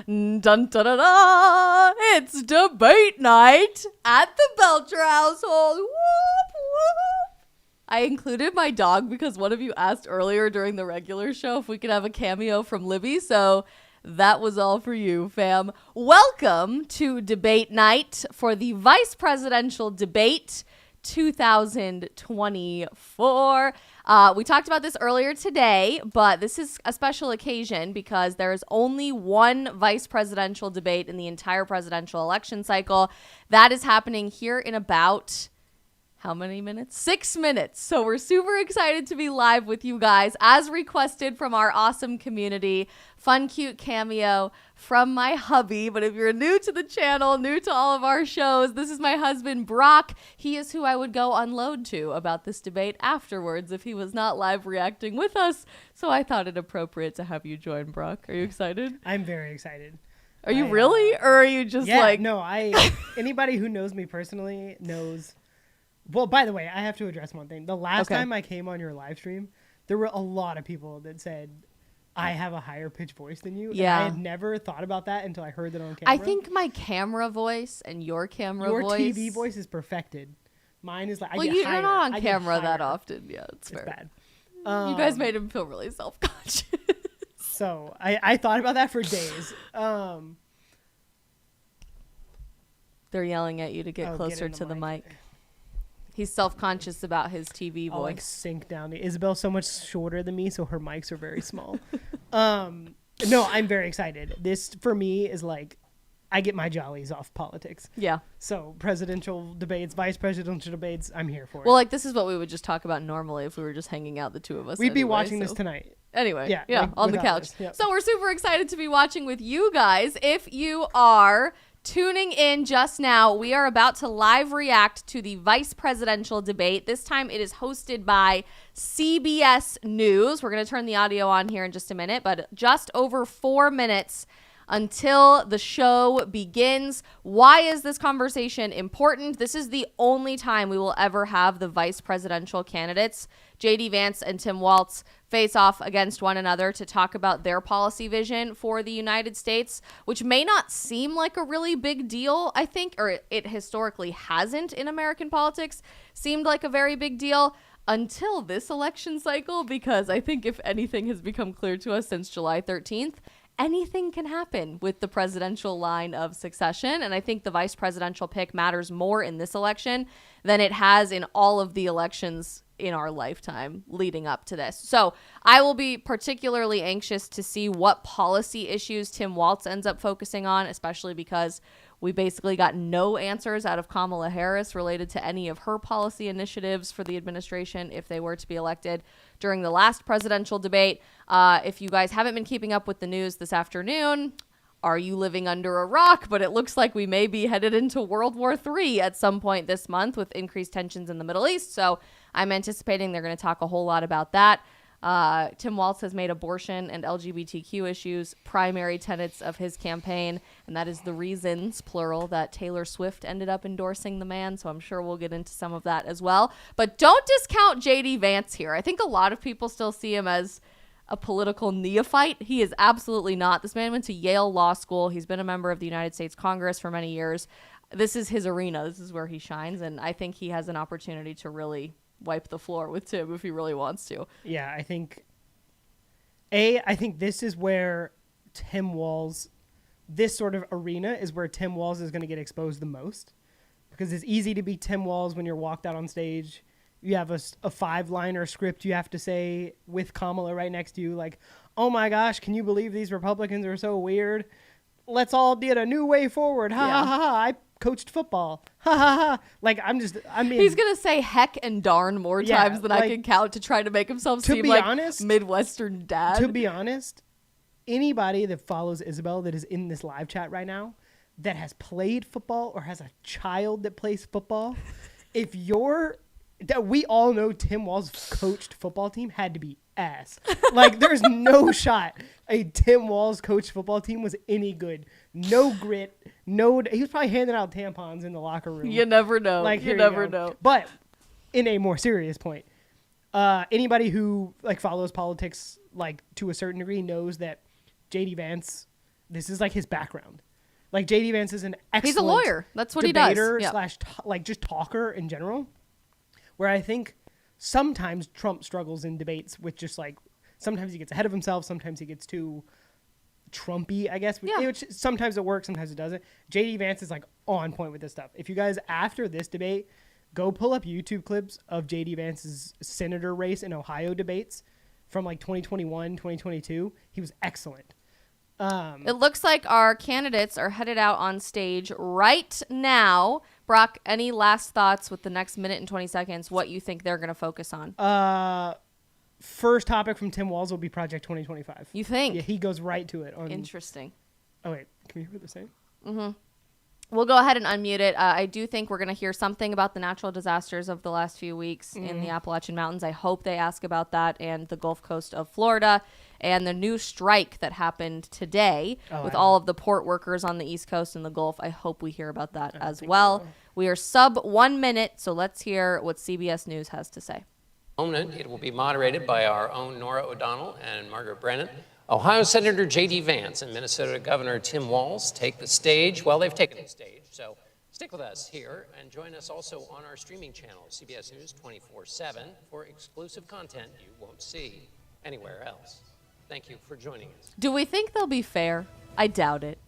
Dun, dun, dun, dun. It's debate night at the Belcher household. Whoop, whoop. I included my dog because one of you asked earlier during the regular show if we could have a cameo from Libby, so that was all for you, fam. Welcome to debate night for the vice presidential debate 2024. We talked about this earlier today, but this is a special occasion because there is only one vice presidential debate in the entire presidential election cycle. That is happening here in about... how many minutes? 6 minutes. So we're super excited to be live with you guys as requested from our awesome community. Fun, cute cameo from my hubby. But if you're new to the channel, new to all of our shows, this is my husband, Brock. He is who I would go unload to about this debate afterwards if he was not live reacting with us. So I thought it appropriate to have you join, Brock. Are you excited? I'm very excited. Are you really? Or are you just anybody who knows me personally knows. Well, by the way, I have to address one thing. The last time I came on your live stream, there were a lot of people that said, I have a higher pitched voice than you. Yeah. And I had never thought about that until I heard that on camera. I think my camera voice and your camera your voice. Your TV voice is perfected. Mine is like, well, you're not on camera that often. Yeah, it's fair. Bad. You guys made him feel really self-conscious. So I thought about that for days. They're yelling at you to get closer to the mic. He's self-conscious about his TV voice. I'll like sink down. Isabel's so much shorter than me, so her mics are very small. No, I'm very excited. This, for me, is like, I get my jollies off politics. Yeah. So presidential debates, vice presidential debates, I'm here for it. Well, like, this is what we would just talk about normally if we were just hanging out, the two of us. We'd be watching this tonight. Anyway, yeah, like, on the couch. Yep. So we're super excited to be watching with you guys. If you are tuning in just now, we are about to live react to the vice presidential debate. This time it is hosted by CBS News. We're going to turn the audio on here in just a minute, but just over 4 minutes until the show begins. Why is this conversation important? This is the only time we will ever have the vice presidential candidates, J.D. Vance and Tim Walz, face off against one another to talk about their policy vision for the United States, which may not seem like a really big deal, I think, or it historically hasn't in American politics seemed like a very big deal until this election cycle, because I think if anything has become clear to us since July 13th, anything can happen with the presidential line of succession. And I think the vice presidential pick matters more in this election than it has in all of the elections in our lifetime leading up to this. So I will be particularly anxious to see what policy issues Tim Walz ends up focusing on, especially because we basically got no answers out of Kamala Harris related to any of her policy initiatives for the administration if they were to be elected during the last presidential debate. If you guys haven't been keeping up with the news this afternoon, are you living under a rock? But it looks like we may be headed into World War III at some point this month with increased tensions in the Middle East. So I'm anticipating they're going to talk a whole lot about that. Tim Walz has made abortion and LGBTQ issues primary tenets of his campaign, and that is the reasons, plural, that Taylor Swift ended up endorsing the man, so I'm sure we'll get into some of that as well. But don't discount J.D. Vance here. I think a lot of people still see him as a political neophyte. He is absolutely not. This man went to Yale Law School. He's been a member of the United States Congress for many years. This is his arena. This is where he shines, and I think he has an opportunity to really wipe the floor with Tim if he really wants to. Yeah, I think this is where Tim Walz, this sort of arena is where Tim Walz is going to get exposed the most, because it's easy to be Tim Walz when you're walked out on stage. You have a 5-liner script you have to say with Kamala right next to you, like, oh my gosh, can you believe these Republicans are so weird? Let's all get a new way forward. Ha ha ha ha. I coached football. Ha ha ha. Like, he's going to say heck and darn more times than I can count to try to make himself seem like Midwestern dad. To be honest, anybody that follows Isabel that is in this live chat right now that has played football or has a child that plays football, we all know Tim Walz's coached football team had to be ass. Like, there's no shot a Tim Walz coached football team was any good. No grit. He was probably handing out tampons in the locker room. You never know. Like, you never know. But in a more serious point, anybody who like follows politics like to a certain degree knows that J.D. Vance This is like his background. Like JD Vance is an excellent He's a lawyer. That's what he does. Debater Yeah. slash like just talker in general. Where I think sometimes Trump struggles in debates with just like sometimes he gets ahead of himself, sometimes he gets too Trumpy, I guess. Yeah. Which sometimes it works, sometimes it doesn't. JD Vance is like on point with this stuff. If you guys after this debate go pull up YouTube clips of JD Vance's senator race in Ohio debates from like 2021, 2022, he was excellent. It looks like our candidates are headed out on stage right now. Brock, any last thoughts with the next minute and 20 seconds, what you think they're going to focus on? First topic from Tim Walz will be Project 2025. You think? Yeah, he goes right to it. Interesting. Oh, wait. Can we hear what they're saying? Mm-hmm. We'll go ahead and unmute it. I do think we're going to hear something about the natural disasters of the last few weeks in the Appalachian Mountains. I hope they ask about that and the Gulf Coast of Florida and the new strike that happened today with all of the port workers on the East Coast and the Gulf. I hope we hear about that as well. So. We are sub 1 minute, so let's hear what CBS News has to say. It will be moderated by our own Nora O'Donnell and Margaret Brennan. Ohio Senator J.D. Vance and Minnesota Governor Tim Walz take the stage. Well, they've taken the stage, so stick with us here and join us also on our streaming channel, CBS News 24/7, for exclusive content you won't see anywhere else. Thank you for joining us. Do we think they'll be fair? I doubt it.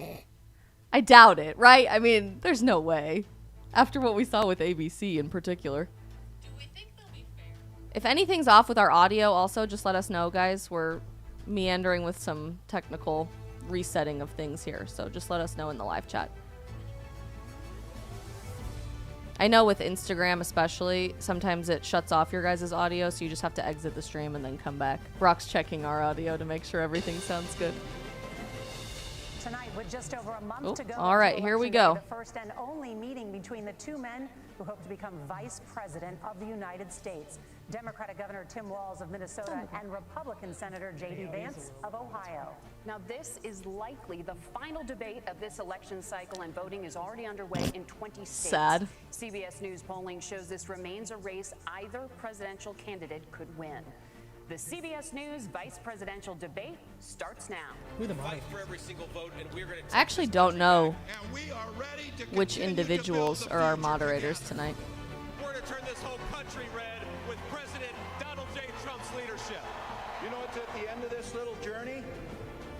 I doubt it, right? I mean, there's no way. After what we saw with ABC in particular. Do we think they'll be fair? If anything's off with our audio, also, just let us know, guys. We're meandering with some technical resetting of things here, so just let us know in the live chat. I know with Instagram especially, sometimes it shuts off your guys' audio, so you just have to exit the stream and then come back. Brock's checking our audio to make sure everything sounds good. Tonight, with just over a month to go. All right, here we go. The first and only meeting between the two men who hope to become vice president of the United States. Democratic Governor Tim Walz of Minnesota and Republican Senator J.D. Vance of Ohio. Now, this is likely the final debate of this election cycle, and voting is already underway in 20 states. Sad. CBS News polling shows this remains a race either presidential candidate could win. The CBS News vice presidential debate starts now. I actually don't know which individuals are our moderators tonight. We're to turn this whole country red with President Donald J. Trump's leadership. You know what's at the end of this little journey?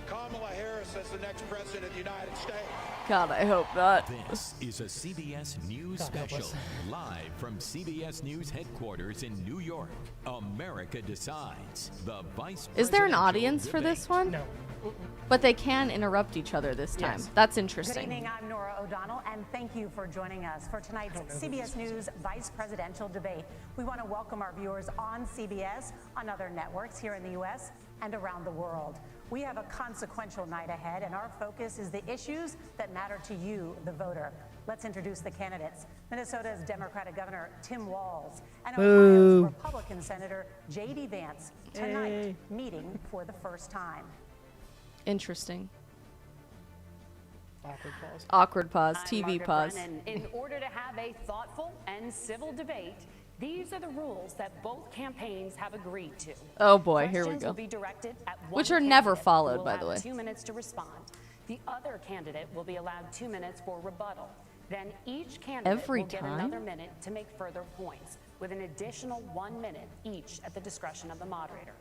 Kamala Harris as the next president of the United States. God, I hope not. This is a CBS News special, live from CBS News headquarters in New York. America decides. The vice. Is there an audience for this one? No. But they can interrupt each other this time. Yes. That's Good interesting. evening, I'm Nora O'Donnell, and thank you for joining us for tonight's CBS News vice presidential debate. We want to welcome our viewers on CBS, on other networks here in the U.S. and around the world. We have a consequential night ahead, and our focus is the issues that matter to you, the voter. Let's introduce the candidates. Minnesota's Democratic Governor Tim Walz and Ohio's Republican Senator J.D. Vance tonight meeting for the first time. Interesting. Awkward pause. Awkward pause. I'm TV Margaret pause. Brennan. In order to have a thoughtful and civil debate, these are the rules that both campaigns have agreed to. Oh boy, here we Questions go. will be directed at one Which are never candidate, followed, who will by the have way. 2 minutes to respond. The other candidate will be allowed 2 minutes for rebuttal. Then each candidate Every will get time? another minute to make further points, with an additional 1 minute each at the discretion of the moderator.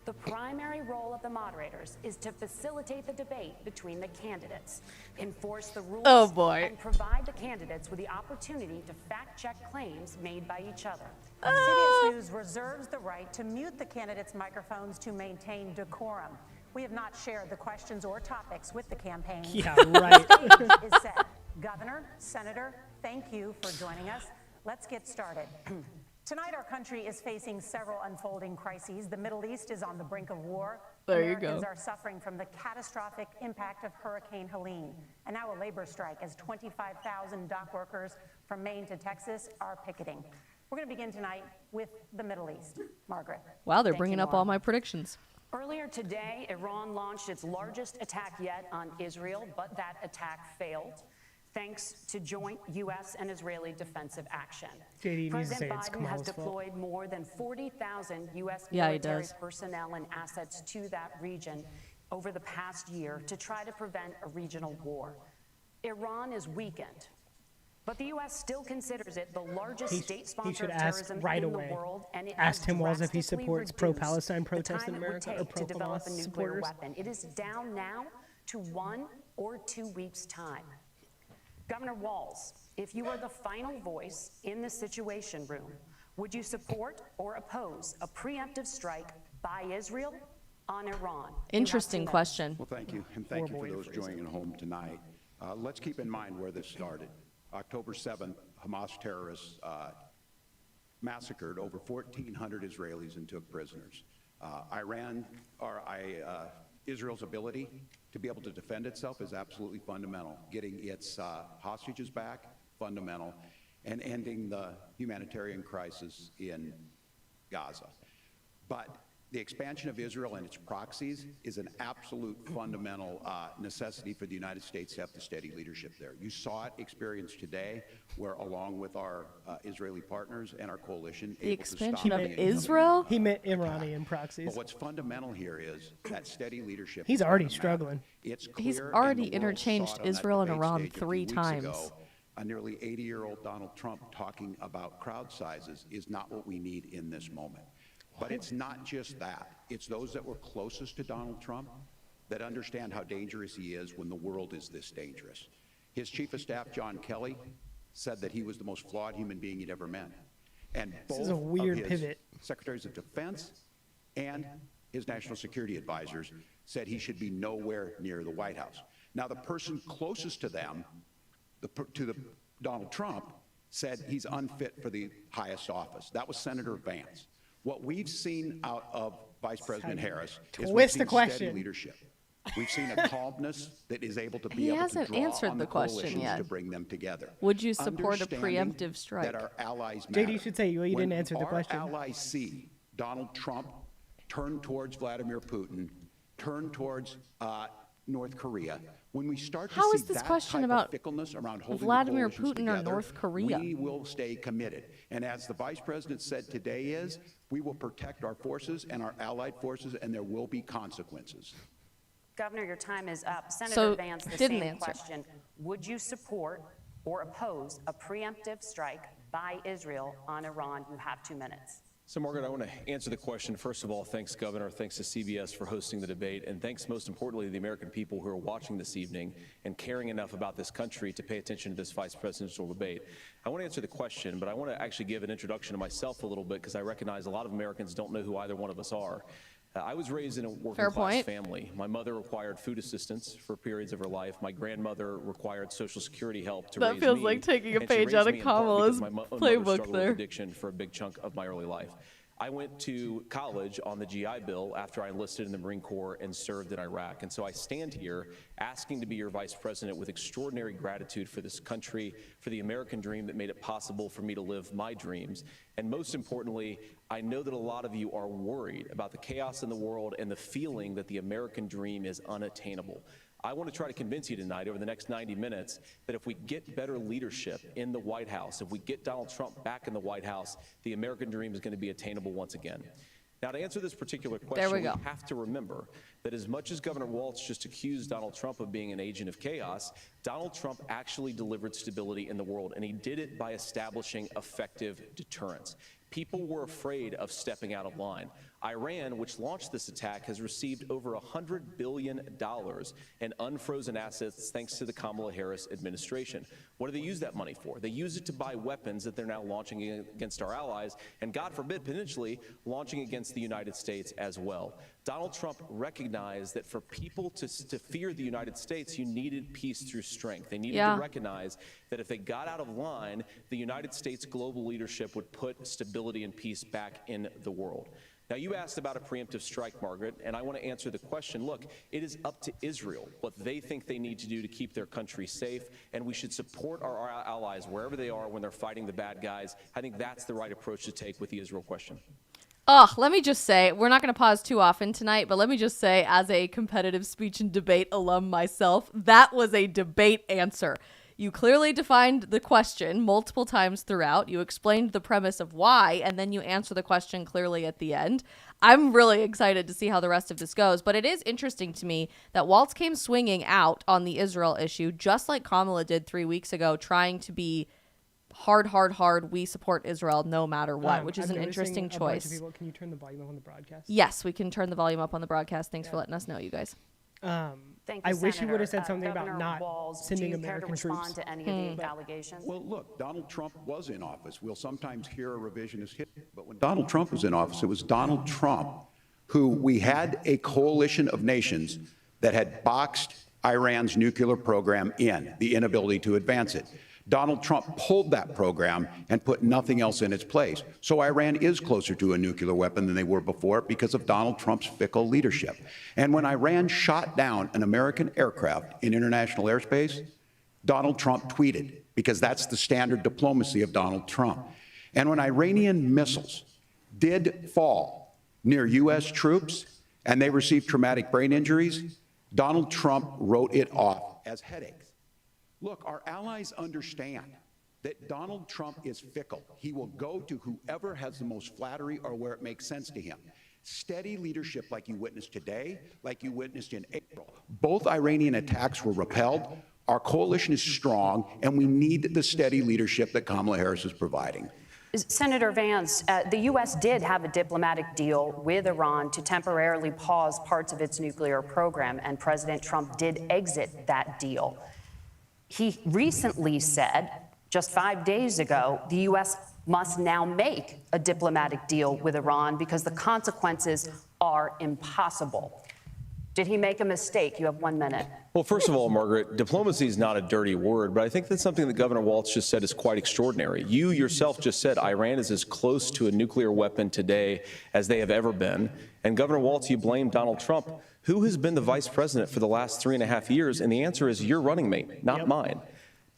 The primary role of the moderators is to facilitate the debate between the candidates, enforce the rules, Oh, boy. and provide the candidates with the opportunity to fact-check claims made by each other. CBS News reserves the right to mute the candidates' microphones to maintain decorum. We have not shared the questions or topics with the campaign. Yeah, right. The stage is set. Governor, Senator, thank you for joining us. Let's get started. Tonight, our country is facing several unfolding crises. The Middle East is on the brink of war. There you Americans go. are suffering from the catastrophic impact of Hurricane Helene. And now a labor strike as 25,000 dock workers from Maine to Texas are picketing. We're going to begin tonight with the Middle East. Margaret. Wow, they're Thank bringing you, up Nora. all my predictions. Earlier today, Iran launched its largest attack yet on Israel, but that attack failed, thanks to joint U.S. and Israeli defensive action. JD needs to say President it's Biden has Kamala's fault. deployed more than 40,000 U.S. Yeah, he military does. personnel and assets to that region over the past year to try to prevent a regional war. Iran is weakened, but the U.S. still considers it the largest state sponsor of terrorism in the world, and it asked Tim Walz if he drastically supports reduced pro-Palestine the protests time in it would America or take to develop a pro-Hamas nuclear supporters. weapon. It is down now to 1 or 2 weeks' time. Governor Walz, if you were the final voice in the Situation Room, would you support or oppose a preemptive strike by Israel on Iran? Interesting question. Well, thank you, and thank you for those joining at home tonight. Let's keep in mind where this started. October 7th, Hamas terrorists massacred over 1,400 Israelis and took prisoners. Israel's ability to be able to defend itself is absolutely fundamental. Getting its hostages back, fundamental, and ending the humanitarian crisis in Gaza. But the expansion of Israel and its proxies is an absolute fundamental necessity for the United States to have the steady leadership there. You saw it experienced today, where along with our Israeli partners and our coalition, The expansion of Israel? He meant Iranian proxies. But what's fundamental here is that steady leadership. He's already struggling. It's clear, He's and already the world interchanged saw it on that Israel and debate Iran stage a few 3 weeks times. ago. A nearly 80-year-old Donald Trump talking about crowd sizes is not what we need in this moment. But it's not just that. It's those that were closest to Donald Trump that understand how dangerous he is when the world is this dangerous. His chief of staff, John Kelly, said that he was the most flawed human being he'd ever met. And both is a weird of his pivot. secretaries of defense and his national security advisors said he should be nowhere near the White House. Now, the person closest to them, Donald Trump, said he's unfit for the highest office. That was Senator Vance. What we've seen out of Vice President Harris is we've seen steady leadership. We've seen a calmness that is able to be able to draw on the coalitions to bring them together. Would you support a preemptive strike? That our allies matter. JD should say you didn't answer the question. When our allies see Donald Trump turn towards Vladimir Putin, turn towards North Korea, when we start to How see is this that question type about of fickleness around holding Vladimir the coalitions Putin or together, North Korea? we will stay committed. And as the Vice President said today we will protect our forces and our allied forces, and there will be consequences. Governor, your time is up. Senator So, Vance, the didn't same answer. question. Would you support or oppose a preemptive strike by Israel on Iran? You have 2 minutes. So, Margaret, I want to answer the question. First of all, thanks, Governor. Thanks to CBS for hosting the debate. And thanks, most importantly, to the American people who are watching this evening and caring enough about this country to pay attention to this vice presidential debate. I want to answer the question, but I want to actually give an introduction to myself a little bit because I recognize a lot of Americans don't know who either one of us are. I was raised in a working-class family. My mother required food assistance for periods of her life. My grandmother required Social Security help to raise me. That feels like taking a And she page raised out of me in part Kamala's because my mother playbook struggled there. with addiction for a big chunk of my early life. I went to college on the GI Bill after I enlisted in the Marine Corps and served in Iraq. And so I stand here asking to be your vice president with extraordinary gratitude for this country, for the American dream that made it possible for me to live my dreams. And most importantly, I know that a lot of you are worried about the chaos in the world and the feeling that the American dream is unattainable. I want to try to convince you tonight over the next 90 minutes that if we get better leadership in the White House, if we get Donald Trump back in the White House, the American dream is going to be attainable once again. Now, to answer this particular question, we have to remember that as much as Governor Walz just accused Donald Trump of being an agent of chaos, Donald Trump actually delivered stability in the world, and he did it by establishing effective deterrence. People were afraid of stepping out of line. Iran, which launched this attack, has received over $100 billion in unfrozen assets thanks to the Kamala Harris administration. What do they use that money for? They use it to buy weapons that they're now launching against our allies, and God forbid, potentially launching against the United States as well. Donald Trump recognized that for people to fear the United States, you needed peace through strength. They needed to recognize that if they got out of line, the United States global leadership would put stability and peace back in the world. Now, you asked about a preemptive strike, Margaret, and I want to answer the question. Look, it is up to Israel what they think they need to do to keep their country safe, and we should support our allies wherever they are when they're fighting the bad guys. I think that's the right approach to take with the Israel question. Let me just say, we're not going to pause too often tonight, but let me just say, as a competitive speech and debate alum myself, that was a debate answer. You clearly defined the question multiple times throughout. You explained the premise of why, and then you answer the question clearly at the end. I'm really excited to see how the rest of this goes, but it is interesting to me that Walz came swinging out on the Israel issue, just like Kamala did 3 weeks ago, trying to be hard, we support Israel no matter what, which is an interesting choice. Can you turn the volume up on the broadcast? Yes, we can turn the volume up on the broadcast. Thanks for letting us know, you guys. I wish you would have said something Governor about not Walz, sending do you care to American respond troops. to any of the allegations? Well, look, Donald Trump was in office. We'll sometimes hear a revisionist history, but when Donald Trump was in office, it was Donald Trump who we had a coalition of nations that had boxed Iran's nuclear program in, the inability to advance it. Donald Trump pulled that program and put nothing else in its place. So Iran is closer to a nuclear weapon than they were before because of Donald Trump's fickle leadership. And when Iran shot down an American aircraft in international airspace, Donald Trump tweeted, because that's the standard diplomacy of Donald Trump. And when Iranian missiles did fall near U.S. troops and they received traumatic brain injuries, Donald Trump wrote it off as headaches. Look, our allies understand that Donald Trump is fickle. He will go to whoever has the most flattery or where it makes sense to him. Steady leadership like you witnessed today, like you witnessed in April. Both Iranian attacks were repelled. Our coalition is strong, and we need the steady leadership that Kamala Harris is providing. Senator Vance, the U.S. did have a diplomatic deal with Iran to temporarily pause parts of its nuclear program, and President Trump did exit that deal. He recently said, just 5 days ago, the U.S. must now make a diplomatic deal with Iran because the consequences are impossible. Did he make a mistake? You have 1 minute. Well, first of all, Margaret, diplomacy is not a dirty word, but I think that's something that Governor Walz just said is quite extraordinary. You yourself just said Iran is as close to a nuclear weapon today as they have ever been. And Governor Walz, you blame Donald Trump. Who has been the vice president for the last 3.5 years? And the answer is your running mate, not mine.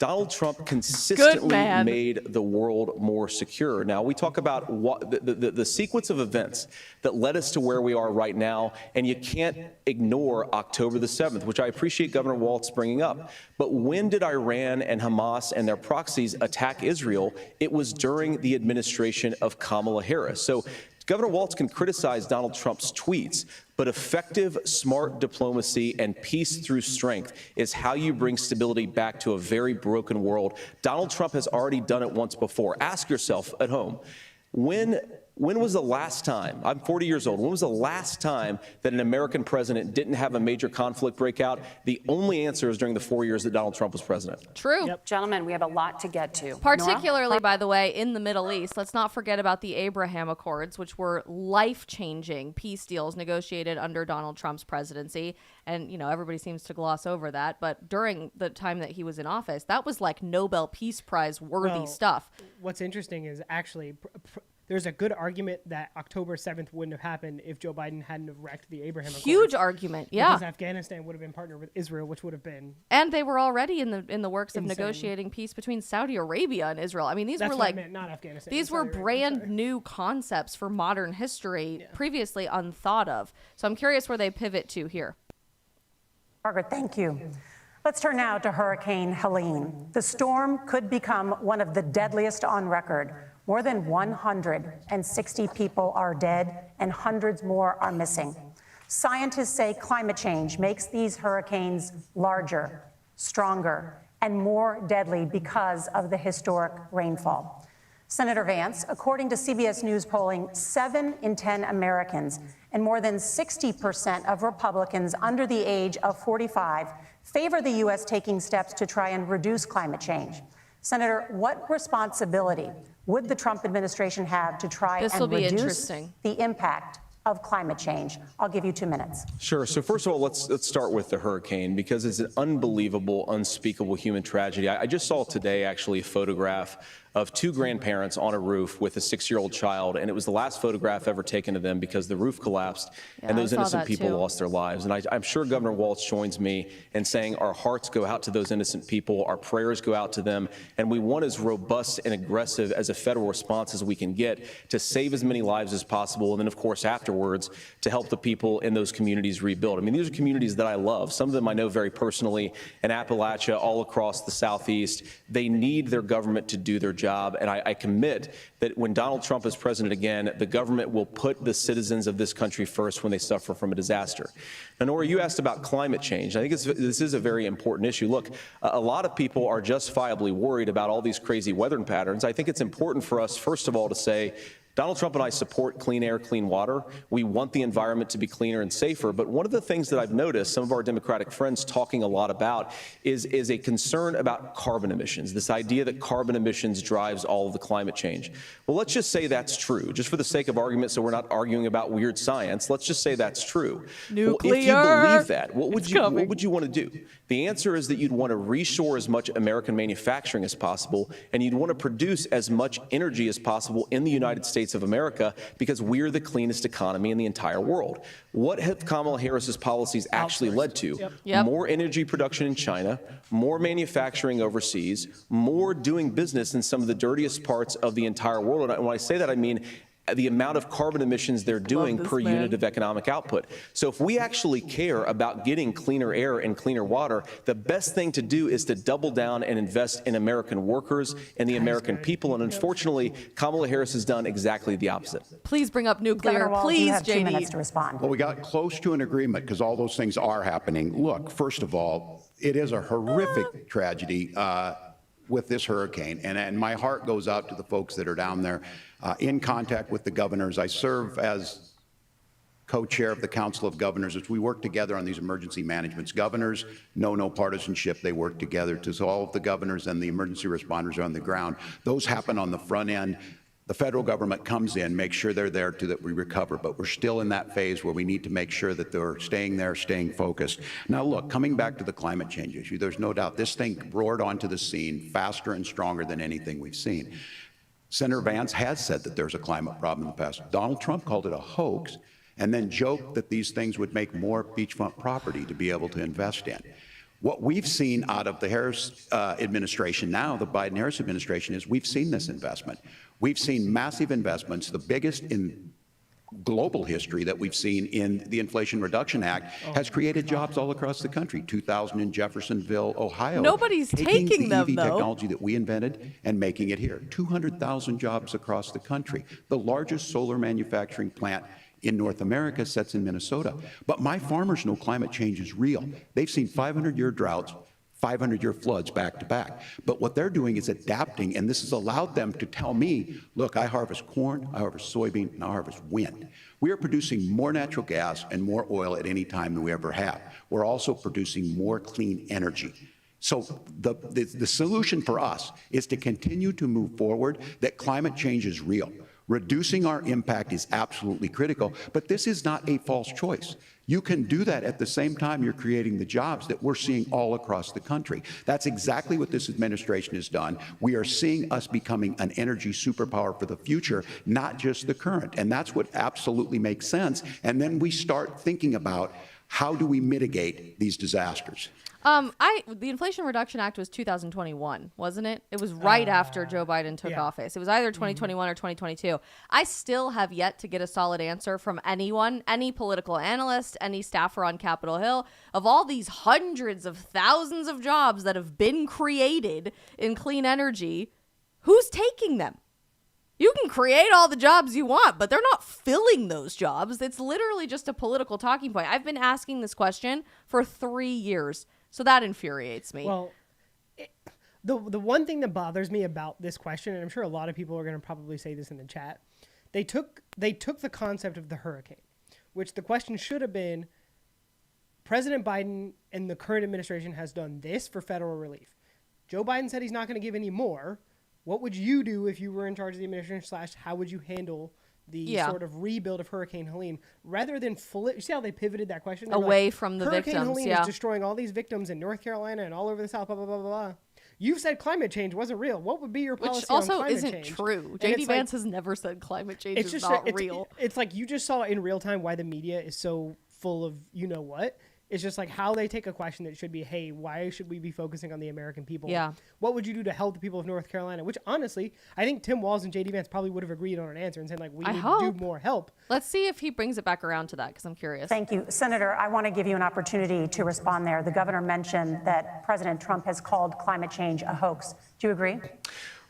Donald Trump consistently made the world more secure. Now, we talk about what the sequence of events that led us to where we are right now, and you can't ignore October the 7th, which I appreciate Governor Walz bringing up. But when did Iran and Hamas and their proxies attack Israel? It was during the administration of Kamala Harris. So Governor Walz can criticize Donald Trump's tweets, but effective, smart diplomacy and peace through strength is how you bring stability back to a very broken world. Donald Trump has already done it once before. Ask yourself at home, when was the last time, I'm 40 years old, when was the last time that an American president didn't have a major conflict break out? The only answer is during the 4 years that Donald Trump was president. True. Gentlemen, we have a lot to get to. Particularly, by the way, in the Middle East. Let's not forget about the Abraham Accords, which were life-changing peace deals negotiated under Donald Trump's presidency. And, you know, everybody seems to gloss over that. But during the time that he was in office, that was like Nobel Peace Prize worthy stuff. What's interesting is actually there's a good argument that October 7th wouldn't have happened if Joe Biden hadn't have wrecked the Abraham Accords. Huge argument, yeah. Because Afghanistan would have been partnered with Israel, which would have been... And they were already in the works of insane. negotiating peace between Saudi Arabia and Israel. I mean, these That's were what I like... meant, not Afghanistan. These were brand new concepts for modern history, previously unthought of. So I'm curious where they pivot to here. Margaret, thank you. Let's turn now to Hurricane Helene. The storm could become one of the deadliest on record. More than 160 people are dead and hundreds more are missing. Scientists say climate change makes these hurricanes larger, stronger, and more deadly because of the historic rainfall. Senator Vance, according to CBS News polling, 7 in 10 Americans and more than 60% of Republicans under the age of 45 favor the U.S. taking steps to try and reduce climate change. Senator, what responsibility would the Trump administration have to try and reduce the impact of climate change? I'll give you 2 minutes. Sure. So first of all, let's start with the hurricane, because it's an unbelievable, unspeakable human tragedy. I just saw today, actually, a photograph of two grandparents on a roof with a 6-year-old child, and it was the last photograph ever taken of them because the roof collapsed and those innocent people lost their lives. And I'm sure Governor Walz joins me in saying our hearts go out to those innocent people, our prayers go out to them, and we want as robust and aggressive as a federal response as we can get to save as many lives as possible, and then, of course, afterwards, to help the people in those communities rebuild. I mean, these are communities that I love. Some of them I know very personally in Appalachia, all across the Southeast. They need their government to do their job, and I commit that when Donald Trump is president again, the government will put the citizens of this country first when they suffer from a disaster. Now, Nora, you asked about climate change. I think this is a very important issue. Look, a lot of people are justifiably worried about all these crazy weather patterns. I think it's important for us, first of all, to say Donald Trump and I support clean air, clean water. We want the environment to be cleaner and safer. But one of the things that I've noticed some of our Democratic friends talking a lot about is a concern about carbon emissions, this idea that carbon emissions drives all of the climate change. Well, let's just say that's true, just for the sake of argument, so we're not arguing about weird science. Let's just say that's true. Nuclear. Well, if you believe that, what would you want to do? The answer is that you'd want to reshore as much American manufacturing as possible, and you'd want to produce as much energy as possible in the United States of America, because we're the cleanest economy in the entire world. What have Kamala Harris's policies actually led to? Yep. More energy production in China, more manufacturing overseas, more doing business in some of the dirtiest parts of the entire world. And when I say that, I mean the amount of carbon emissions they're doing per unit of economic output. So if we actually care about getting cleaner air and cleaner water, the best thing to do is to double down and invest in American workers and the American people. And unfortunately, Kamala Harris has done exactly the opposite. Please bring up nuclear. Governor Walz, Please, you have 2 JD. minutes to respond. Well, we got close to an agreement because all those things are happening. Look, first of all, it is a horrific tragedy with this hurricane, and my heart goes out to the folks that are down there in contact with the governors. I serve as co-chair of the Council of Governors as we work together on these emergency managements. Governors know no partisanship. They work together. So all of the governors and the emergency responders are on the ground. Those happen on the front end. The federal government comes in, makes sure they're there to that we recover, but we're still in that phase where we need to make sure that they're staying there, staying focused. Now look, coming back to the climate change issue, there's no doubt this thing roared onto the scene faster and stronger than anything we've seen. Senator Vance has said that there's a climate problem in the past. Donald Trump called it a hoax and then joked that these things would make more beachfront property to be able to invest in. What we've seen out of the Harris administration now, the Biden-Harris administration, is we've seen this investment. We've seen massive investments, the biggest in global history that we've seen in the Inflation Reduction Act, has created jobs all across the country. 2,000 in Jeffersonville, Ohio. Nobody's taking the them, EV though. technology that we invented and making it here. 200,000 jobs across the country. The largest solar manufacturing plant in North America sits in Minnesota. But my farmers know climate change is real. They've seen 500-year droughts, 500-year floods back to back. But what they're doing is adapting, and this has allowed them to tell me, look, I harvest corn, I harvest soybean, and I harvest wind. We are producing more natural gas and more oil at any time than we ever have. We're also producing more clean energy. So the solution for us is to continue to move forward, that climate change is real. Reducing our impact is absolutely critical, but this is not a false choice. You can do that at the same time you're creating the jobs that we're seeing all across the country. That's exactly what this administration has done. We are seeing us becoming an energy superpower for the future, not just the current. And that's what absolutely makes sense. And then we start thinking about how do we mitigate these disasters? The Inflation Reduction Act was 2021, wasn't it? It was right after Joe Biden took office. It was either 2021 or 2022. I still have yet to get a solid answer from anyone, any political analyst, any staffer on Capitol Hill, of all these hundreds of thousands of jobs that have been created in clean energy. Who's taking them? You can create all the jobs you want, but they're not filling those jobs. It's literally just a political talking point. I've been asking this question for 3 years. So that infuriates me. Well, the one thing that bothers me about this question, and I'm sure a lot of people are going to probably say this in the chat, they took the concept of the hurricane, which the question should have been, President Biden and the current administration has done this for federal relief. Joe Biden said he's not going to give any more. What would you do if you were in charge of the administration / how would you handle the sort of rebuild of Hurricane Helene, rather than flip? You see how they pivoted that question? Away from the Hurricane victims, Helene is destroying all these victims in North Carolina and all over the South, blah, blah, blah, blah, blah. you've said climate change wasn't real. What would be your policy Which also on climate isn't change? true. And JD Vance has never said climate change is just not real. It's like you just saw in real time why the media is so full of you know what. It's just like how they take a question that should be, hey, why should we be focusing on the American people? Yeah. What would you do to help the people of North Carolina? Which honestly, I think Tim Walz and JD Vance probably would have agreed on an answer and saying like, we need to do more help. Let's see if he brings it back around to that because I'm curious. Thank you. Senator, I want to give you an opportunity to respond there. The governor mentioned that President Trump has called climate change a hoax. Do you agree?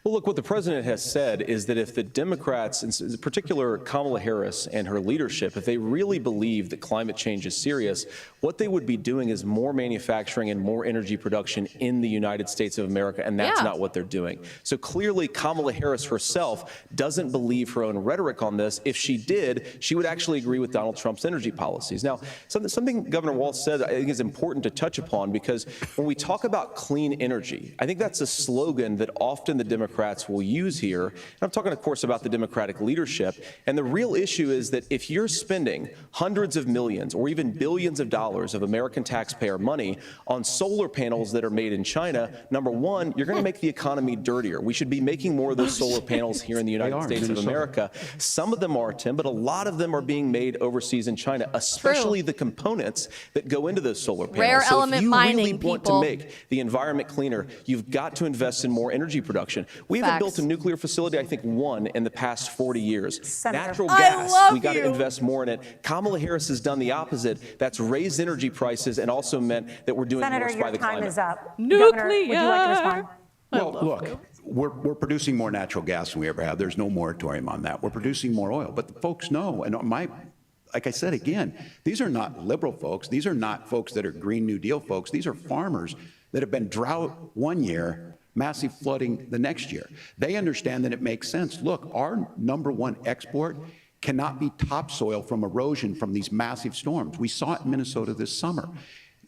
Well, look, what the president has said is that if the Democrats, in particular Kamala Harris and her leadership, if they really believe that climate change is serious, what they would be doing is more manufacturing and more energy production in the United States of America, and that's not what they're doing. So clearly, Kamala Harris herself doesn't believe her own rhetoric on this. If she did, she would actually agree with Donald Trump's energy policies. Now, something Governor Walz said I think is important to touch upon, because when we talk about clean energy, I think that's a slogan that often the Democrats will use here. And I'm talking, of course, about the Democratic leadership. And the real issue is that if you're spending hundreds of millions or even billions of dollars of American taxpayer money on solar panels that are made in China, number one, you're going to make the economy dirtier. We should be making more of those solar panels here in the United States of America. Some of them are, Tim, but a lot of them are being made overseas in China, especially the components that go into those solar panels. Rare element if you mining, really want people. to make the environment cleaner, you've got to invest in more energy production. We haven't built a nuclear facility, I think, one in the past 40 years. Senator. Natural gas, we got to invest more in it. Kamala Harris has done the opposite. That's raised energy prices and also meant that we're doing Senator, worse by the climate. your time is up. Nuclear. Governor, would you like to respond? Well, look, we're producing more natural gas than we ever have. There's no moratorium on that. We're producing more oil. But the folks know, and like I said again, these are not liberal folks. These are not folks that are Green New Deal folks. These are farmers that have been drought one year, massive flooding the next year. They understand that it makes sense. Look, our number one export cannot be topsoil from erosion from these massive storms. We saw it in Minnesota this summer.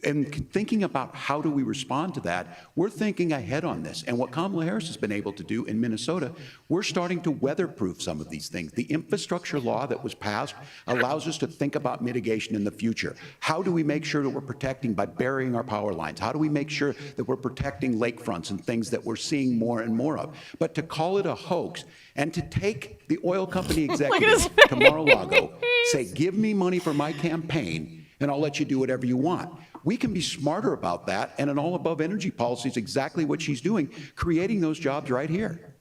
And thinking about how do we respond to that, we're thinking ahead on this. And what Kamala Harris has been able to do in Minnesota, we're starting to weatherproof some of these things. The infrastructure law that was passed allows us to think about mitigation in the future. How do we make sure that we're protecting by burying our power lines? How do we make sure that we're protecting lakefronts and things that we're seeing more and more of? But to call it a hoax and to take the oil company executives to Mar-a-Lago, say, give me money for my campaign and I'll let you do whatever you want. We can be smarter about that, and an all-above energy policy is exactly what she's doing, creating those jobs right here.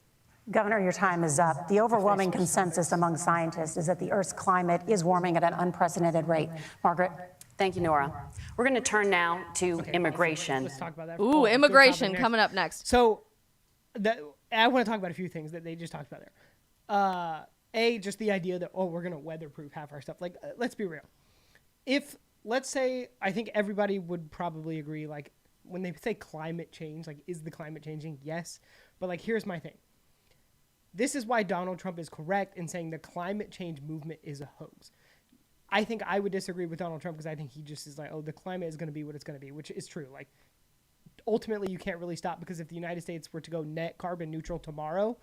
Governor, your time is up. The overwhelming consensus among scientists is that the Earth's climate is warming at an unprecedented rate. Margaret? Thank you, Nora. We're going to turn now to immigration. Let's talk about that. Ooh, immigration coming up next. So I want to talk about a few things that they just talked about there. Just the idea that, we're going to weatherproof half our stuff. Like, let's be real. Let's say, I think everybody would probably agree, like, when they say climate change, like, is the climate changing? Yes. But, like, here's my thing. This is why Donald Trump is correct in saying the climate change movement is a hoax. I think I would disagree with Donald Trump because I think he just is like, the climate is going to be what it's going to be, which is true. Like, ultimately, you can't really stop because if the United States were to go net carbon neutral tomorrow,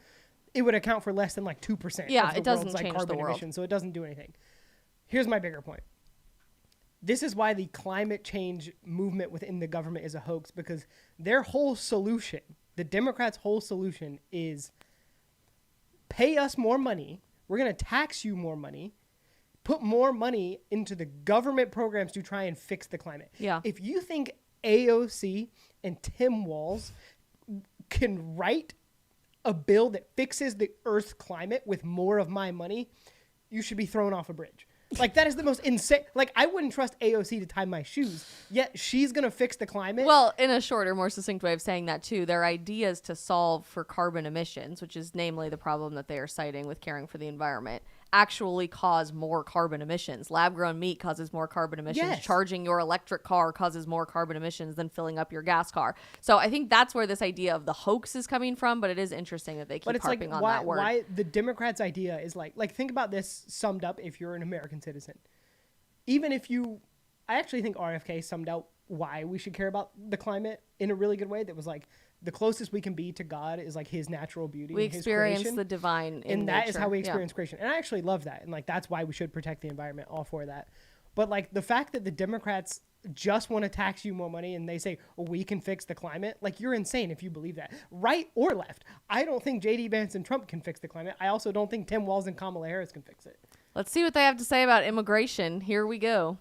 it would account for less than, like, 2% of the it doesn't world's, like, change carbon the world. emissions, so it doesn't do anything. Here's my bigger point. This is why the climate change movement within the government is a hoax, because their whole solution, the Democrats' whole solution is pay us more money. We're going to tax you more money, put more money into the government programs to try and fix the climate. Yeah. If you think AOC and Tim Walz can write a bill that fixes the Earth's climate with more of my money, you should be thrown off a bridge. Like, that is the most insane. Like, I wouldn't trust AOC to tie my shoes, yet she's going to fix the climate. Well, in a shorter, more succinct way of saying that, too, their ideas to solve for carbon emissions, which is namely the problem that they are citing with caring for the environment, actually cause more carbon emissions. Lab-grown meat causes more carbon emissions. Yes. Charging your electric car causes more carbon emissions than filling up your gas car. So I think that's where this idea of the hoax is coming from, but it is interesting that they keep harping on that word. Why the Democrats' idea is like think about this summed up if you're an American citizen. Even if I actually think RFK summed out why we should care about the climate in a really good way. That was like, the closest we can be to God is like his natural beauty. We and his experience creation. the divine in and that nature. is how we experience creation. And I actually love that. And like, that's why we should protect the environment, all for that. But like the fact that the Democrats just want to tax you more money and they say, oh, we can fix the climate, like, you're insane if you believe that. Right or left. I don't think J.D. Vance and Trump can fix the climate. I also don't think Tim Walz and Kamala Harris can fix it. Let's see what they have to say about immigration. Here we go.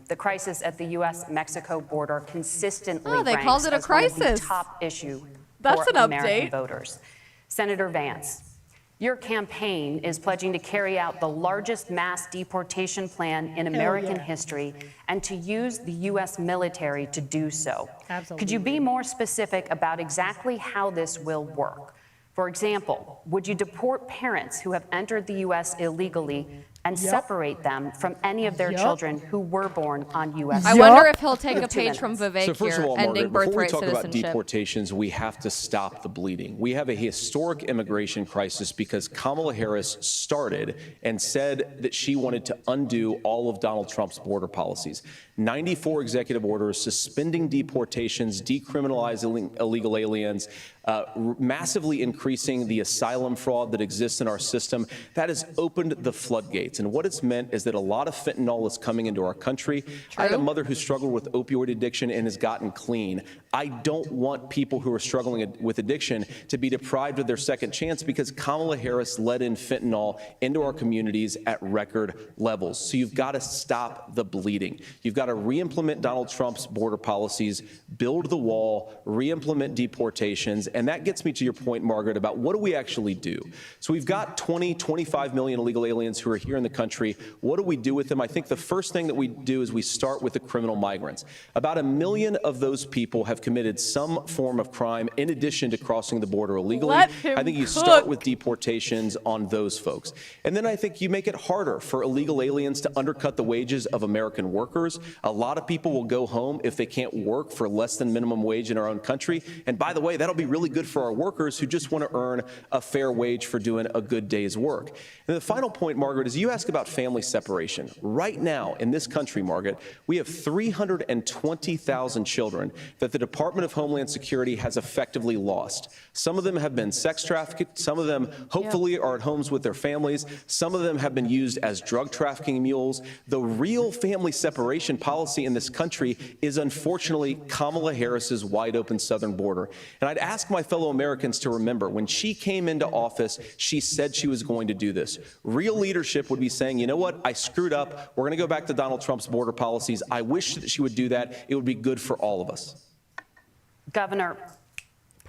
The crisis at the U.S.-Mexico border consistently they ranks called it a as one of the crisis. top issue That's for an American update. voters. Senator Vance, your campaign is pledging to carry out the largest mass deportation plan in American history and to use the U.S. military to do so. Absolutely. Could you be more specific about exactly how this will work? For example, would you deport parents who have entered the U.S. illegally and separate them from any of their children who were born on U.S. I wonder if he'll take a page from Vivek So first here, of all, ending Margaret, before we birthright talk about citizenship. deportations, we have to stop the bleeding. We have a historic immigration crisis because Kamala Harris started and said that she wanted to undo all of Donald Trump's border policies. 94 executive orders suspending deportations, decriminalizing illegal aliens, massively increasing the asylum fraud that exists in our system. That has opened the floodgates. And what it's meant is that a lot of fentanyl is coming into our country. I had a mother who struggled with opioid addiction and has gotten clean. I don't want people who are struggling with addiction to be deprived of their second chance because Kamala Harris let in fentanyl into our communities at record levels. So you've got to stop the bleeding. You've got to re-implement Donald Trump's border policies, build the wall, re-implement deportations. And that gets me to your point, Margaret, about what do we actually do? So we've got 25 million illegal aliens who are here in the country. What do we do with them? I think the first thing that we do is we start with the criminal migrants. About 1 million of those people have committed some form of crime in addition to crossing the border illegally. Let him I think you cook. start with deportations on those folks. And then I think you make it harder for illegal aliens to undercut the wages of American workers. A lot of people will go home if they can't work for less than minimum wage in our own country. And by the way, that'll be really good for our workers who just want to earn a fair wage for doing a good day's work. And the final point, Margaret, is you ask about family separation. Right now in this country, Margaret, we have 320,000 children that the Department of Homeland Security has effectively lost. Some of them have been sex trafficked. Some of them hopefully are at homes with their families. Some of them have been used as drug trafficking mules. The real family separation policy in this country is unfortunately Kamala Harris's wide open southern border. And I'd ask my fellow Americans to remember when she came into office, she said she was going to do this. Real leadership would be saying, you know what, I screwed up. We're going to go back to Donald Trump's border policies. I wish that she would do that. It would be good for all of us. Governor,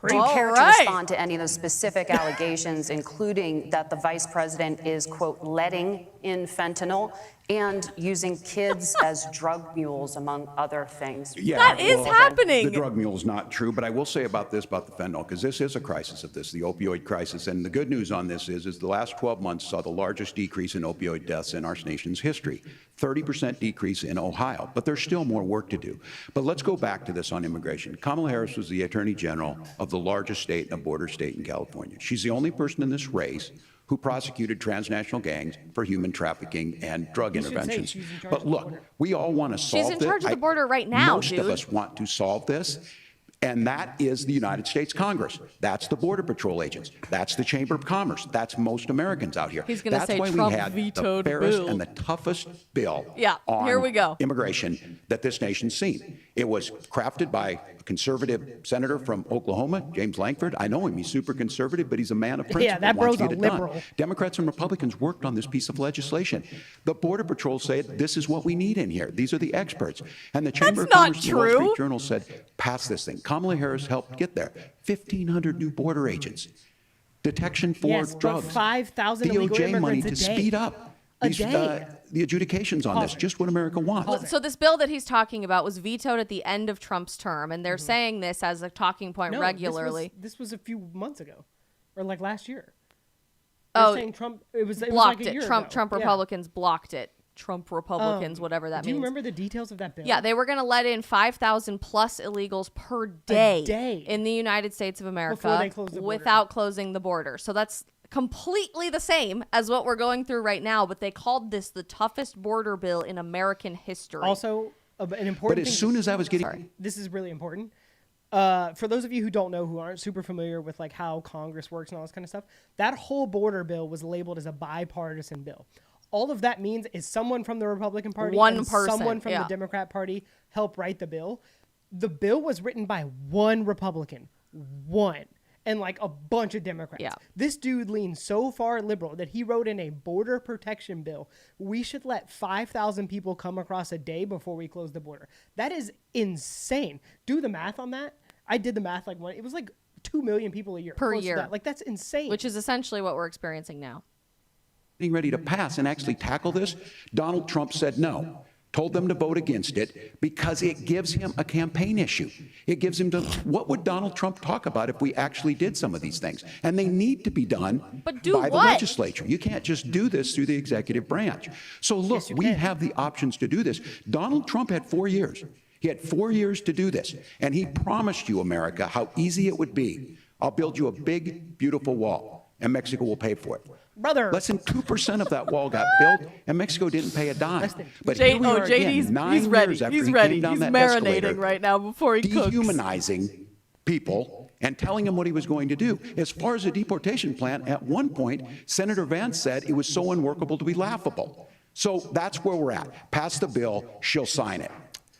do you care to respond to any of those specific allegations, including that the vice president is, quote, letting in fentanyl and using kids as drug mules, among other things? Yeah, That is happening. The drug mule is not true, but I will say about this, about the fentanyl, because this is a crisis of this, the opioid crisis. And the good news on this is the last 12 months saw the largest decrease in opioid deaths in our nation's history. 30% decrease in Ohio, but there's still more work to do. But let's go back to this on immigration. Kamala Harris was the Attorney General of the largest state, a border state in California. She's the only person in this race who prosecuted transnational gangs for human trafficking and drug interventions. But look, we all want to solve this. She's in charge of the border right now, Most of us want to solve this. And that is the United States Congress. That's the Border Patrol agents. That's the Chamber of Commerce. That's most Americans out here. He's going to say why Trump we had the vetoed fairest bill. and the toughest bill on here we go. immigration that this nation's seen. It was crafted by a conservative senator from Oklahoma, James Lankford. I know him. He's super conservative, but he's a man of principle. Yeah, that wants bro's to a get it done. liberal. Democrats and Republicans worked on this piece of legislation. The Border Patrol said, this is what we need in here. These are the experts. And the Chamber of That's not Commerce and the Wall true. Street Journal said, pass this thing. Kamala Harris helped get there. 1,500 new border agents. Detection for drugs. 5,000 illegal DOJ money immigrants to a day. speed up A these, day. the adjudications on this. Just what America wants. So this bill that he's talking about was vetoed at the end of Trump's term, and they're saying this as a talking point No, regularly. This was a few months ago, or like last year. Oh, They're saying Trump. It was blocked like a it. year Trump ago. Yeah. Republicans blocked it. Trump Republicans, whatever that Do you means. remember the details of that bill? Yeah, they were going to let in 5,000 plus illegals per day, day. in the United States of America Before they closed the border. without closing the border. So that's completely the same as what we're going through right now, but they called this the toughest border bill in American history. Also, an important But thing. as soon as I was getting... Sorry. This is really important. For those of you who don't know, who aren't super familiar with like how Congress works and all this kind of stuff, that whole border bill was labeled as a bipartisan bill. All of that means is someone from the Republican Party One and person, someone from the Democrat Party help write the bill. The bill was written by one Republican, and like a bunch of Democrats. Yeah. This dude leans so far liberal that he wrote in a border protection bill, we should let 5,000 people come across a day before we close the border. That is insane. Do the math on that. I did the math it was like 2 million people a year. Per close to year. that. Like, that's insane. Which is essentially what we're experiencing now. Getting ready to pass and actually tackle this, Donald Trump said no. Told them to vote against it because it gives him a campaign issue. It gives him what would Donald Trump talk about if we actually did some of these things? And they need to be done But do by the what? legislature. You can't just do this through the executive branch. So look, we have the options to do this. Donald Trump had 4 years. He had 4 years to do this. And he promised you, America, how easy it would be. I'll build you a big, beautiful wall, and Mexico will pay for it. Brother. Less than 2% of that wall got built, and Mexico didn't pay a dime. But J- here we are again, JD's 9 he's ready. years after He's he ready. came down He's that marinating escalator, right now before he cooks. dehumanizing people and telling them what he was going to do. As far as the deportation plan, at one point, Senator Vance said it was so unworkable to be laughable. So that's where we're at. Pass the bill, she'll sign it.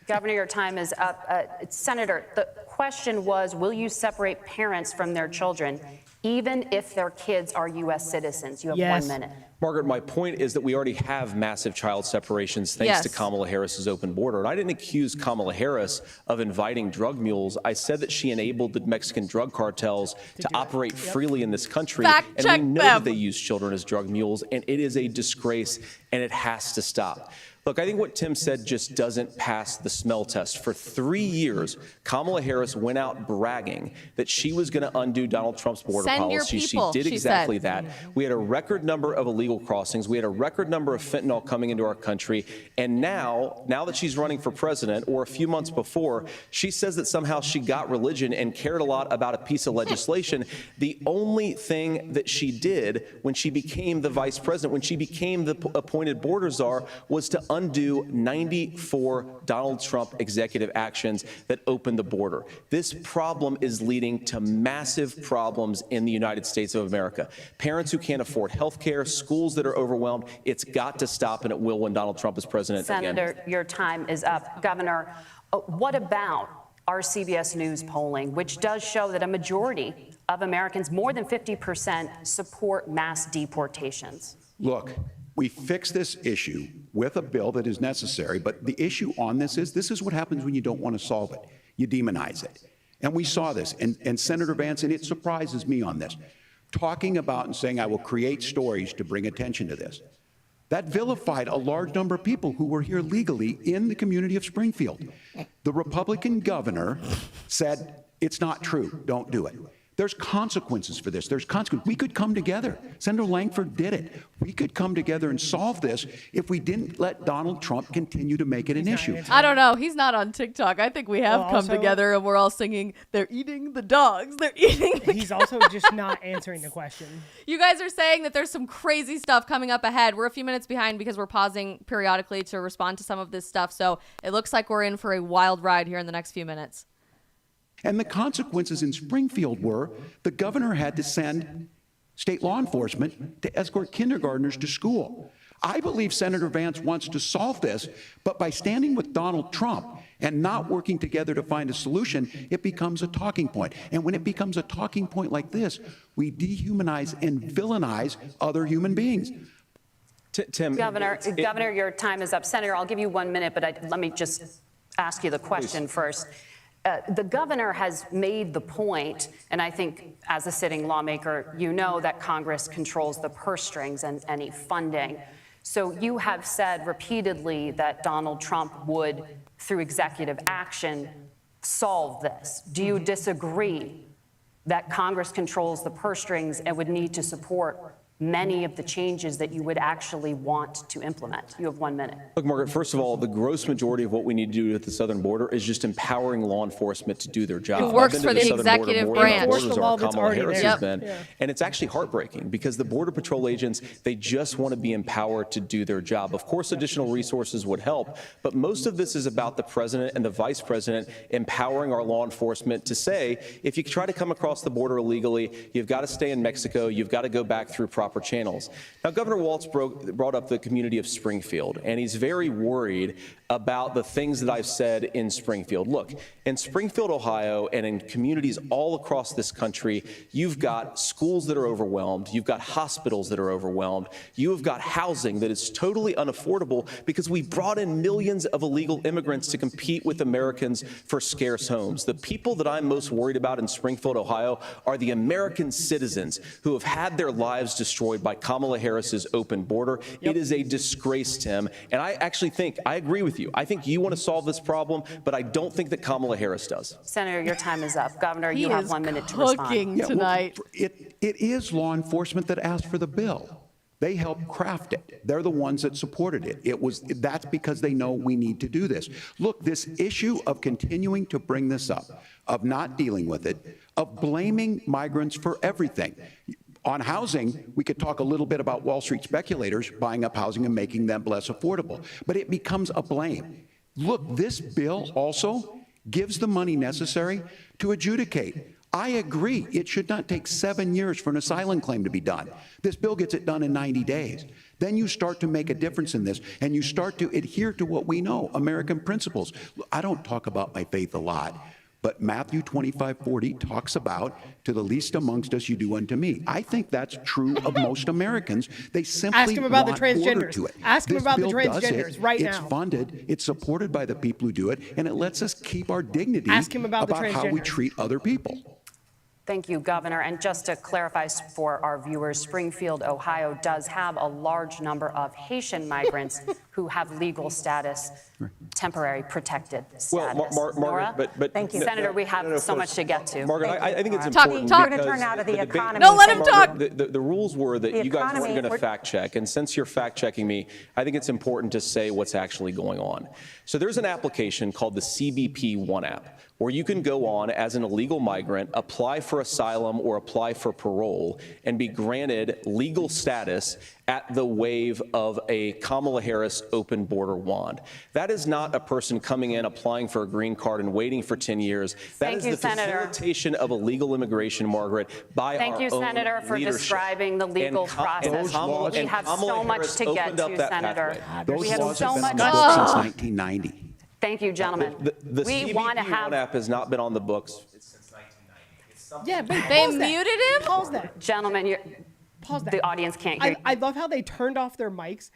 Governor, your time is up. Senator, the question was, will you separate parents from their children, even if their kids are U.S. citizens? You have 1 minute. Margaret, my point is that we already have massive child separations thanks to Kamala Harris's open border. And I didn't accuse Kamala Harris of inviting drug mules. I said that she enabled the Mexican drug cartels to operate freely in this country. And we know that they use children as drug mules, and it is a disgrace, and it has to stop. Look, I think what Tim said just doesn't pass the smell test. For 3 years, Kamala Harris went out bragging that she was going to undo Donald Trump's border policy. She did exactly that. We had a record number of illegal crossings. We had a record number of fentanyl coming into our country. And now that she's running for president, or a few months before, she says that somehow she got religion and cared a lot about a piece of legislation. The only thing that she did when she became the vice president, when she became the appointed border czar, was to undo 94 Donald Trump executive actions that opened the border. This problem is leading to massive problems in the United States of America. Parents who can't afford health care, schools that are overwhelmed. It's got to stop, and it will when Donald Trump is president again. Senator, your time is up. Governor, what about our CBS News polling, which does show that a majority of Americans, more than 50%, support mass deportations? Look, we fix this issue with a bill that is necessary, but the issue on this is what happens when you don't want to solve it. You demonize it. And we saw this, and Senator Vance, and it surprises me on this, talking about and saying, I will create stories to bring attention to this. That vilified a large number of people who were here legally in the community of Springfield. The Republican governor said, it's not true, don't do it. There's consequences for this. There's consequences. We could come together. Senator Langford did it. We could come together and solve this if we didn't let Donald Trump continue to make it an issue. I don't know. He's not on TikTok. I think we have come together and we're all singing, they're eating the dogs. They're eating the He's also just not answering the question. You guys are saying that there's some crazy stuff coming up ahead. We're a few minutes behind because we're pausing periodically to respond to some of this stuff. So it looks like we're in for a wild ride here in the next few minutes. And the consequences in Springfield were the governor had to send state law enforcement to escort kindergartners to school. I believe Senator Vance wants to solve this, but by standing with Donald Trump and not working together to find a solution, it becomes a talking point. And when it becomes a talking point like this, we dehumanize and villainize other human beings. Tim, Governor, your time is up. Senator, I'll give you 1 minute, but let me just ask you the question first. The governor has made the point, and I think as a sitting lawmaker, you know that Congress controls the purse strings and any funding. So you have said repeatedly that Donald Trump would, through executive action, solve this. Do you disagree that Congress controls the purse strings and would need to support many of the changes that you would actually want to implement? You have 1 minute. Look, Margaret, first of all, the gross majority of what we need to do at the southern border is just empowering law enforcement to do their job. Who works for the executive branch. Kamala Harris has been. And it's actually heartbreaking because the Border Patrol agents, they just want to be empowered to do their job. Of course, additional resources would help, but most of this is about the president and the vice president empowering our law enforcement to say, if you try to come across the border illegally, you've got to stay in Mexico, you've got to go back through proper proper channels. Now, Governor Walz brought up the community of Springfield, and he's very worried about the things that I've said in Springfield. Look, in Springfield, Ohio, and in communities all across this country, you've got schools that are overwhelmed, you've got hospitals that are overwhelmed, you've got housing that is totally unaffordable because we brought in millions of illegal immigrants to compete with Americans for scarce homes. The people that I'm most worried about in Springfield, Ohio, are the American citizens who have had their lives destroyed by Kamala Harris's open border. It is a disgrace, Tim, and I actually think, I agree with you. I think you want to solve this problem, but I don't think that Kamala Harris does. Senator, your time is up. Governor, you have 1 minute to cooking respond. tonight. It is law enforcement that asked for the bill. They helped craft it. They're the ones that supported it. That's because they know we need to do this. Look, this issue of continuing to bring this up, of not dealing with it, of blaming migrants for everything. On housing, we could talk a little bit about Wall Street speculators buying up housing and making them less affordable, but it becomes a blame. Look, this bill also gives the money necessary to adjudicate. I agree, it should not take 7 years for an asylum claim to be done. This bill gets it done in 90 days. Then you start to make a difference in this, and you start to adhere to what we know, American principles. I don't talk about my faith a lot, but Matthew 25:40 talks about, to the least amongst us you do unto me. I think that's true of most Americans. They simply Ask him about the want order transgenders. to it. Ask him This about the bill does transgenders it. right It's now. funded, it's supported by the people who do it, and it lets us keep our dignity Ask him about the how we transgenders. treat other people. Thank you, Governor. And just to clarify for our viewers, Springfield, Ohio does have a large number of Haitian migrants who have legal status, temporary protected status. Well, Nora? Margaret, but Thank you, Senator. We have so much to get to. Margaret, Thank I you, think it's Nora. important. Talk. We're going to because turn out of the debate- economy. No, let him talk. The rules were that The you guys weren't economy- going to fact check, and since you're fact checking me, I think it's important to say what's actually going on. So there's an application called the CBP One app, where you can go on as an illegal migrant, apply for asylum or apply for parole, and be granted legal status at the wave of a Kamala Harris open border wand. That is not a person coming in, applying for a green card and waiting for 10 years. That Thank is you, the Senator. facilitation of illegal immigration, Margaret, by Thank our you, own Senator, for leadership. describing the legal And process. Kamala- We and have Kamala so much Harris to get opened up to, that Senator. Those We have laws so have been much. on the books since 1990. Thank you, gentlemen. The We CBP want to One have, app has not been on the books since 1990. Yeah, but They pause that. muted him? Pause that. gentlemen, Pause that. the audience can't hear you. I love how they turned off their mics.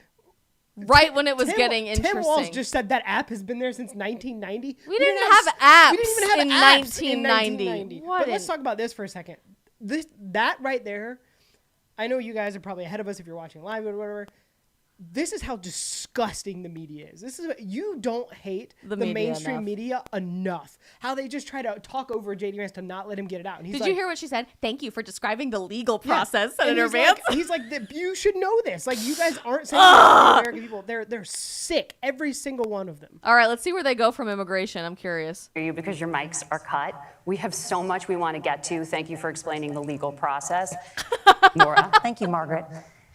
Right when it was getting interesting. Tim Walz just said that app has been there since 1990. We didn't have apps We didn't even have in apps 1990. What But let's in- talk about this for a second. That right there, I know you guys are probably ahead of us if you're watching live or whatever. This is how disgusting the media is. This is you don't hate the media mainstream enough. media enough. How they just try to talk over JD Vance to not let him get it out. And he's Did like, you hear what she said? Thank you for describing the legal Yeah. process, And Senator he's Vance. Like, he's like, you should know this. Like, you guys aren't saying this to American people. They're sick. Every single one of them. All right, let's see where they go from immigration. I'm curious. You because your mics are cut. We have so much we want to get to. Thank you for explaining the legal process. Nora? Thank you, Margaret.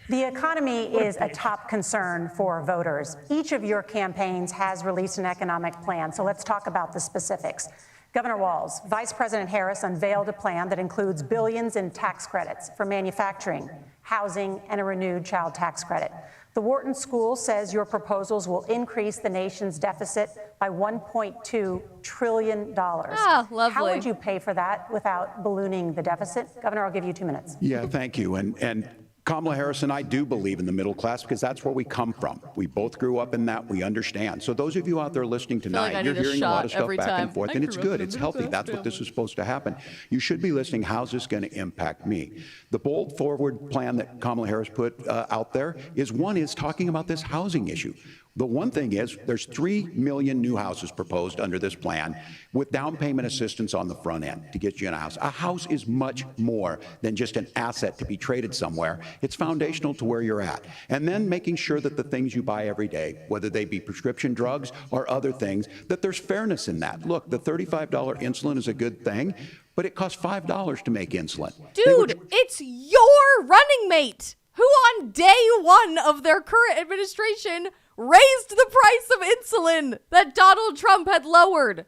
The economy is a top concern for voters. Each of your campaigns has released an economic plan, so let's talk about the specifics. Governor Walz, Vice President Harris unveiled a plan that includes billions in tax credits for manufacturing, housing, and a renewed child tax credit. The Wharton School says your proposals will increase the nation's deficit by $1.2 trillion. Ah, lovely. How would you pay for that without ballooning the deficit? Governor, I'll give you 2 minutes. Yeah, thank you. And Kamala Harris and I do believe in the middle class because that's where we come from. We both grew up in that. We understand. So those of you out there listening like tonight, I you're need a hearing a lot shot of stuff every back time. and forth, I and it's grew up good. in It's the healthy. middle That's class, what this is supposed to happen. You should be listening. How's this going to impact me? The bold forward plan that Kamala Harris put out there is talking about this housing issue. The one thing is there's 3 million new houses proposed under this plan with down payment assistance on the front end to get you in a house. A house is much more than just an asset to be traded somewhere. It's foundational to where you're at. And then making sure that the things you buy every day, whether they be prescription drugs or other things, that there's fairness in that. Look, the $35 insulin is a good thing, but it costs $5 to make insulin. Dude, it's your running mate who on day one of their current administration raised the price of insulin that Donald Trump had lowered.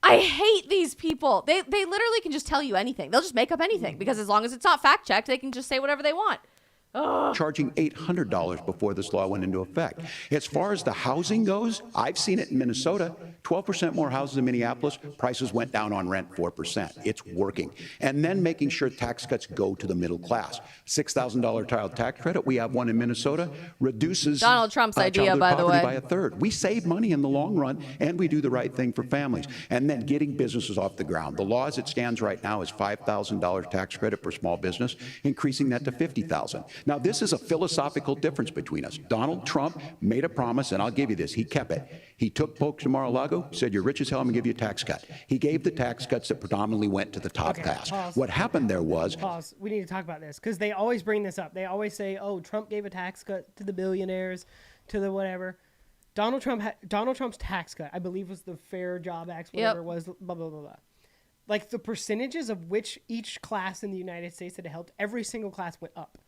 I hate these people. They literally can just tell you anything. They'll just make up anything because as long as it's not fact checked, they can just say whatever they want. Charging $800 before this law went into effect. As far as the housing goes, I've seen it in Minnesota. 12% more houses in Minneapolis. Prices went down on rent 4%. It's working. And then making sure tax cuts go to the middle class. $6,000 child tax credit. We have one in Minnesota. Reduces Donald Trump's idea, by the way, by a third. We save money in the long run, and we do the right thing for families. And then getting businesses off the ground. The law as it stands right now is $5,000 tax credit for small business, increasing that to $50,000. Now, this is a philosophical difference between us. Donald Trump made a promise, and I'll give you this. He kept it. He took folks to Mar-a-Lago, said, you're rich as hell, I'm going to give you a tax cut. He gave the tax cuts that predominantly went to the top class. Pause. What happened there was... Pause. We need to talk about this because they always bring this up. They always say, oh, Trump gave a tax cut to the billionaires, to the whatever. Donald Trump's tax cut, I believe, was the Fair Job Act, whatever it was, blah, blah, blah, blah. Like the percentages of which each class in the United States that it helped, every single class went up.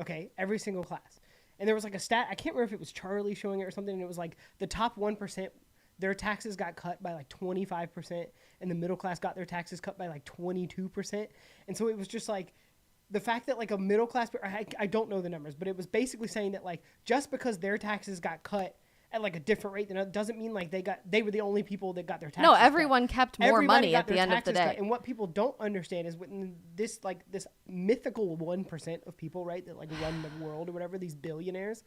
Okay, every single class. And there was like a stat, I can't remember if it was Charlie showing it or something, and it was like the top 1%, their taxes got cut by like 25%, and the middle class got their taxes cut by like 22%. And so it was just like the fact that like a middle class, I don't know the numbers, but it was basically saying that like just because their taxes got cut at like a different rate than it doesn't mean like they were the only people that got their taxes. No, everyone kept more money at the end of the day. And what people don't understand is when this mythical 1% of people, right, that like run the world or whatever, these billionaires,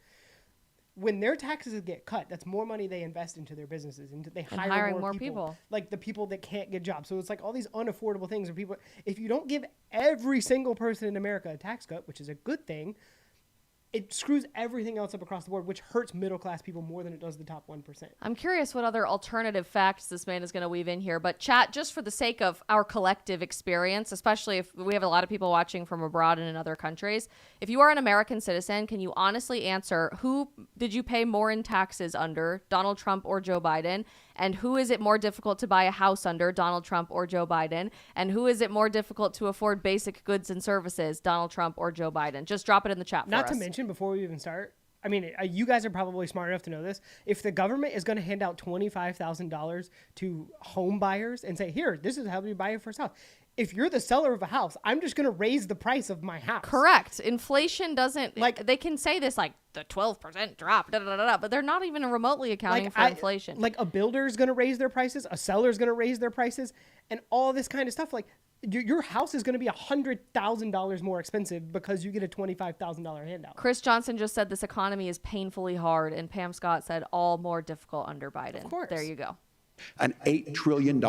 when their taxes get cut, that's more money they invest into their businesses, and they hire more people. Like the people that can't get jobs. So it's like all these unaffordable things where people, if you don't give every single person in America a tax cut, which is a good thing, it screws everything else up across the board, which hurts middle-class people more than it does the top 1%. I'm curious what other alternative facts this man is going to weave in here. But chat, just for the sake of our collective experience, especially if we have a lot of people watching from abroad and in other countries, if you are an American citizen, can you honestly answer who did you pay more in taxes under, Donald Trump or Joe Biden? And who is it more difficult to buy a house under, Donald Trump or Joe Biden? And who is it more difficult to afford basic goods and services, Donald Trump or Joe Biden? Just drop it in the chat for us. Not to mention, before we even start, I mean, you guys are probably smart enough to know this. If the government is going to hand out $25,000 to home buyers and say, here, this is how you buy your first house. If you're the seller of a house, I'm just going to raise the price of my house. Correct. Inflation doesn't, like, they can say this like the 12% drop, but they're not even remotely accounting for inflation. Like a builder is going to raise their prices, a seller is going to raise their prices, and all this kind of stuff. Like your house is going to be $100,000 more expensive because you get a $25,000 handout. Chris Johnson just said this economy is painfully hard, and Pam Scott said all more difficult under Biden. Of course. There you go. An $8 trillion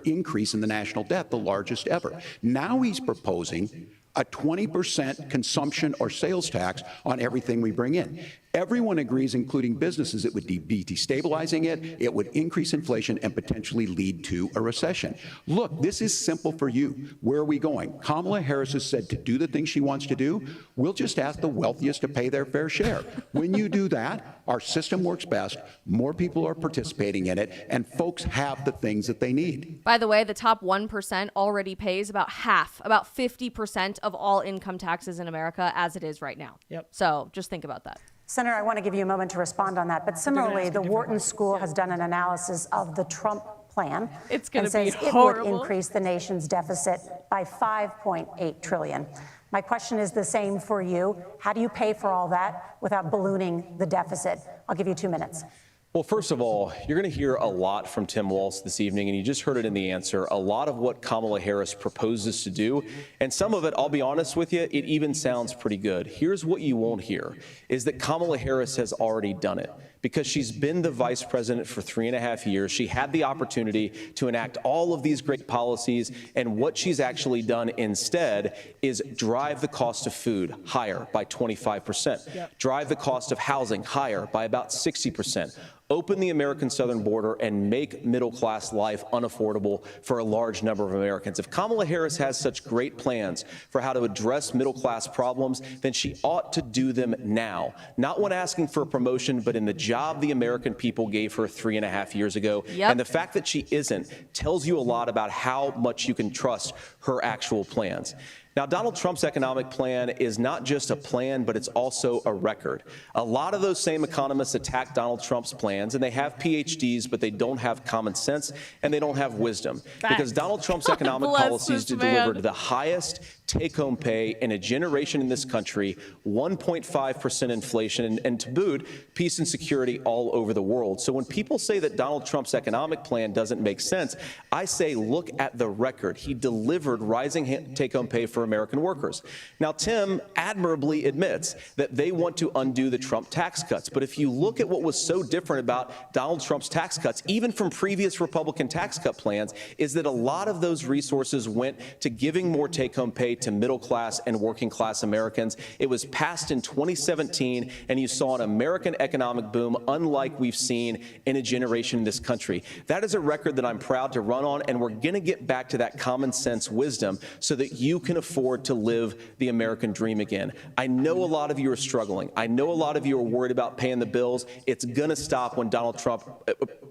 increase in the national debt, the largest ever. Now he's proposing a 20% consumption or sales tax on everything we bring in. Everyone agrees, including businesses, it would be destabilizing it would increase inflation and potentially lead to a recession. Look, this is simple for you. Where are we going? Kamala Harris has said to do the things she wants to do, we'll just ask the wealthiest to pay their fair share. When you do that, our system works best, more people are participating in it, and folks have the things that they need. By the way, the top 1% already pays about 50% of all income taxes in America as it is right now. Yep. So just think about that. Senator, I want to give you a moment to respond on that. But similarly, the Wharton School has done an analysis of the Trump plan. It's going to be horrible. It would increase the nation's deficit by $5.8 trillion. My question is the same for you. How do you pay for all that without ballooning the deficit? I'll give you 2 minutes. Well, first of all, you're going to hear a lot from Tim Walz this evening, and you just heard it in the answer, a lot of what Kamala Harris proposes to do. And some of it, I'll be honest with you, it even sounds pretty good. Here's what you won't hear, is that Kamala Harris has already done it. Because she's been the vice president for 3.5 years. She had the opportunity to enact all of these great policies, and what she's actually done instead is drive the cost of food higher by 25%, drive the cost of housing higher by about 60%, open the American southern border, and make middle-class life unaffordable for a large number of Americans. If Kamala Harris has such great plans for how to address middle-class problems, then she ought to do them now. Not when asking for a promotion, but in the job the American people gave her 3.5 years ago. And the fact that she isn't tells you a lot about how much you can trust her actual plans. Now, Donald Trump's economic plan is not just a plan, but it's also a record. A lot of those same economists attack Donald Trump's plans, and they have PhDs, but they don't have common sense and they don't have wisdom. Because Donald Trump's economic policies delivered the highest take-home pay in a generation in this country, 1.5% inflation, and to boot, peace and security all over the world. So when people say that Donald Trump's economic plan doesn't make sense, I say look at the record. He delivered rising take-home pay for American workers. Now, Tim admirably admits that they want to undo the Trump tax cuts. But if you look at what was so different about Donald Trump's tax cuts, even from previous Republican tax cut plans, is that a lot of those resources went to giving more take-home pay to middle class and working class Americans. It was passed in 2017, and you saw an American economic boom unlike we've seen in a generation in this country. That is a record that I'm proud to run on, and we're going to get back to that common sense wisdom so that you can afford to live the American dream again. I know a lot of you are struggling. I know a lot of you are worried about paying the bills. It's going to stop when Donald Trump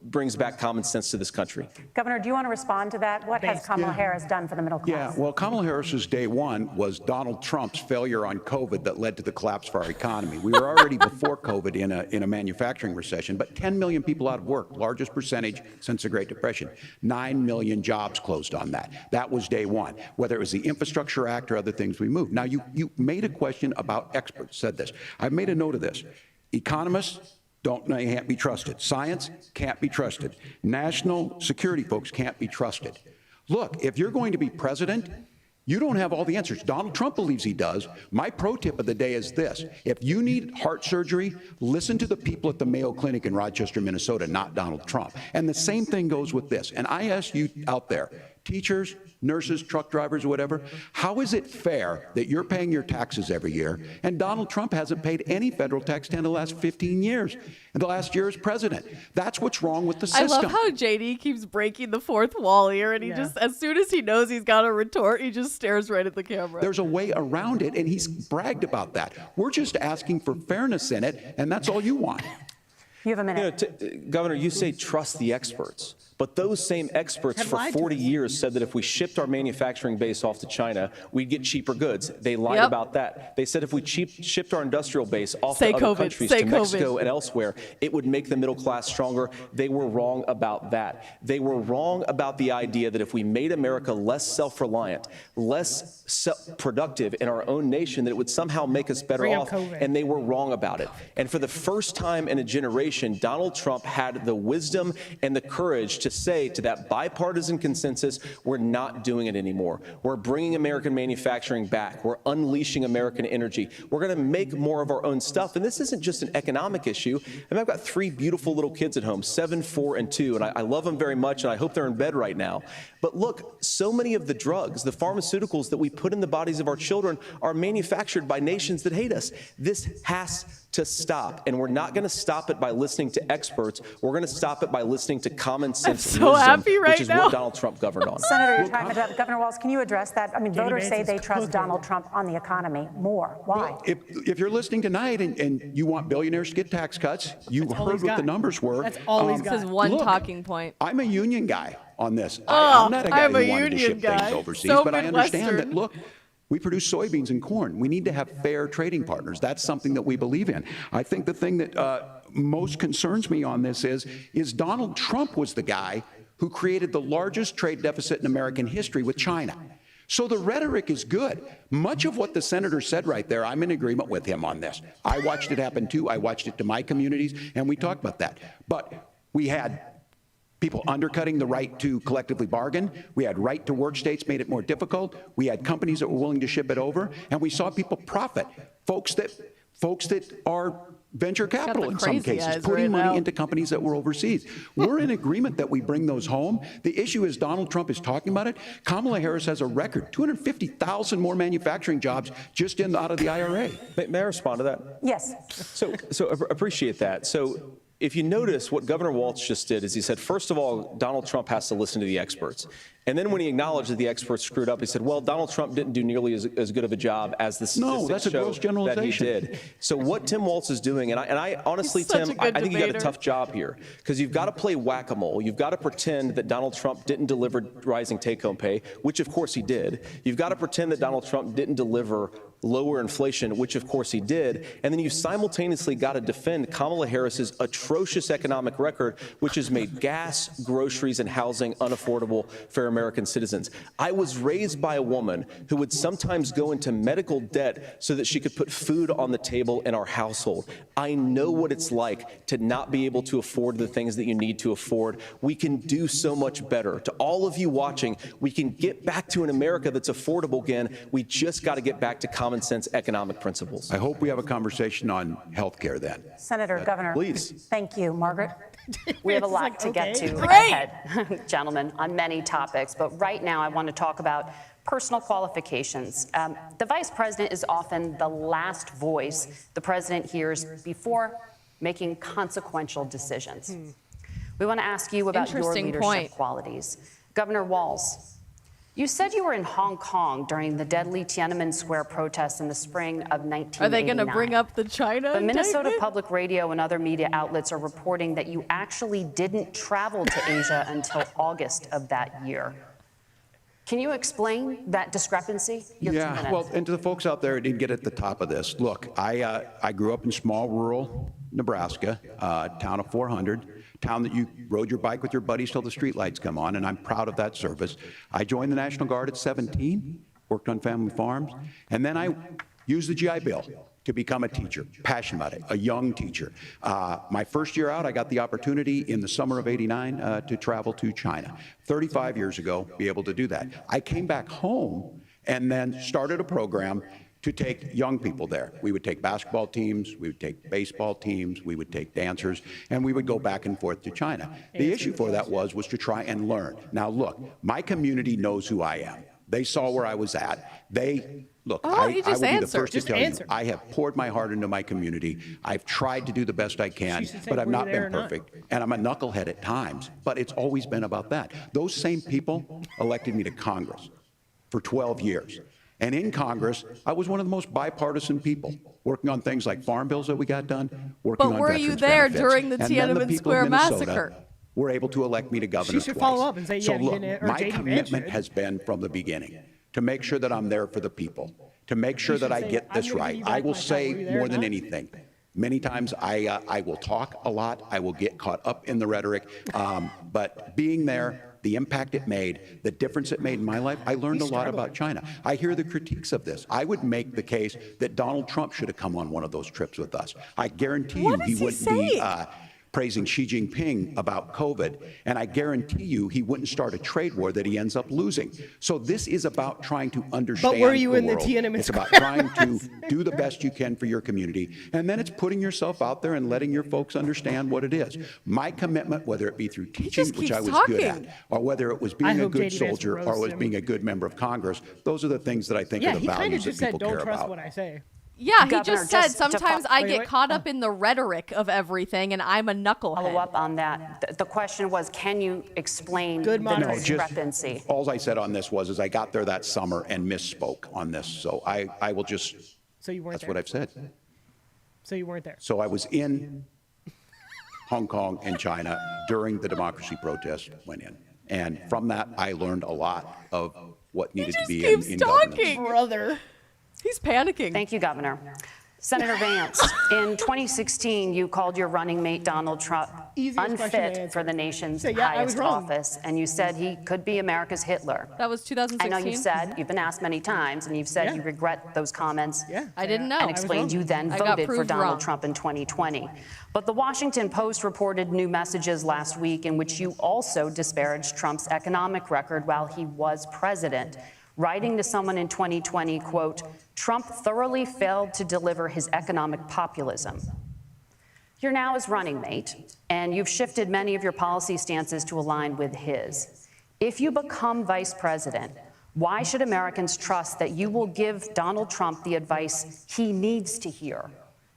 brings back common sense to this country. Governor, do you want to respond to that? What has Kamala Harris done for the middle class? Yeah, well, Kamala Harris's day one was Donald Trump's failure on COVID that led to the collapse of our economy. We were already before COVID in a manufacturing recession, but 10 million people out of work, largest percentage since the Great Depression. 9 million jobs closed on that. That was day one. Whether it was the Infrastructure Act or other things we moved. Now, you made a question about experts, said this. I've made a note of this. Economists can't be trusted. Science can't be trusted. National security folks can't be trusted. Look, if you're going to be president, you don't have all the answers. Donald Trump believes he does. My pro tip of the day is this. If you need heart surgery, listen to the people at the Mayo Clinic in Rochester, Minnesota, not Donald Trump. And the same thing goes with this. And I ask you out there, teachers, nurses, truck drivers, or whatever, how is it fair that you're paying your taxes every year and Donald Trump hasn't paid any federal tax in the last 15 years, and the last year as president? That's what's wrong with the system. I love how JD keeps breaking the fourth wall here, and he just, as soon as he knows he's got a retort, he just stares right at the camera. There's a way around it, and he's bragged about that. We're just asking for fairness in it, and that's all you want. You have a minute. Governor, you say trust the experts. But those same experts for 40 years said that if we shipped our manufacturing base off to China, we'd get cheaper goods. They lied about that. They said if we shipped our industrial base off to other countries, to Mexico and elsewhere, it would make the middle class stronger. They were wrong about that. They were wrong about the idea that if we made America less self-reliant, less productive in our own nation, that it would somehow make us better off. And they were wrong about it. And for the first time in a generation, Donald Trump had the wisdom and the courage to say to that bipartisan consensus, we're not doing it anymore. We're bringing American manufacturing back. We're unleashing American energy. We're going to make more of our own stuff. And this isn't just an economic issue. And I've got 3 beautiful little kids at home, 7, 4, and 2. And I love them very much, and I hope they're in bed right now. But look, so many of the drugs, the pharmaceuticals that we put in the bodies of our children are manufactured by nations that hate us. This has to stop. And we're not going to stop it by listening to experts. We're going to stop it by listening to common sense wisdom, which is what Donald Trump governed on. Senator, your time is up. Governor Walz, can you address that? I mean, voters say they trust Donald Trump on the economy more. Why? Well, if you're listening tonight and you want billionaires to get tax cuts, you heard what the numbers were. That's all he's got. This is one talking point. I'm a union guy on this. I'm not a guy who wanted to ship things overseas, but I understand that, look, we produce soybeans and corn. We need to have fair trading partners. That's something that we believe in. I think the thing that most concerns me on this is Donald Trump was the guy who created the largest trade deficit in American history with China. So the rhetoric is good. Much of what the senator said right there, I'm in agreement with him on this. I watched it happen too. I watched it to my communities, and we talked about that. But we had people undercutting the right to collectively bargain. We had right to work states made it more difficult. We had companies that were willing to ship it over, and we saw people profit. Folks that are venture capital in some cases, putting money into companies that were overseas. We're in agreement that we bring those home. The issue is Donald Trump is talking about it. Kamala Harris has a record, 250,000 more manufacturing jobs just out of the IRA. May I respond to that? Yes. So appreciate that. So if you notice, what Governor Walz just did is he said, first of all, Donald Trump has to listen to the experts. And then when he acknowledged that the experts screwed up, he said, well, Donald Trump didn't do nearly as good of a job as the statistics show that he did. So what Tim Walz is doing, and I honestly, Tim, I think you got a tough job here, because you've got to play whack-a-mole. You've got to pretend that Donald Trump didn't deliver rising take-home pay, which of course he did. You've got to pretend that Donald Trump didn't deliver lower inflation, which of course he did. And then you simultaneously got to defend Kamala Harris's atrocious economic record, which has made gas, groceries, and housing unaffordable for American citizens. I was raised by a woman who would sometimes go into medical debt so that she could put food on the table in our household. I know what it's like to not be able to afford the things that you need to afford. We can do so much better. To all of you watching, we can get back to an America that's affordable again. We just got to get back to common sense economic principles. I hope we have a conversation on health care then. Senator, Governor. Please. Thank you, Margaret. We have a lot to get to ahead, gentlemen, on many topics. But right now, I want to talk about personal qualifications. The vice president is often the last voice the president hears before making consequential decisions. We want to ask you about your leadership qualities. Governor Walz, you said you were in Hong Kong during the deadly Tiananmen Square protests in the spring of 1989. Are they going to bring up the China? But Minnesota Public Radio and other media outlets are reporting that you actually didn't travel to Asia until August of that year. Can you explain that discrepancy? Yeah, well, and to the folks out there who didn't get at the top of this, look, I grew up in small rural Nebraska, town of 400, town that you rode your bike with your buddies till the streetlights come on, and I'm proud of that service. I joined the National Guard at 17, worked on family farms, and then I used the GI Bill to become a teacher, passionate about it, a young teacher. My first year out, I got the opportunity in the summer of '89 to travel to China. 35 years ago, be able to do that. I came back home and then started a program to take young people there. We would take basketball teams, we would take baseball teams, we would take dancers, and we would go back and forth to China. The issue for that was to try and learn. Now look, my community knows who I am. They saw where I was at. Look, I will be the first to tell you, I have poured my heart into my community. I've tried to do the best I can, but I've not been perfect. And I'm a knucklehead at times, but it's always been about that. Those same people elected me to Congress for 12 years. And in Congress, I was one of the most bipartisan people, working on things like farm bills that we got done, working on veterans benefits. But were you there during the Tiananmen Square massacre? Were able to elect me to governor twice. She should follow up and say, so yeah, look, my commitment has been from the beginning to make sure that I'm there for the people, to make sure that I get this right. I will say more than anything. Many times I will talk a lot. I will get caught up in the rhetoric. But being there, the impact it made, the difference it made in my life, I learned a lot about China. I hear the critiques of this. I would make the case that Donald Trump should have come on one of those trips with us. I guarantee you he wouldn't be praising Xi Jinping about COVID, and I guarantee you he wouldn't start a trade war that he ends up losing. So this is about trying to understand But were you in the world. Tiananmen It's Square? about trying to do the best you can for your community, and then it's putting yourself out there and letting your folks understand what it is. My commitment, whether it be through teaching, which I was good at, or whether it was being a good soldier, or was being a good member of Congress, those are the things that I think are the values that people care about. Yeah, he kind of just said, don't trust what I say. Yeah, he Governor, just said just to sometimes I get caught up in the rhetoric of everything, and I'm a knucklehead. Follow up on that. The question was, can you explain the discrepancy? All I said on this was I got there that summer and misspoke on this. So I will just. So you weren't there. That's what I've said. So you weren't there. So I was in Hong Kong and China during the democracy protest went in, and from that I learned a lot of what needed to be in governance. Brother. He's panicking. Thank you, Governor. Senator Vance, in 2016, you called your running mate Donald Trump unfit for the nation's highest office, and you said he could be America's Hitler. That was 2016? I know you've been asked many times, and you've said you regret those comments. Yeah. I didn't know. And explained you then voted for Donald Trump in 2020. But the Washington Post reported new messages last week in which you also disparaged Trump's economic record while he was president, writing to someone in 2020, quote, Trump thoroughly failed to deliver his economic populism. You're now his running mate, and you've shifted many of your policy stances to align with his. If you become vice president, why should Americans trust that you will give Donald Trump the advice he needs to hear,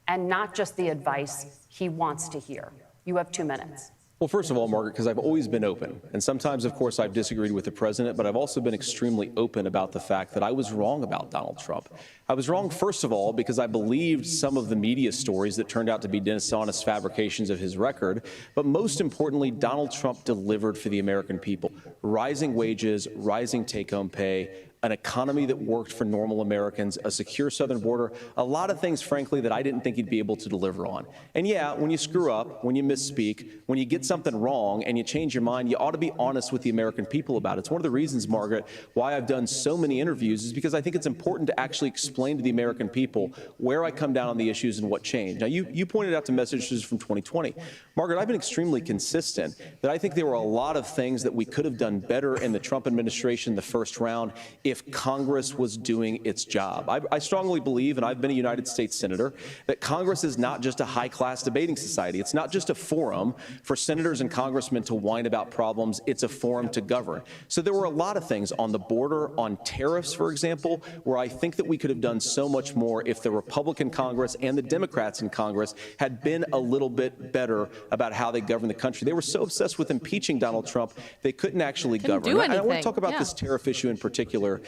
and not just the advice he wants to hear? You have 2 minutes. Well, first of all, Margaret, because I've always been open. And sometimes, of course, I've disagreed with the president, but I've also been extremely open about the fact that I was wrong about Donald Trump. I was wrong, first of all, because I believed some of the media stories that turned out to be dishonest fabrications of his record. But most importantly, Donald Trump delivered for the American people. Rising wages, rising take-home pay, an economy that worked for normal Americans, a secure southern border, a lot of things, frankly, that I didn't think he'd be able to deliver on. And yeah, when you screw up, when you misspeak, when you get something wrong and you change your mind, you ought to be honest with the American people about it. It's one of the reasons, Margaret, why I've done so many interviews is because I think it's important to actually explain to the American people where I come down on the issues and what changed. Now, you pointed out the messages from 2020. Margaret, I've been extremely consistent that I think there were a lot of things that we could have done better in the Trump administration the first round if Congress was doing its job. I strongly believe, and I've been a United States Senator, that Congress is not just a high-class debating society. It's not just a forum for senators and congressmen to whine about problems. It's a forum to govern. So there were a lot of things on the border, on tariffs, for example, where I think that we could have done so much more if the Republican Congress and the Democrats in Congress had been a little bit better about how they govern the country. They were so obsessed with impeaching Donald Trump, they couldn't actually govern. And I want to talk about this tariff issue in particular,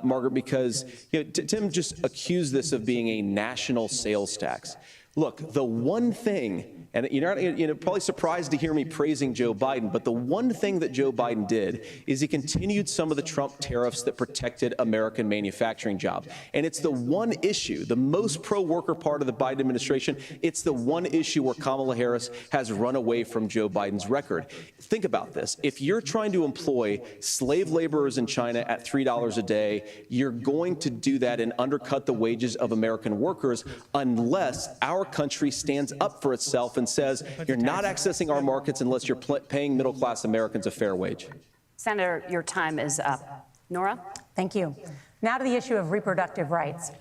Margaret, because Tim just accused this of being a national sales tax. Look, the one thing, and you're probably surprised to hear me praising Joe Biden, but the one thing that Joe Biden did is he continued some of the Trump tariffs that protected American manufacturing jobs. And it's the one issue, the most pro-worker part of the Biden administration, it's the one issue where Kamala Harris has run away from Joe Biden's record. Think about this. If you're trying to employ slave laborers in China at $3 a day, you're going to do that and undercut the wages of American workers unless our country stands up for itself and says, you're not accessing our markets unless you're paying middle-class Americans a fair wage. Senator, your time is up. Nora? Thank you. Now to the issue of reproductive rights.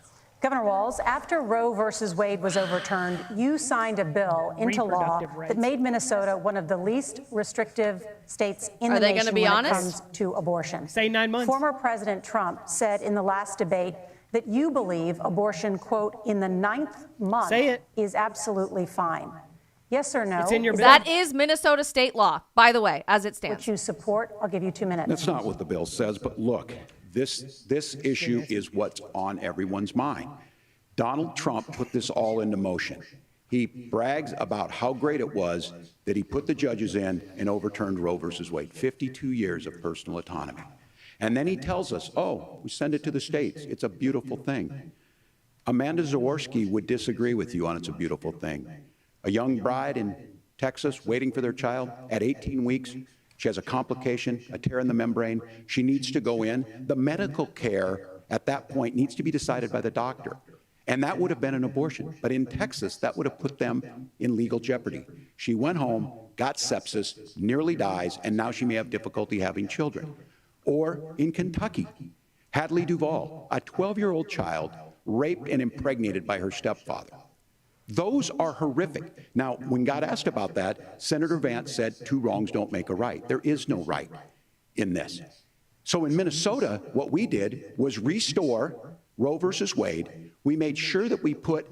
Governor Walz, after Roe versus Wade was overturned, you signed a bill into law that made Minnesota one of the least restrictive states in the nation when it comes to abortion. Say 9 months. Former President Trump said in the last debate that you believe abortion, quote, in the 9th month is absolutely fine. Yes or no? It's in your bill. That is Minnesota state law, by the way, as it stands. Which you support? I'll give you 2 minutes. That's not what the bill says, but look, this issue is what's on everyone's mind. Donald Trump put this all into motion. He brags about how great it was that he put the judges in and overturned Roe versus Wade, 52 years of personal autonomy. And then he tells us, oh, we send it to the states. It's a beautiful thing. Amanda Zaworski would disagree with you on it's a beautiful thing. A young bride in Texas waiting for their child at 18 weeks. She has a complication, a tear in the membrane. She needs to go in. The medical care at that point needs to be decided by the doctor. And that would have been an abortion. But in Texas, that would have put them in legal jeopardy. She went home, got sepsis, nearly dies, and now she may have difficulty having children. Or in Kentucky, Hadley Duvall, a 12-year-old child raped and impregnated by her stepfather. Those are horrific. Now, when God asked about that, Senator Vance said 2 wrongs don't make a right. There is no right in this. So in Minnesota, what we did was restore Roe versus Wade. We made sure that we put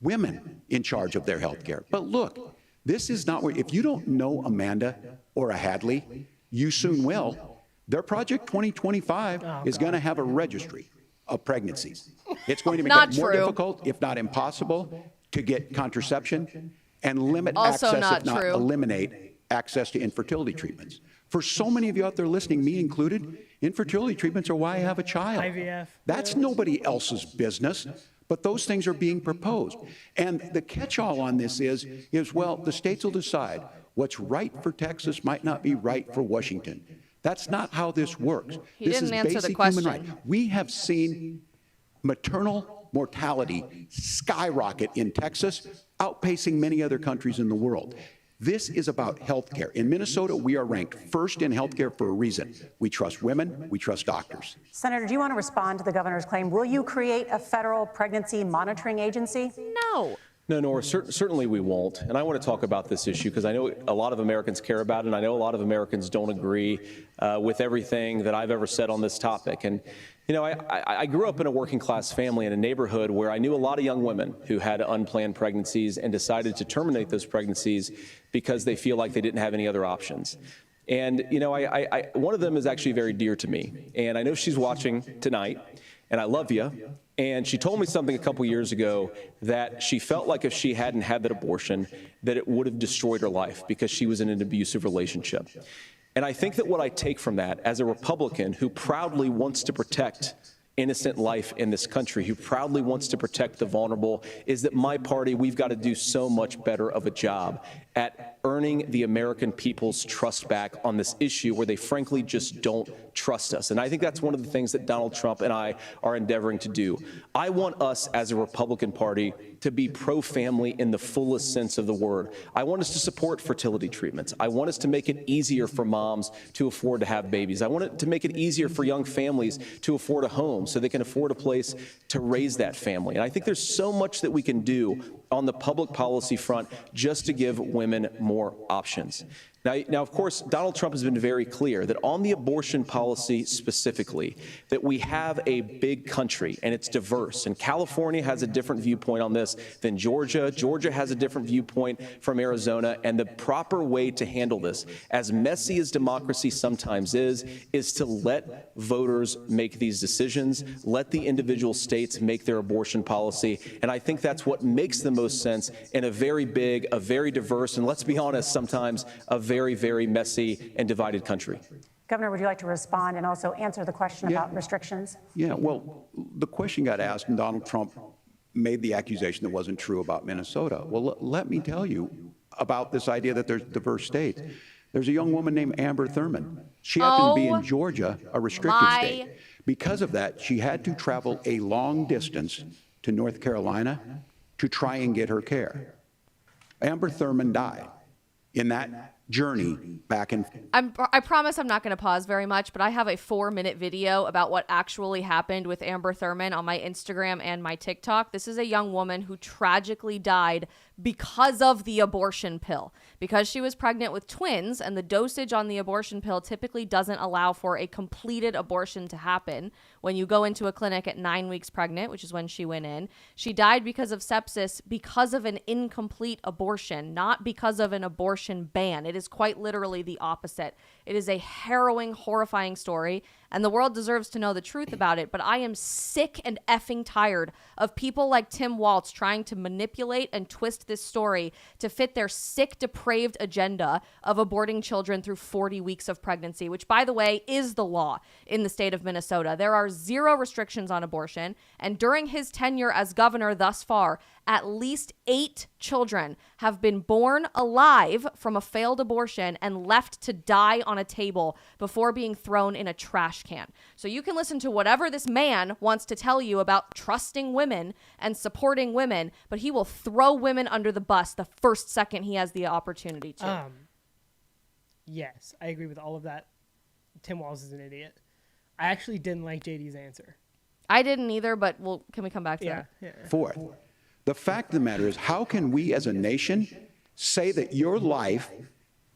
women in charge of their health care. But look, this is not where, if you don't know Amanda or a Hadley, you soon will. Their Project 2025 is going to have a registry of pregnancies. It's going to make it more difficult, if not impossible, to get contraception and limit access, if not eliminate access to infertility treatments. For so many of you out there listening, me included, infertility treatments are why I have a child. IVF. That's nobody else's business, but those things are being proposed. And the catch-all on this is, well, the states will decide what's right for Texas might not be right for Washington. That's not how this works. This is basic human right. We have seen maternal mortality skyrocket in Texas, outpacing many other countries in the world. This is about health care. In Minnesota, we are ranked first in health care for a reason. We trust women, we trust doctors. Senator, do you want to respond to the governor's claim? Will you create a federal pregnancy monitoring agency? No. No, Nora, certainly we won't. And I want to talk about this issue because I know a lot of Americans care about it, and I know a lot of Americans don't agree with everything that I've ever said on this topic. And, you know, I grew up in a working class family in a neighborhood where I knew a lot of young women who had unplanned pregnancies and decided to terminate those pregnancies because they feel like they didn't have any other options. And, you know, one of them is actually very dear to me. And I know she's watching tonight, and I love you. And she told me something a couple years ago that she felt like if she hadn't had that abortion, that it would have destroyed her life because she was in an abusive relationship. And I think that what I take from that as a Republican who proudly wants to protect innocent life in this country, who proudly wants to protect the vulnerable, is that my party, we've got to do so much better of a job at earning the American people's trust back on this issue where they frankly just don't trust us. And I think that's one of the things that Donald Trump and I are endeavoring to do. I want us as a Republican Party to be pro-family in the fullest sense of the word. I want us to support fertility treatments. I want us to make it easier for moms to afford to have babies. I want it to make it easier for young families to afford a home so they can afford a place to raise that family. And I think there's so much that we can do on the public policy front just to give women more options. Now, of course, Donald Trump has been very clear that on the abortion policy specifically, that we have a big country and it's diverse. And California has a different viewpoint on this than Georgia. Georgia has a different viewpoint from Arizona. And the proper way to handle this, as messy as democracy sometimes is to let voters make these decisions, let the individual states make their abortion policy. And I think that's what makes the most sense in a very big, a very diverse, and let's be honest, sometimes a very, very messy and divided country. Governor, would you like to respond and also answer the question about restrictions? Yeah, well, the question got asked, and Donald Trump made the accusation that wasn't true about Minnesota. Well, let me tell you about this idea that there's diverse states. There's a young woman named Amber Thurman. She happened to be in Georgia, a restricted state. Because of that, she had to travel a long distance to North Carolina to try and get her care. Amber Thurman died in that journey back in. I promise I'm not going to pause very much, but I have a 4-minute video about what actually happened with Amber Thurman on my Instagram and my TikTok. This is a young woman who tragically died because of the abortion pill, because she was pregnant with twins, and the dosage on the abortion pill typically doesn't allow for a completed abortion to happen when you go into a clinic at 9 weeks pregnant, which is when she went in. She died because of sepsis because of an incomplete abortion, not because of an abortion ban. It is quite literally the opposite. It is a harrowing, horrifying story, and the world deserves to know the truth about it. But I am sick and effing tired of people like Tim Walz trying to manipulate and twist this story to fit their sick, depraved agenda of aborting children through 40 weeks of pregnancy, which, by the way, is the law in the state of Minnesota. There are 0 restrictions on abortion, and during his tenure as governor thus far, at least 8 children have been born alive from a failed abortion and left to die on a table before being thrown in a trash can. So you can listen to whatever this man wants to tell you about trusting women and supporting women, but he will throw women under the bus the first second he has the opportunity to. Yes, I agree with all of that. Tim Walz is an idiot. I actually didn't like JD's answer. I didn't either, but can we come back to that? Yeah. Fourth, the fact of the matter is, how can we as a nation say that your life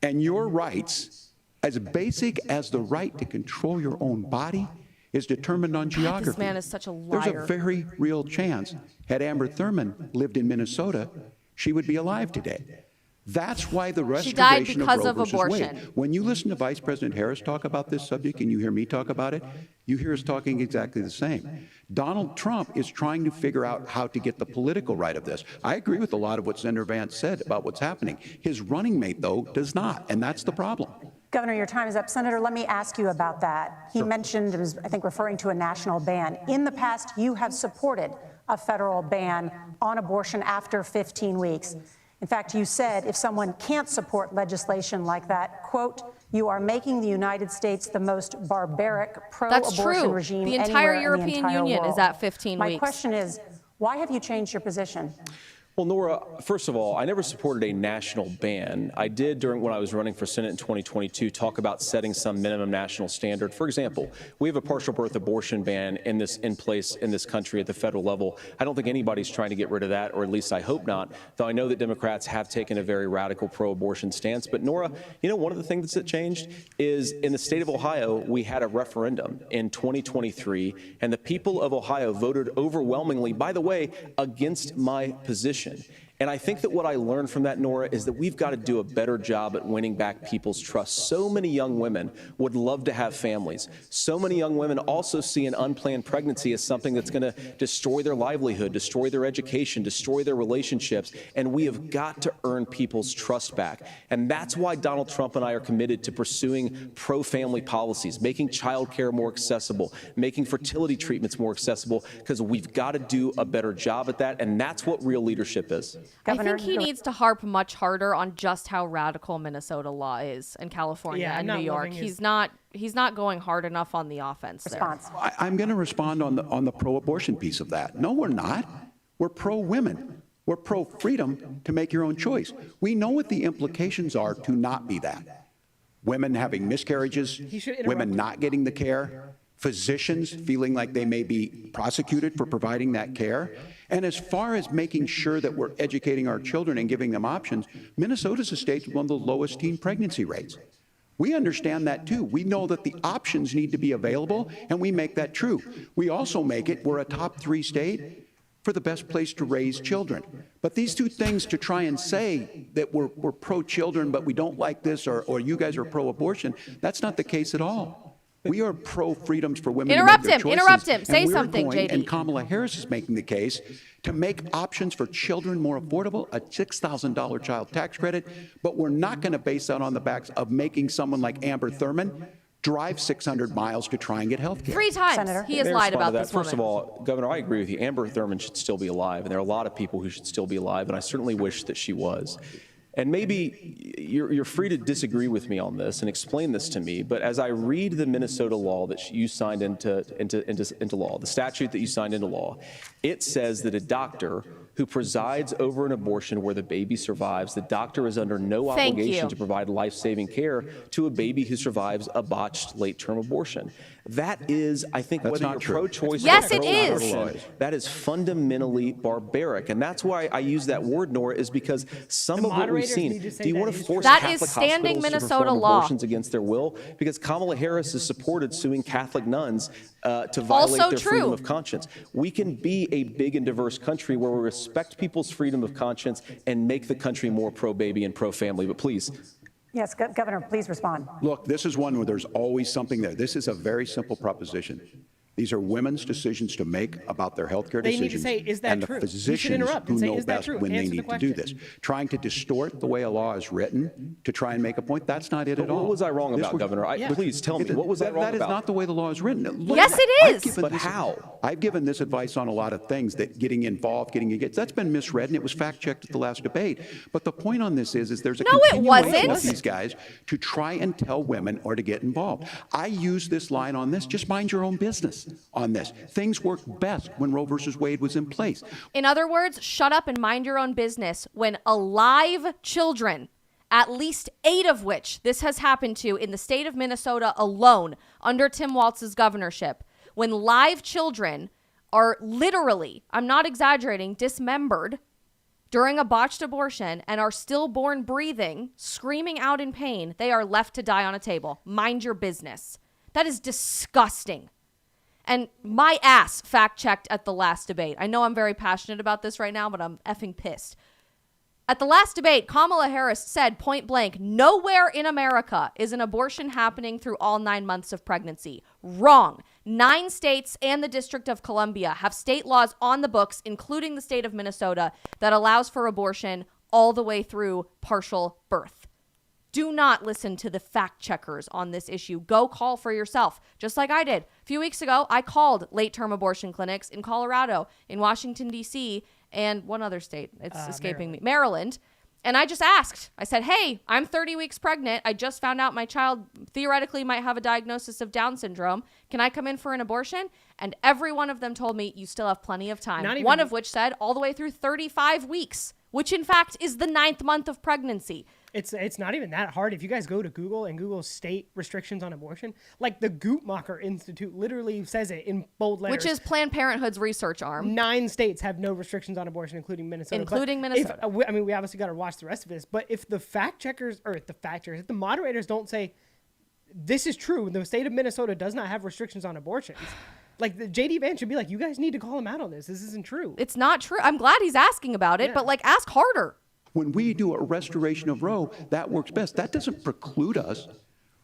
and your rights, as basic as the right to control your own body, is determined on geography? This man is such a liar. There's a very real chance, had Amber Thurman lived in Minnesota, she would be alive today. That's why the restoration of Roe versus Wade. When you listen to Vice President Harris talk about this subject and you hear me talk about it, you hear us talking exactly the same. Donald Trump is trying to figure out how to get the political right of this. I agree with a lot of what Senator Vance said about what's happening. His running mate, though, does not, and that's the problem. Governor, your time is up. Senator, let me ask you about that. He mentioned, it was, I think, referring to a national ban. In the past, you have supported a federal ban on abortion after 15 weeks. In fact, you said if someone can't support legislation like that, quote, you are making the United States the most barbaric pro-abortion regime anywhere in the entire European Union world. Is at 15 weeks. My question is, why have you changed your position? Well, Nora, first of all, I never supported a national ban. I did when I was running for Senate in 2022 talk about setting some minimum national standard. For example, we have a partial birth abortion ban in place in this country at the federal level. I don't think anybody's trying to get rid of that, or at least I hope not, though I know that Democrats have taken a very radical pro-abortion stance. But Nora, one of the things that changed is in the state of Ohio, we had a referendum in 2023, and the people of Ohio voted overwhelmingly, by the way, against my position. And I think that what I learned from that, Nora, is that we've got to do a better job at winning back people's trust. So many young women would love to have families. So many young women also see an unplanned pregnancy as something that's going to destroy their livelihood, destroy their education, destroy their relationships. And we have got to earn people's trust back. And that's why Donald Trump and I are committed to pursuing pro-family policies, making child care more accessible, making fertility treatments more accessible, because we've got to do a better job at that. And that's what real leadership is. Governor, I think he needs to harp much harder on just how radical Minnesota law is, and California and New York. He's not going hard enough on the offense there. I'm going to respond on the pro-abortion piece of that. No, we're not. We're pro-women. We're pro-freedom to make your own choice. We know what the implications are to not be that. Women having miscarriages, women not getting the care, physicians feeling like they may be prosecuted for providing that care. And as far as making sure that we're educating our children and giving them options, Minnesota's a state with one of the lowest teen pregnancy rates. We understand that too. We know that the options need to be available, and we make that true. We also make it, we're a top 3 state for the best place to raise children. But these two things, to try and say that we're pro-children, but we don't like this, or you guys are pro-abortion, that's not the case at all. We are pro-freedoms for women to make their choices. Interrupt him. Say something, JD. And Kamala Harris is making the case to make options for children more affordable, a $6,000 child tax credit, but we're not going to base that on the backs of making someone like Amber Thurman drive 600 miles to try and get health care. 3 times Senator. He has lied about this woman. First of all, Governor, I agree with you. Amber Thurman should still be alive, and there are a lot of people who should still be alive, and I certainly wish that she was. And maybe you're free to disagree with me on this and explain this to me, but as I read the Minnesota law that you signed into law, the statute that you signed into law, it says that a doctor who presides over an abortion where the baby survives, the doctor is under no obligation to provide life-saving care to a baby who survives a botched late-term abortion. That is, I think, whether you're pro-choice or pro-abortion, that is fundamentally barbaric. And that's why I use that word, Nora, is because some of what we've seen, do you want to force Catholic hospitals to perform abortions against their will? Because Kamala Harris has supported suing Catholic nuns to violate their freedom of conscience. We can be a big and diverse country where we respect people's freedom of conscience and make the country more pro-baby and pro-family. But please. Yes, Governor, please respond. Look, this is one where there's always something there. This is a very simple proposition. These are women's decisions to make about their health care decisions. They need to say, is that and true? The physicians who know best when they need to do this. Trying to distort the way a law is written to try and make a point, that's not it at all. What was I wrong about, Governor? Please tell me, what was I wrong about? That is not the way the law is written. Yes, it is. But how? I've given this advice on a lot of things, that getting involved, getting engaged, that's been misread, and it was fact-checked at the last debate. But the point on this is there's a continuation of these guys to try and tell women or to get involved. I use this line on this, just mind your own business on this. Things worked best when Roe versus Wade was in place. In other words, shut up and mind your own business when alive children, at least 8 of which this has happened to in the state of Minnesota alone under Tim Walz's governorship, when live children are literally, I'm not exaggerating, dismembered during a botched abortion and are stillborn breathing, screaming out in pain, they are left to die on a table. Mind your business. That is disgusting. And my ass fact-checked at the last debate. I know I'm very passionate about this right now, but I'm effing pissed. At the last debate, Kamala Harris said point blank, nowhere in America is an abortion happening through all 9 months of pregnancy. Wrong. 9 states and the District of Columbia have state laws on the books, including the state of Minnesota, that allows for abortion all the way through partial birth. Do not listen to the fact checkers on this issue. Go call for yourself, just like I did. A few weeks ago, I called late-term abortion clinics in Colorado, in Washington, D.C., and one other state. It's escaping me. Maryland. And I just asked. I said, hey, I'm 30 weeks pregnant. I just found out my child theoretically might have a diagnosis of Down syndrome. Can I come in for an abortion? And every one of them told me, you still have plenty of time. One of which said all the way through 35 weeks, which in fact is the 9th month of pregnancy. It's not even that hard. If you guys go to Google and Google state restrictions on abortion, like the Guttmacher Institute literally says it in bold letters. Which is Planned Parenthood's research arm. 9 states have no restrictions on abortion, including Minnesota. Minnesota. I mean, we obviously got to watch the rest of this, but if the if the moderators don't say, this is true, the state of Minnesota does not have restrictions on abortions, like the JD Vance should be like, you guys need to call him out on this. This isn't true. It's not true. I'm glad he's asking about it, but like ask harder. When we do a restoration of Roe, that works best. That doesn't preclude us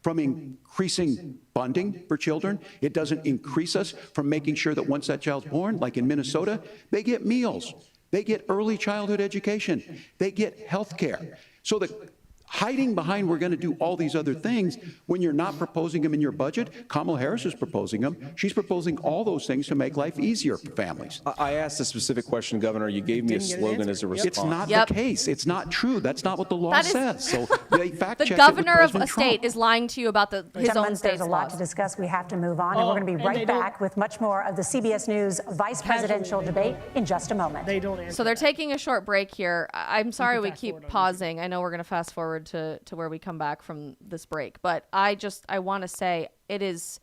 from increasing funding for children. It doesn't increase us from making sure that once that child's born, like in Minnesota, they get meals, they get early childhood education, they get health care. So the hiding behind we're going to do all these other things when you're not proposing them in your budget. Kamala Harris is proposing them. She's proposing all those things to make life easier for families. I asked a specific question, Governor. You gave me a slogan as a response. It's not the case. It's not true. That's not what the law says. So they fact the checked governor it of with a President state Trump. is lying to you about his own state's There's a lot laws. to discuss. We have to move on, and we're going to be right back with much more of the CBS News vice presidential debate in just a moment. They don't answer. So they're taking a short break here. I'm sorry we keep pausing. I know we're going to fast forward to where we come back from this break, but I want to say it is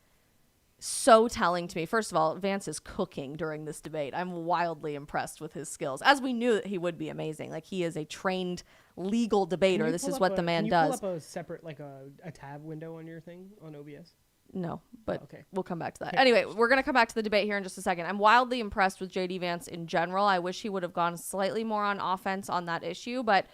so telling to me. First of all, Vance is cooking during this debate. I'm wildly impressed with his skills, as we knew that he would be amazing. Like, he is a trained legal debater. This is what the man does. Can you pull up a separate, like a tab window on your thing on OBS? No, but okay. We'll come back to that. Anyway, we're going to come back to the debate here in just a second. I'm wildly impressed with JD Vance in general. I wish he would have gone slightly more on offense on that issue, but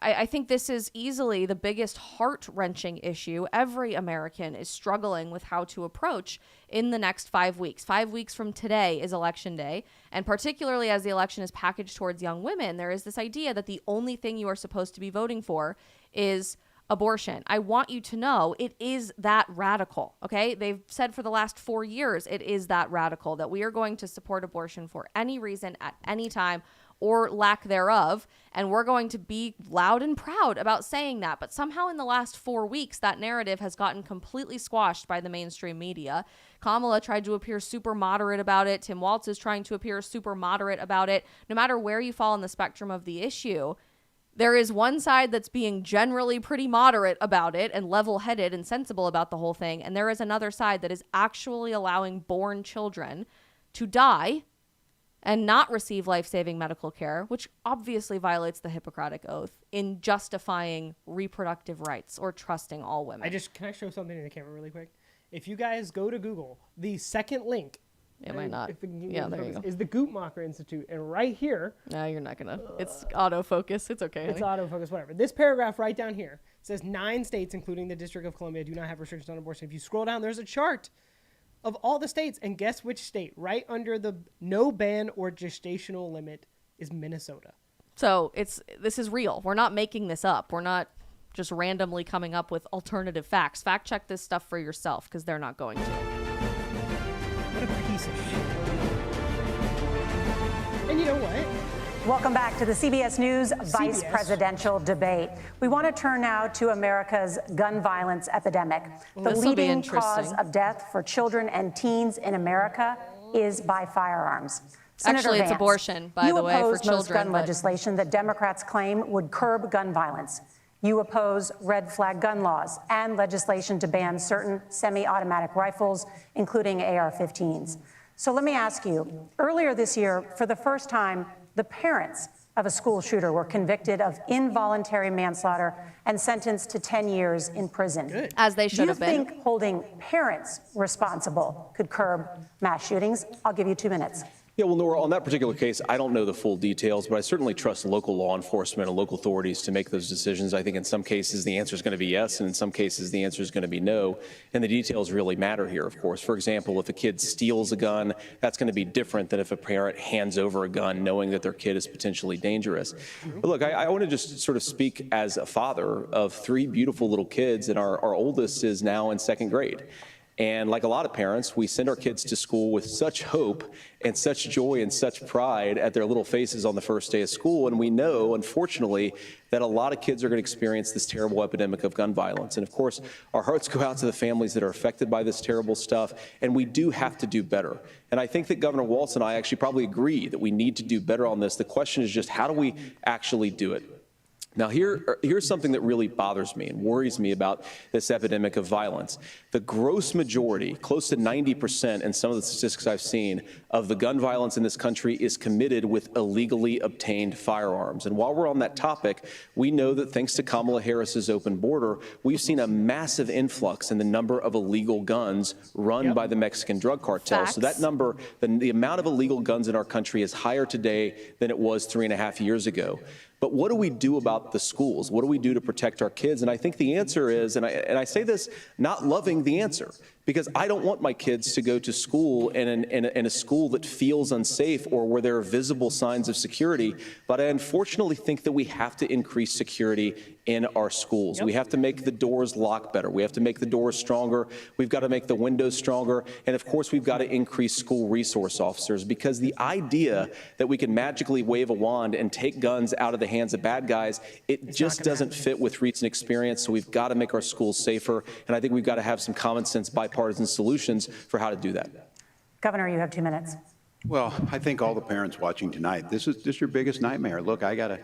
I think this is easily the biggest heart-wrenching issue every American is struggling with how to approach in the next 5 weeks. 5 weeks from today is Election Day, and particularly as the election is packaged towards young women, there is this idea that the only thing you are supposed to be voting for is abortion. I want you to know it is that radical, okay? They've said for the last 4 years it is that radical, that we are going to support abortion for any reason at any time or lack thereof, and we're going to be loud and proud about saying that. But somehow in the last 4 weeks, that narrative has gotten completely squashed by the mainstream media. Kamala tried to appear super moderate about it. Tim Walz is trying to appear super moderate about it. No matter where you fall on the spectrum of the issue, there is one side that's being generally pretty moderate about it and level-headed and sensible about the whole thing, and there is another side that is actually allowing born children to die and not receive life-saving medical care, which obviously violates the Hippocratic Oath, in justifying reproductive rights or trusting all women. Can I show something to the camera really quick? If you guys go to Google, the second link, it might not. Yeah, there you go. Is the Guttmacher Institute, and right here. No, you're not gonna. It's autofocus. It's okay. It's autofocus, whatever. This paragraph right down here says 9 states, including the District of Columbia, do not have restrictions on abortion. If you scroll down, there's a chart of all the states, and guess which state? Right under the no ban or gestational limit is Minnesota. So this is real. We're not making this up. We're not just randomly coming up with alternative facts. Fact check this stuff for yourself, because they're not going to. What a piece of shit. And you know what? Welcome back to the CBS News vice presidential debate. We want to turn now to America's gun violence epidemic. The leading cause of death for children and teens in America is by firearms. Actually, it's Vance, abortion, by the way, for you oppose most children. gun legislation that Democrats claim would curb gun violence. You oppose red flag gun laws and legislation to ban certain semi-automatic rifles, including AR-15s. So let me ask you, earlier this year, for the first time, the parents of a school shooter were convicted of involuntary manslaughter and sentenced to 10 years in prison. Good. As they should have been. Do you think holding parents responsible could curb mass shootings? I'll give you 2 minutes. Yeah, well, Nora, on that particular case, I don't know the full details, but I certainly trust local law enforcement and local authorities to make those decisions. I think in some cases the answer is going to be yes, and in some cases the answer is going to be no. And the details really matter here, of course. For example, if a kid steals a gun, that's going to be different than if a parent hands over a gun knowing that their kid is potentially dangerous. But look, I want to just sort of speak as a father of 3 beautiful little kids, and our oldest is now in 2nd grade. And like a lot of parents, we send our kids to school with such hope and such joy and such pride at their little faces on the first day of school. And we know, unfortunately, that a lot of kids are going to experience this terrible epidemic of gun violence. And of course, our hearts go out to the families that are affected by this terrible stuff. And we do have to do better. And I think that Governor Walz and I actually probably agree that we need to do better on this. The question is just, how do we actually do it? Now, here's something that really bothers me and worries me about this epidemic of violence. The gross majority, close to 90% in some of the statistics I've seen, of the gun violence in this country is committed with illegally obtained firearms. And while we're on that topic, we know that thanks to Kamala Harris's open border, we've seen a massive influx in the number of illegal guns run by the Mexican drug cartel. Facts. So that number, the amount of illegal guns in our country is higher today than it was 3.5 years ago. But what do we do about the schools? What do we do to protect our kids? And I think the answer is, and I say this not loving the answer, because I don't want my kids to go to school in a school that feels unsafe or where there are visible signs of security. But I unfortunately think that we have to increase security in our schools. We have to make the doors lock better. We have to make the doors stronger. We've got to make the windows stronger. And of course, we've got to increase school resource officers, because the idea that we can magically wave a wand and take guns out of the hands of bad guys, it just doesn't fit with recent experience. So we've got to make our schools safer. And I think we've got to have some common sense bipartisan solutions for how to do that. Governor, you have 2 minutes. Well, I think all the parents watching tonight, this is your biggest nightmare. Look, I got a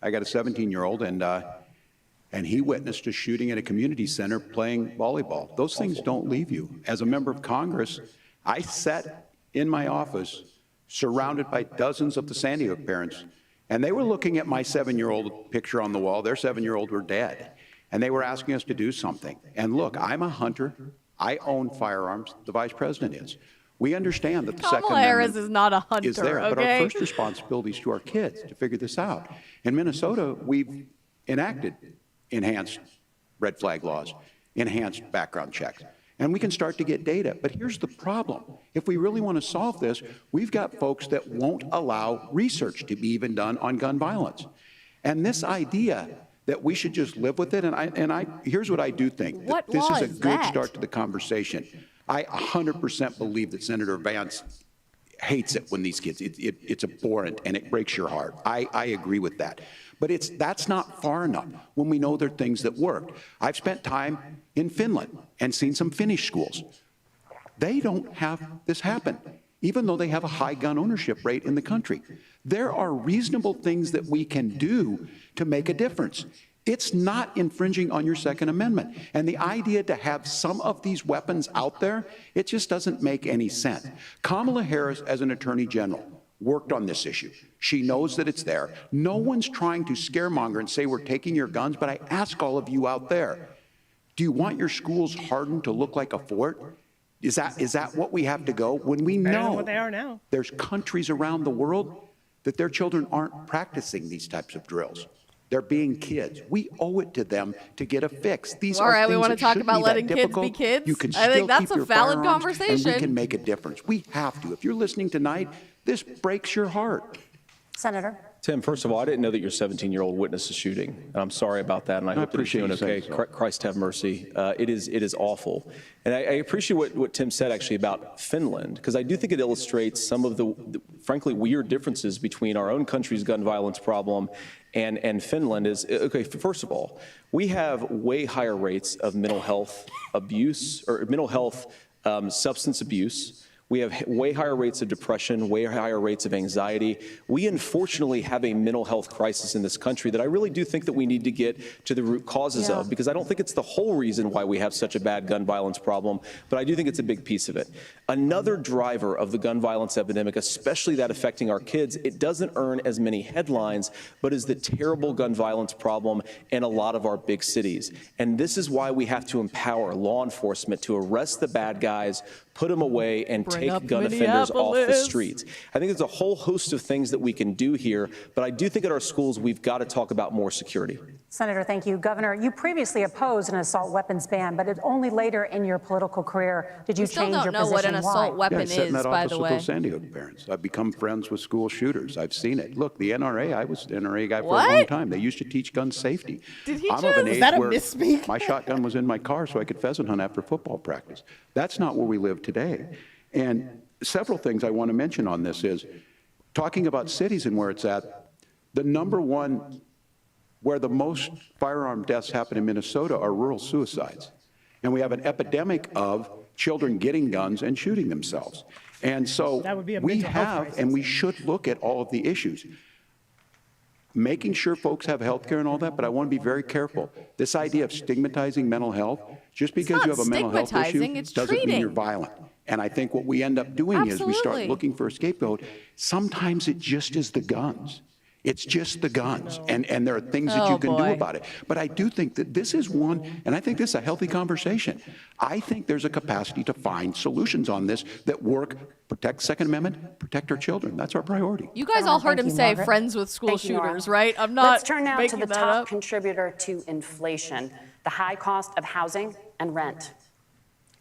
17-year-old, and he witnessed a shooting at a community center playing volleyball. Those things don't leave you. As a member of Congress, I sat in my office surrounded by dozens of the Sandy Hook parents, and they were looking at my 7-year-old picture on the wall. Their 7-year-old were dead, and they were asking us to do something. And look, I'm a hunter. I own firearms. The vice president is. We understand that the Second Kamala Harris Amendment is not a hunter, is there, okay? but our first responsibility is to our kids to figure this out. In Minnesota, we've enacted enhanced red flag laws, enhanced background checks, and we can start to get data. But here's the problem. If we really want to solve this, we've got folks that won't allow research to be even done on gun violence. And this idea that we should just live with it, here's what I do think. What this law is a is good that? start to the conversation. I 100% believe that Senator Vance hates it when these kids, it's abhorrent and it breaks your heart. I agree with that. But that's not far enough when we know there are things that work. I've spent time in Finland and seen some Finnish schools. They don't have this happen, even though they have a high gun ownership rate in the country. There are reasonable things that we can do to make a difference. It's not infringing on your Second Amendment. And the idea to have some of these weapons out there, it just doesn't make any sense. Kamala Harris, as an attorney general, worked on this issue. She knows that it's there. No one's trying to scaremonger and say we're taking your guns, but I ask all of you out there, do you want your schools hardened to look like a fort? Is that what we have to go? When we Better than know what they are now. there's countries around the world that their children aren't practicing these types of drills. They're being kids. We owe it to them to get a fix. These All are right, we things want to that talk shouldn't about be letting that kids difficult. be kids. You can I think still that's keep a your valid firearms, conversation. and we can make a difference. We have to. If you're listening tonight, this breaks your heart. Senator. Tim, first of all, I didn't know that your 17-year-old witnessed a shooting. And I'm sorry about that, and I hope that he's appreciate doing you okay. saying so. Christ have mercy. It is awful. And I appreciate what Tim said, actually, about Finland, because I do think it illustrates some of the frankly, weird differences between our own country's gun violence problem and Finland. Okay, first of all, we have way higher rates of mental health abuse, or mental health substance abuse. We have way higher rates of depression, way higher rates of anxiety. We unfortunately have a mental health crisis in this country that I really do think that we need to get to the root causes of, because I don't think it's the whole reason why we have such a bad gun violence problem, but I do think it's a big piece of it. Another driver of the gun violence epidemic, especially that affecting our kids, it doesn't earn as many headlines, but is the terrible gun violence problem in a lot of our big cities. And this is why we have to empower law enforcement to arrest the bad guys, put them away, and take gun offenders off the streets. I think there's a whole host of things that we can do here, but I do think at our schools we've got to talk about more security. Senator, thank you. Governor, you previously opposed an assault weapons ban, but only later in your political career did you change your position. Still don't know what an assault weapon I sat in that is, by office the with way. those Sandy Hook parents. I've become friends with school shooters. I've seen it. Look, the NRA, I was an NRA guy for a long time. They used to teach gun safety. Did he I'm of an Is age that a where misspeak? my shotgun was in my car so I could pheasant hunt after football practice. That's not where we live today. And several things I want to mention on this is, talking about cities and where it's at, the number one where the most firearm deaths happen in Minnesota are rural suicides. And we have an epidemic of children getting guns and shooting themselves. And so That would be a we mental health have, crisis. and we should look at all of the issues. Making sure folks have health care and all that, but I want to be very careful. This idea of stigmatizing mental health, just because not you have a mental health issue stigmatizing, it's doesn't mean treating. you're violent. And I think what we end up doing is we start Absolutely. looking for a scapegoat. Sometimes it just is the guns. It's just the guns. And there are things that Oh, you can do boy. about it. But I do think that this is one, and I think this is a healthy conversation. I think there's a capacity to find solutions on this that work, protect Second Amendment, protect our children. That's our priority. You guys all heard Thank him you, say Margaret. friends with school Thank you, Nora. shooters, right? I'm not Let's turn now to making the that top up. contributor to inflation, the high cost of housing and rent.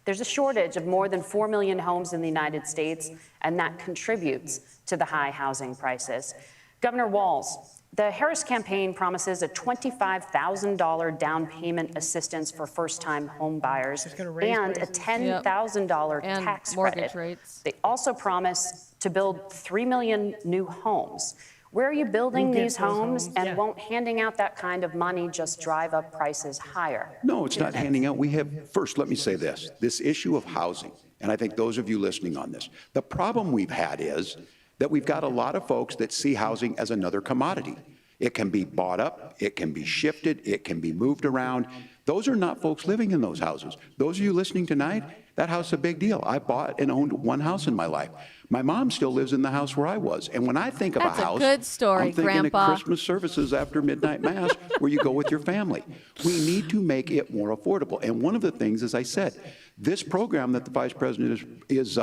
There's a shortage of more than 4 million homes in the United States, and that contributes to the high housing prices. Governor Walz, the Harris campaign promises a $25,000 down payment assistance for first-time home buyers gonna raise and a prices. $10,000 And tax mortgage credit. rates. They also promise to build 3 million new homes. Where are you building Who gets these those homes, homes? and Yeah. won't handing out that kind of money just drive up prices higher? No, it's not handing out. We have, first, let me say this issue of housing, and I think those of you listening on this, the problem we've had is that we've got a lot of folks that see housing as another commodity. It can be bought up, it can be shifted, it can be moved around. Those are not folks living in those houses. Those of you listening tonight, that house is a big deal. I bought and owned one house in my life. My mom still lives in the house where I was. And when I think of That's a a house, good story, I'm thinking Grandpa. of Christmas services after midnight mass where you go with your family. We need to make it more affordable. And one of the things, as I said, this program that the Vice President is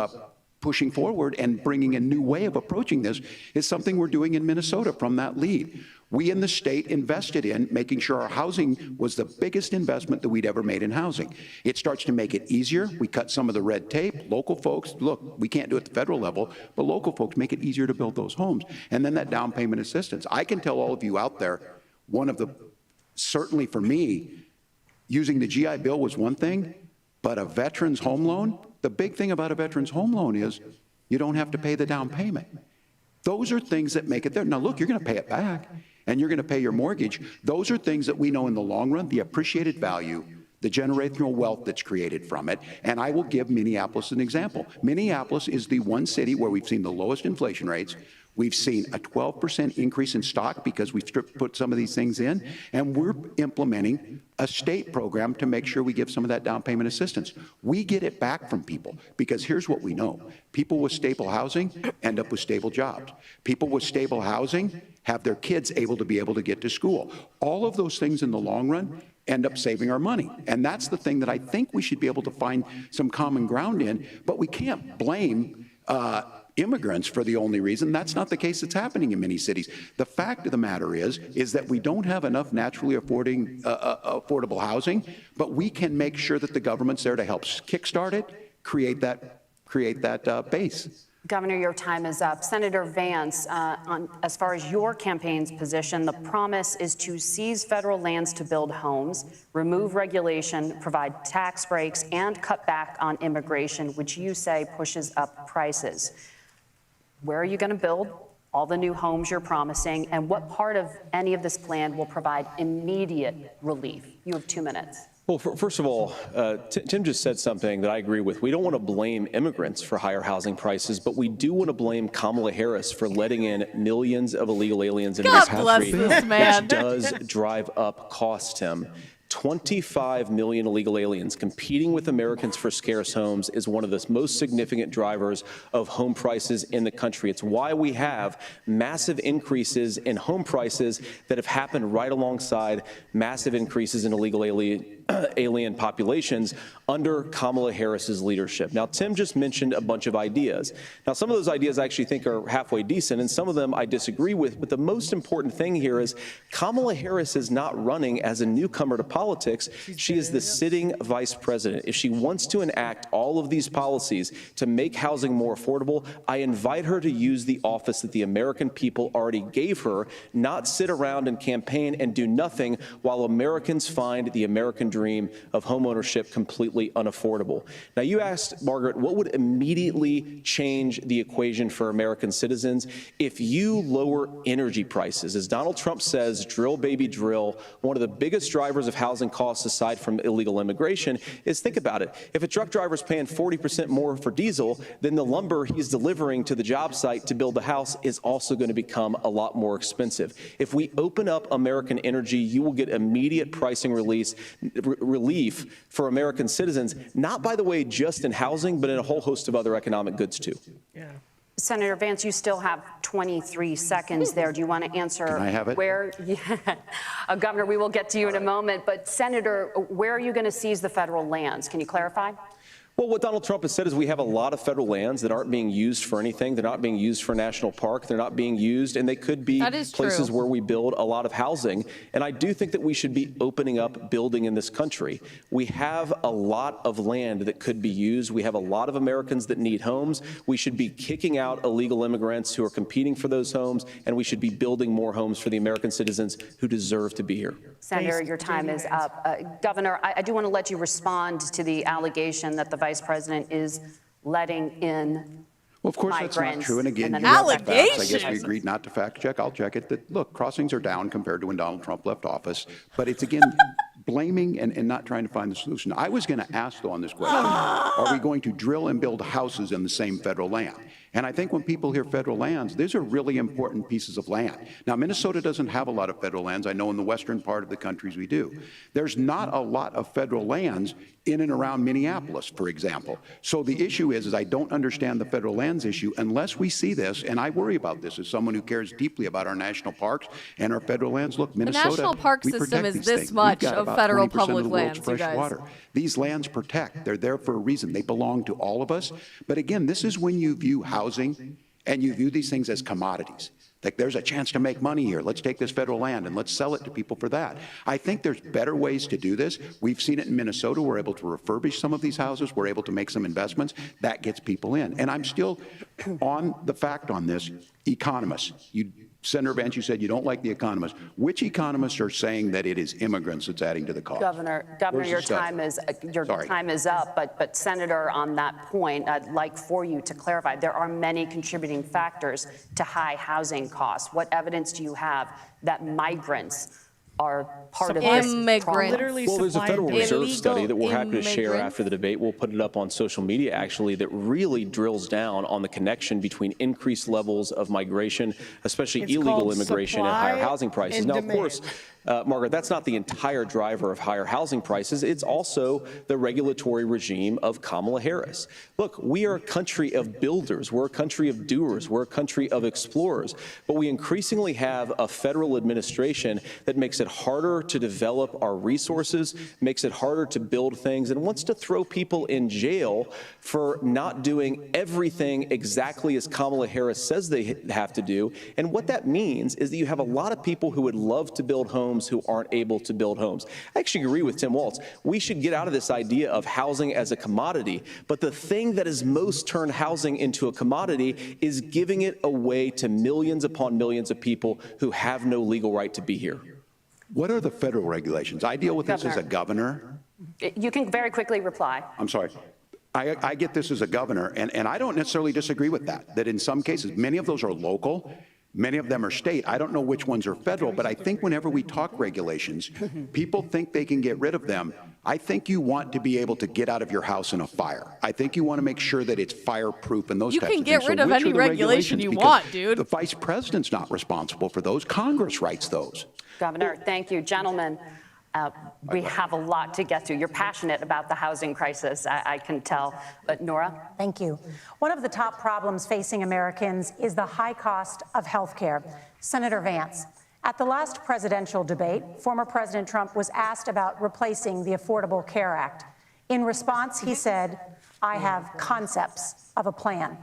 pushing forward and bringing a new way of approaching this is something we're doing in Minnesota from that lead. We in the state invested in making sure our housing was the biggest investment that we'd ever made in housing. It starts to make it easier. We cut some of the red tape. Local folks, look, we can't do it at the federal level, but local folks make it easier to build those homes. And then that down payment assistance. I can tell all of you out there, one of the, certainly for me, using the GI Bill was one thing, but a veteran's home loan, the big thing about a veteran's home loan is you don't have to pay the down payment. Those are things that make it there. Now, look, you're going to pay it back, and you're going to pay your mortgage. Those are things that we know in the long run, the appreciated value, the generational wealth that's created from it. And I will give Minneapolis an example. Minneapolis is the one city where we've seen the lowest inflation rates. We've seen a 12% increase in stock because we've put some of these things in, and we're implementing a state program to make sure we give some of that down payment assistance. We get it back from people because here's what we know. People with stable housing end up with stable jobs. People with stable housing have their kids able to get to school. All of those things in the long run end up saving our money. And that's the thing that I think we should be able to find some common ground in, but we can't blame immigrants for the only reason. That's not the case that's happening in many cities. The fact of the matter is that we don't have enough naturally affordable housing, but we can make sure that the government's there to help kickstart it, create that base. Governor, your time is up. Senator Vance, as far as your campaign's position, the promise is to seize federal lands to build homes, remove regulation, provide tax breaks, and cut back on immigration, which you say pushes up prices. Where are you going to build all the new homes you're promising, and what part of any of this plan will provide immediate relief? You have 2 minutes. Well, first of all, Tim just said something that I agree with. We don't want to blame immigrants for higher housing prices, but we do want to blame Kamala Harris for letting in millions of illegal aliens into this God bless country, this man. which does drive up costs, Tim. 25 million illegal aliens competing with Americans for scarce homes is one of the most significant drivers of home prices in the country. It's why we have massive increases in home prices that have happened right alongside massive increases in illegal alien populations under Kamala Harris's leadership. Now, Tim just mentioned a bunch of ideas. Now, some of those ideas I actually think are halfway decent, and some of them I disagree with. But the most important thing here is Kamala Harris is not running as a newcomer to politics. She is the sitting vice president. If she wants to enact all of these policies to make housing more affordable, I invite her to use the office that the American people already gave her, not sit around and campaign and do nothing while Americans find the American dream of homeownership completely unaffordable. Now, you asked, Margaret, what would immediately change the equation for American citizens if you lower energy prices? As Donald Trump says, drill, baby, drill. One of the biggest drivers of housing costs, aside from illegal immigration, is, think about it. If a truck driver's paying 40% more for diesel, then the lumber he's delivering to the job site to build the house is also going to become a lot more expensive. If we open up American energy, you will get immediate pricing relief for American citizens, not, by the way, just in housing, but in a whole host of other economic goods, too. Yeah. Senator Vance, you still have 23 seconds there. Do you want to answer? Can I have it? Where, Governor, we will get to you in a moment. But, Senator, where are you going to seize the federal lands? Can you clarify? Well, what Donald Trump has said is we have a lot of federal lands that aren't being used for anything. They're not being used for national park. They're not being used, and they could be places where we build a lot of housing. And I do think that we should be opening up building in this country. We have a lot of land that could be used. We have a lot of Americans that need homes. We should be kicking out illegal immigrants who are competing for those homes, and we should be building more homes for the American citizens who deserve to be here. Senator, your time is up. Governor, I do want to let you respond to the allegation that the vice president is letting in Well, of course, that's not true. And again, you have have the facts. I guess we agreed not to fact check. I'll check it. That, look, crossings are down compared to when Donald Trump left office. But it's, again, blaming and not trying to find the solution. I was going to ask, though, on this question, are we going to drill and build houses in the same federal land? And I think when people hear federal lands, these are really important pieces of land. Now, Minnesota doesn't have a lot of federal lands. I know in the western part of the countries we do. There's not a lot of federal lands in and around Minneapolis, for example. So the issue is I don't understand the federal lands issue unless we see this, and I worry about this as someone who cares deeply about our national parks and our federal lands. Look, Minnesota, the national park system is this much of federal public lands, you guys. Water. These lands protect. They're there for a reason. They belong to all of us. But again, this is when you view housing and you view these things as commodities. Like, there's a chance to make money here. Let's take this federal land and let's sell it to people for that. I think there's better ways to do this. We've seen it in Minnesota. We're able to refurbish some of these houses. We're able to make some investments. That gets people in. And I'm still on the fact on this. Economists, Senator Vance, you said you don't like the economists. Which economists are saying that it is immigrants that's adding to the cost? Governor, your time is up. But Senator, on that point, I'd like for you to clarify. There are many contributing factors to high housing costs. What evidence do you have that migrants are part of this problem? Well, there's a Federal Reserve study that we're happy to share after the debate. We'll put it up on social media, actually, that really drills down on the connection between increased levels of migration, especially illegal immigration, and higher housing prices. Now, of course, Margaret, that's not the entire driver of higher housing prices. It's also the regulatory regime of Kamala Harris. Look, we are a country of builders. We're a country of doers. We're a country of explorers. But we increasingly have a federal administration that makes it harder to develop our resources, makes it harder to build things, and wants to throw people in jail for not doing everything exactly as Kamala Harris says they have to do. And what that means is that you have a lot of people who would love to build homes who aren't able to build homes. I actually agree with Tim Walz. We should get out of this idea of housing as a commodity. But the thing that has most turned housing into a commodity is giving it away to millions upon millions of people who have no legal right to be here. What are the federal regulations? I deal with this as a governor. You can very quickly reply. I'm sorry. I get this as a governor, and I don't necessarily disagree with that in some cases, many of those are local. Many of them are state. I don't know which ones are federal, but I think whenever we talk regulations, people think they can get rid of them. I think you want to be able to get out of your house in a fire. I think you want to make sure that it's fireproof and those types of things. You can get rid of any regulation you want, dude. The vice president's not responsible for those. Congress writes those. Governor, thank you. Gentlemen, We have a lot to get to. You're passionate about the housing crisis, I can tell. But Nora? Thank you. One of the top problems facing Americans is the high cost of health care. Senator Vance, at the last presidential debate, former President Trump was asked about replacing the Affordable Care Act. In response, he said, "I have concepts of a plan."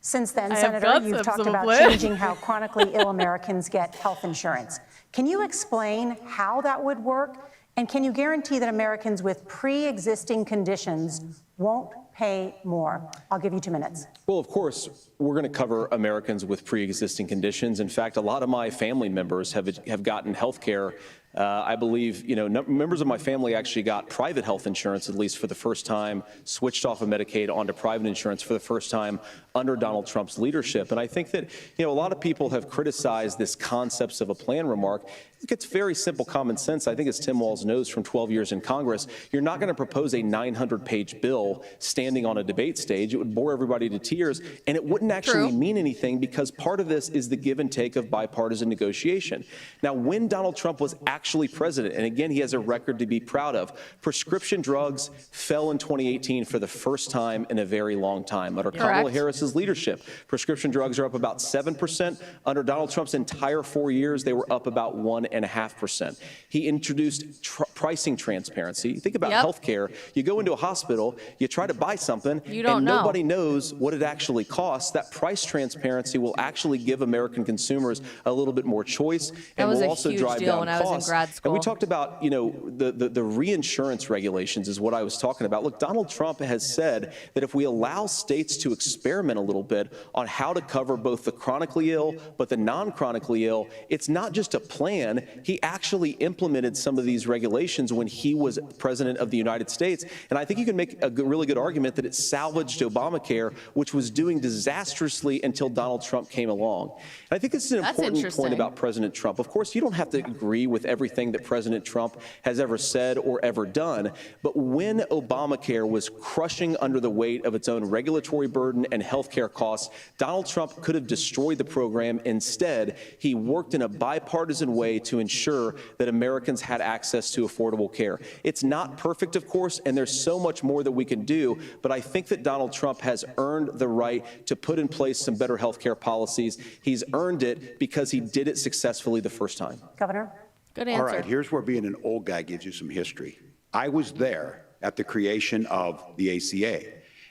Since then, Senator, you've talked about changing how chronically ill Americans get health insurance. Can you explain how that would work? And can you guarantee that Americans with pre-existing conditions won't pay more? I'll give you 2 minutes. Well, of course, we're going to cover Americans with pre-existing conditions. In fact, a lot of my family members have gotten health care. I believe, members of my family actually got private health insurance, at least for the first time, switched off of Medicaid onto private insurance for the first time under Donald Trump's leadership. And I think that, a lot of people have criticized this concepts of a plan remark. It's very simple common sense. I think as Tim Walz knows from 12 years in Congress, you're not going to propose a 900-page bill standing on a debate stage. It would bore everybody to tears, and it wouldn't actually mean anything because part of this is the give and take of bipartisan negotiation. Now, when Donald Trump was actually president, and again, he has a record to be proud of, prescription drugs fell in 2018 for the first time in a very long time. Under Kamala Harris's leadership, prescription drugs are up about 7%. Under Donald Trump's entire 4 years, they were up about 1.5%. He introduced pricing transparency. Think about healthcare. You go into a hospital, you try to buy something, and nobody knows what it actually costs. That price transparency will actually give American consumers a little bit more choice and will also drive down costs. And we talked about, the reinsurance regulations is what I was talking about. Look, Donald Trump has said that if we allow states to experiment a little bit on how to cover both the chronically ill but the non-chronically ill, it's not just a plan. He actually implemented some of these regulations when he was president of the United States. And I think you can make a really good argument that it salvaged Obamacare, which was doing disastrously until Donald Trump came along. And I think this is an important point about President Trump. Of course, you don't have to agree with everything that President Trump has ever said or ever done. But when Obamacare was crushing under the weight of its own regulatory burden and health care costs, Donald Trump could have destroyed the program. Instead, he worked in a bipartisan way to ensure that Americans had access to affordable care. It's not perfect, of course, and there's so much more that we can do, but I think that Donald Trump has earned the right to put in place some better health care policies. He's earned it because he did it successfully the first time. Governor? Good answer. All right, here's where being an old guy gives you some history. I was there at the creation of the ACA.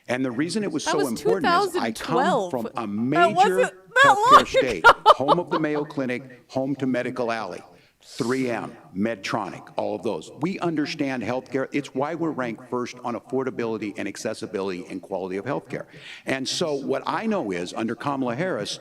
And the reason it was so important is I come from a major healthcare state, home of the Mayo Clinic, home to Medical Alley, 3M, Medtronic, all of those. We understand healthcare. It's why we're ranked first on affordability and accessibility and quality of healthcare. And so what I know is under Kamala Harris,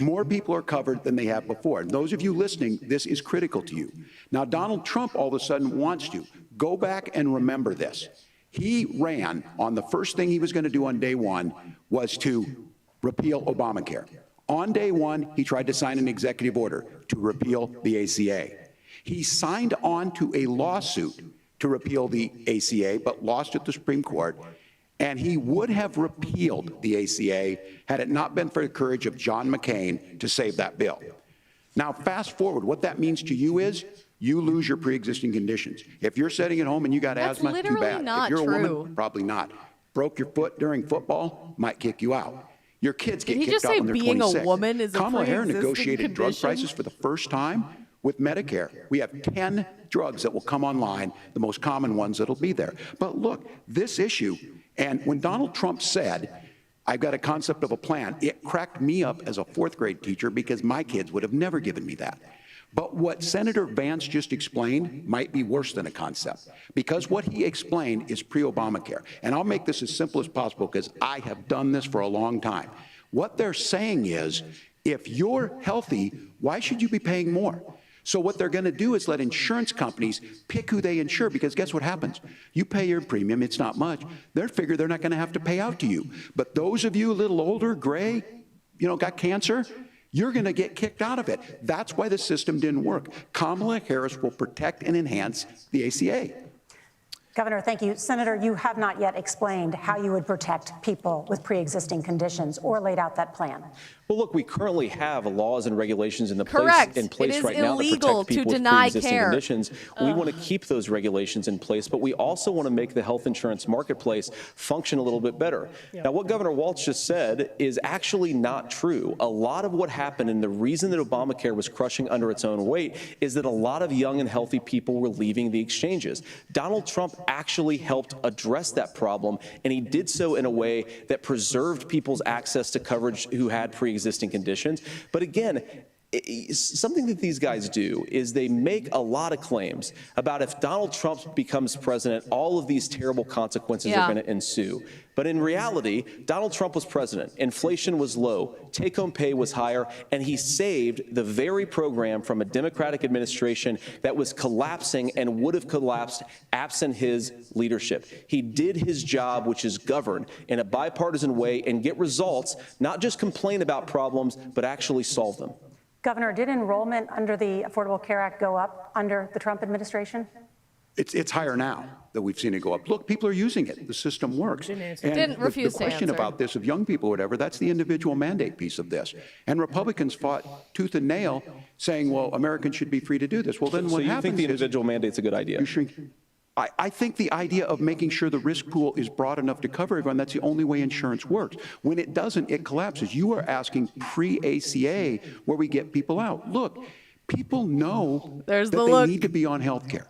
more people are covered than they have before. And those of you listening, this is critical to you. Now, Donald Trump all of a sudden wants to. Go back and remember this. He ran on the first thing he was going to do on day one was to repeal Obamacare. On day one, he tried to sign an executive order to repeal the ACA. He signed on to a lawsuit to repeal the ACA, but lost at the Supreme Court. And he would have repealed the ACA had it not been for the courage of John McCain to save that bill. Now, fast forward, what that means to you is you lose your pre-existing conditions. If you're sitting at home and you got asthma, too bad. If you're a woman, probably not. Broke your foot during football, might kick you out. Your kids get kicked out when they're 26. A woman is Kamala a Harris negotiated condition? drug prices for the first time with Medicare. We have 10 drugs that will come online, the most common ones that'll be there. But look, this issue, and when Donald Trump said, I've got a concept of a plan, it cracked me up as a fourth grade teacher because my kids would have never given me that. But what Senator Vance just explained might be worse than a concept, because what he explained is pre-Obamacare. And I'll make this as simple as possible because I have done this for a long time. What they're saying is, if you're healthy, why should you be paying more? So what they're going to do is let insurance companies pick who they insure, because guess what happens? You pay your premium, it's not much. They figure they're not going to have to pay out to you. But those of you a little older, gray, got cancer, you're going to get kicked out of it. That's why the system didn't work. Kamala Harris will protect and enhance the ACA. Governor, thank you. Senator, you have not yet explained how you would protect people with pre-existing conditions or laid out that plan. Well, look, we currently have laws and regulations in place It is right now that illegal protect people to with deny pre-existing care. conditions. We want to keep those regulations in place, but we also want to make the health insurance marketplace function a little bit better. Now, what Governor Walz just said is actually not true. A lot of what happened and the reason that Obamacare was crushing under its own weight is that a lot of young and healthy people were leaving the exchanges. Donald Trump actually helped address that problem, and he did so in a way that preserved people's access to coverage who had pre-existing conditions. But again, something that these guys do is they make a lot of claims about if Donald Trump becomes president, all of these terrible consequences are going to ensue. But in reality, Donald Trump was president, inflation was low, take-home pay was higher, and he saved the very program from a Democratic administration that was collapsing and would have collapsed absent his leadership. He did his job, which is govern in a bipartisan way and get results, not just complain about problems, but actually solve them. Governor, did enrollment under the Affordable Care Act go up under the Trump administration? It's higher now that we've seen it go up. Look, people are using it. The system works. And the question about this of young people or whatever, that's the individual mandate piece of this. And Republicans fought tooth and nail saying, well, Americans should be free to do this. Well, then what happens is... So you think the individual mandate's a good idea? I think the idea of making sure the risk pool is broad enough to cover everyone, that's the only way insurance works. When it doesn't, it collapses. You are asking pre-ACA where we get people out. Look, people know that they need to be on health care.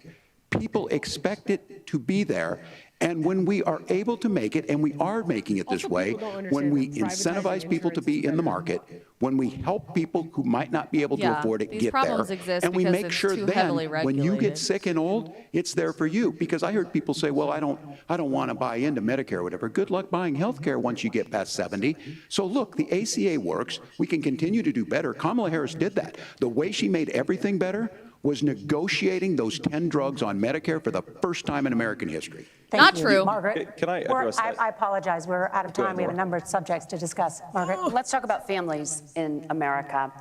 People expect it to be there. And when we are able to make it, and we are making it this way, when we incentivize people to be in the market, when we help people who might not be able to afford it get there, and we make sure then when you get sick and old, it's there for you. Because I heard people say, well, I don't want to buy into Medicare or whatever. Good luck buying health care once you get past 70. So look, the ACA works. We can continue to do better. Kamala Harris did that. The way she made everything better was negotiating those 10 drugs on Medicare for the first time in American history. Not true. Margaret, can I address that? I apologize. We're out of time. We have a number of subjects to discuss. Margaret? Let's talk about families in America.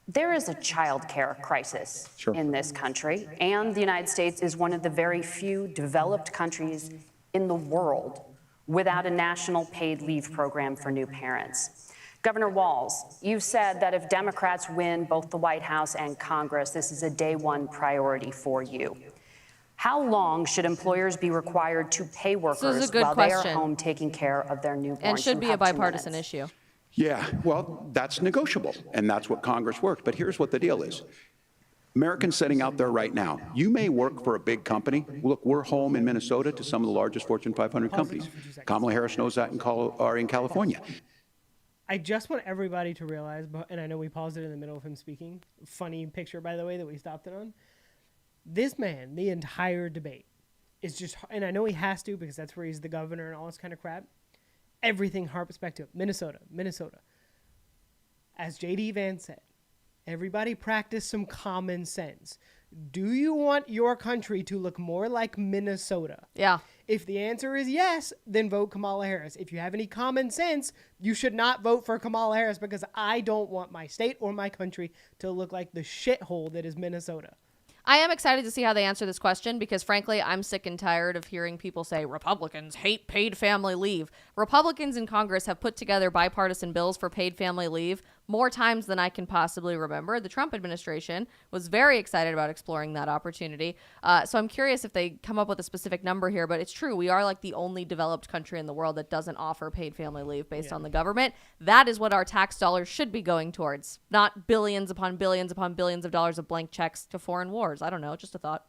There is a child care crisis in this country, and the United States is one of the very few developed countries in the world without a national paid leave program for new parents. Governor Walz, you said that if Democrats win both the White House and Congress, this is a day one priority for you. How long should employers be required to pay workers while they are home taking care of their newborns? And should be a bipartisan issue. Yeah, well, that's negotiable, and that's what Congress works. But here's what the deal is. Americans sitting out there right now, you may work for a big company. Look, we're home in Minnesota to some of the largest Fortune 500 companies. Kamala Harris knows that in California. I just want everybody to realize, and I know we paused it in the middle of him speaking. Funny picture, by the way, that we stopped it on. This man, the entire debate, is just, and I know he has to because that's where he's the governor and all this kind of crap. Everything harps back to Minnesota. As J.D. Vance said, everybody practice some common sense. Do you want your country to look more like Minnesota? Yeah. If the answer is yes, then vote Kamala Harris. If you have any common sense, you should not vote for Kamala Harris because I don't want my state or my country to look like the shithole that is Minnesota. I am excited to see how they answer this question because, frankly, I'm sick and tired of hearing people say Republicans hate paid family leave. Republicans in Congress have put together bipartisan bills for paid family leave more times than I can possibly remember. The Trump administration was very excited about exploring that opportunity. So I'm curious if they come up with a specific number here, but it's true. We are like the only developed country in the world that doesn't offer paid family leave based on the government. That is what our tax dollars should be going towards, not billions upon billions upon billions of dollars of blank checks to foreign wars. I don't know, just a thought.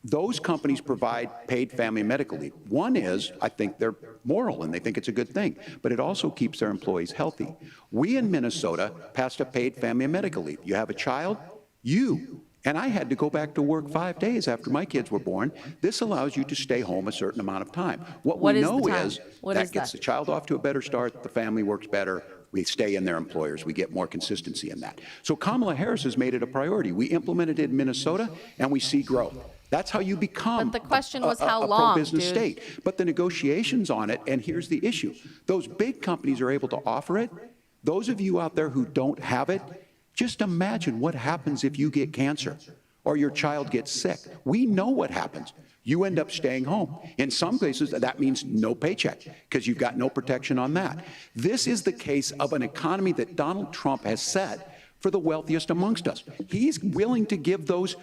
Those companies provide paid family medical leave. One is, I think they're moral and they think it's a good thing, but it also keeps their employees healthy. We in Minnesota passed a paid family medical leave. You have a child, and I had to go back to work 5 days after my kids were born. This allows you to stay home a certain amount of time. What we know is that gets the child off to a better start, the family works better, we stay in their employers, we get more consistency in that. So Kamala Harris has made it a priority. We implemented it in Minnesota and we see growth. That's how you become but the question was how a long, pro-business state. But the negotiations on it, and here's the issue. Those big companies are able to offer it. Those of you out there who don't have it, just imagine what happens if you get cancer. or your child gets sick, we know what happens. You end up staying home. In some cases, that means no paycheck because you've got no protection on that. This is the case of an economy that Donald Trump has set for the wealthiest amongst us. He's willing to give those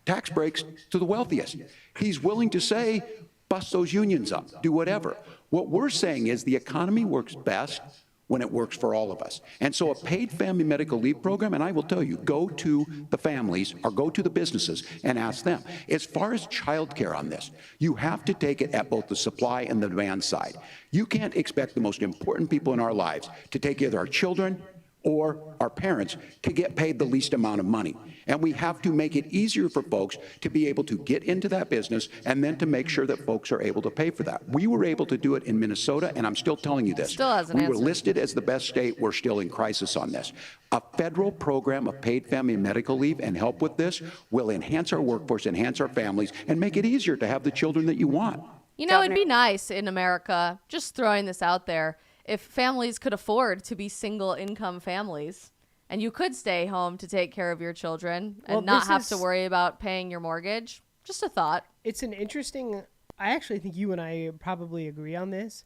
tax breaks to the wealthiest. He's willing to say, bust those unions up, do whatever. What we're saying is the economy works best when it works for all of us. And so a paid family medical leave program, and I will tell you, go to the families or go to the businesses and ask them. As far as childcare on this, you have to take it at both the supply and the demand side. You can't expect the most important people in our lives to take either our children or our parents to get paid the least amount of money. And we have to make it easier for folks to be able to get into that business and then to make sure that folks are able to pay for that. We were able to do it in Minnesota, and I'm still telling you this. Still hasn't we were answered. listed as the best state. We're still in crisis on this. A federal program of paid family medical leave and help with this will enhance our workforce, enhance our families, and make it easier to have the children that you want. You know, it'd be nice in America, just throwing this out there, if families could afford to be single income families and you could stay home to take care of your children and not have to worry about paying your mortgage. Just a thought. It's an interesting, I actually think you and I probably agree on this.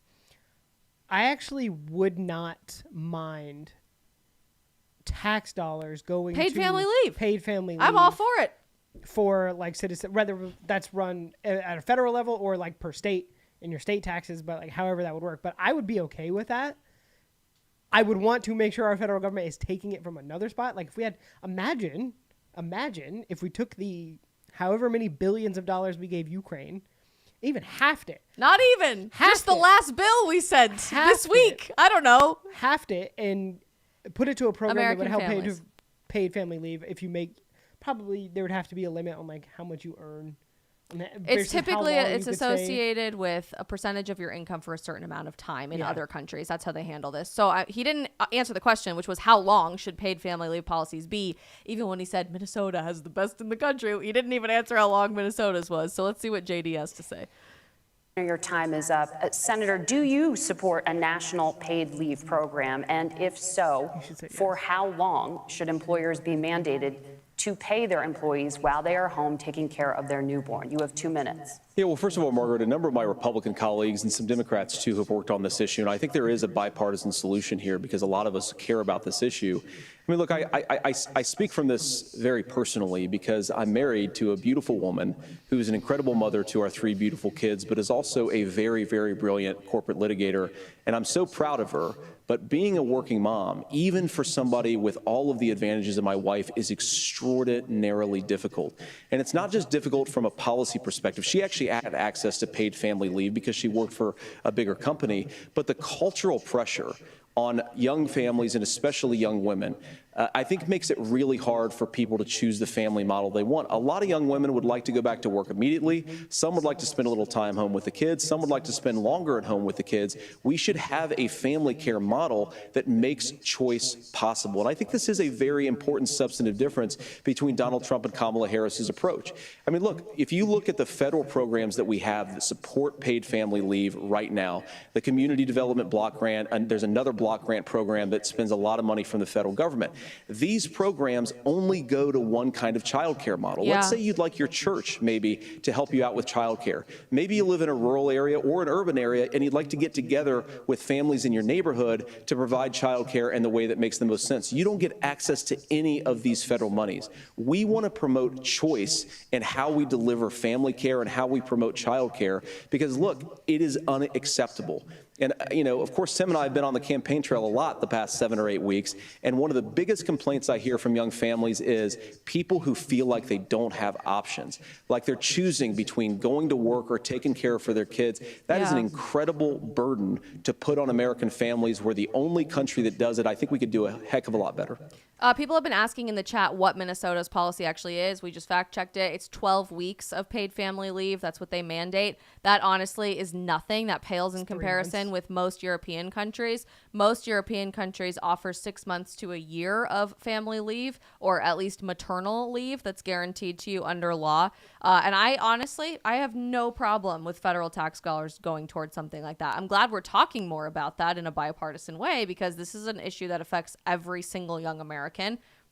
I actually would not mind tax dollars going Paid to family leave. Paid family leave. I'm all for it. For like citizen, whether that's run at a federal level or like per state in your state taxes, but like however that would work. But I would be okay with that. I would want to make sure our federal government is taking it from another spot. Like if we had, imagine if we took the however many billions of dollars we gave Ukraine, even halved it. Not even. Just the it. last bill we sent this week. I don't know. Halved it and put it to a program American that would help families. paid family leave. If you make, probably there would have to be a limit on like how much you earn. It's typically it's associated with a percentage of your income for a certain amount of time in other countries. That's how they handle this. So he didn't answer the question, which was how long should paid family leave policies be? Even when he said Minnesota has the best in the country, he didn't even answer how long Minnesota's was. So let's see what JD has to say. Your time is up. Senator, do you support a national paid leave program? And if so, for how long should employers be mandated to pay their employees while they are home taking care of their newborn? You have 2 minutes. Yeah, well, first of all, Margaret, a number of my Republican colleagues and some Democrats, too, have worked on this issue. And I think there is a bipartisan solution here because a lot of us care about this issue. I mean, look, I speak from this very personally because I'm married to a beautiful woman who is an incredible mother to our 3 beautiful kids, but is also a very, very brilliant corporate litigator. And I'm so proud of her. But being a working mom, even for somebody with all of the advantages of my wife, is extraordinarily difficult. And it's not just difficult from a policy perspective. She actually had access to paid family leave because she worked for a bigger company. But the cultural pressure on young families and especially young women, I think makes it really hard for people to choose the family model they want. A lot of young women would like to go back to work immediately. Some would like to spend a little time home with the kids. Some would like to spend longer at home with the kids. We should have a family care model that makes choice possible. And I think this is a very important substantive difference between Donald Trump and Kamala Harris's approach. I mean, look, if you look at the federal programs that we have that support paid family leave right now, the Community Development Block Grant, and there's another block grant program that spends a lot of money from the federal government. These programs only go to one kind of child care model. Yeah. Let's say you'd like your church maybe to help you out with child care. Maybe you live in a rural area or an urban area and you'd like to get together with families in your neighborhood to provide child care in the way that makes the most sense. You don't get access to any of these federal monies. We want to promote choice in how we deliver family care and how we promote child care because, look, it is unacceptable. And, you know, of course, Tim and I have been on the campaign trail a lot the past 7 or 8 weeks. And one of the biggest complaints I hear from young families is people who feel like they don't have options, like they're choosing between going to work or taking care for their kids. That is an incredible burden to put on American families. We're the only country that does it. I think we could do a heck of a lot better. People have been asking in the chat what Minnesota's policy actually is. We just fact checked it. It's 12 weeks of paid family leave. That's what they mandate. That honestly is nothing. That pales in comparison with most European countries. Most European countries offer 6 months to a year of family leave, or at least maternal leave that's guaranteed to you under law. And I have no problem with federal tax dollars going towards something like that. I'm glad we're talking more about that in a bipartisan way because this is an issue that affects every single young American.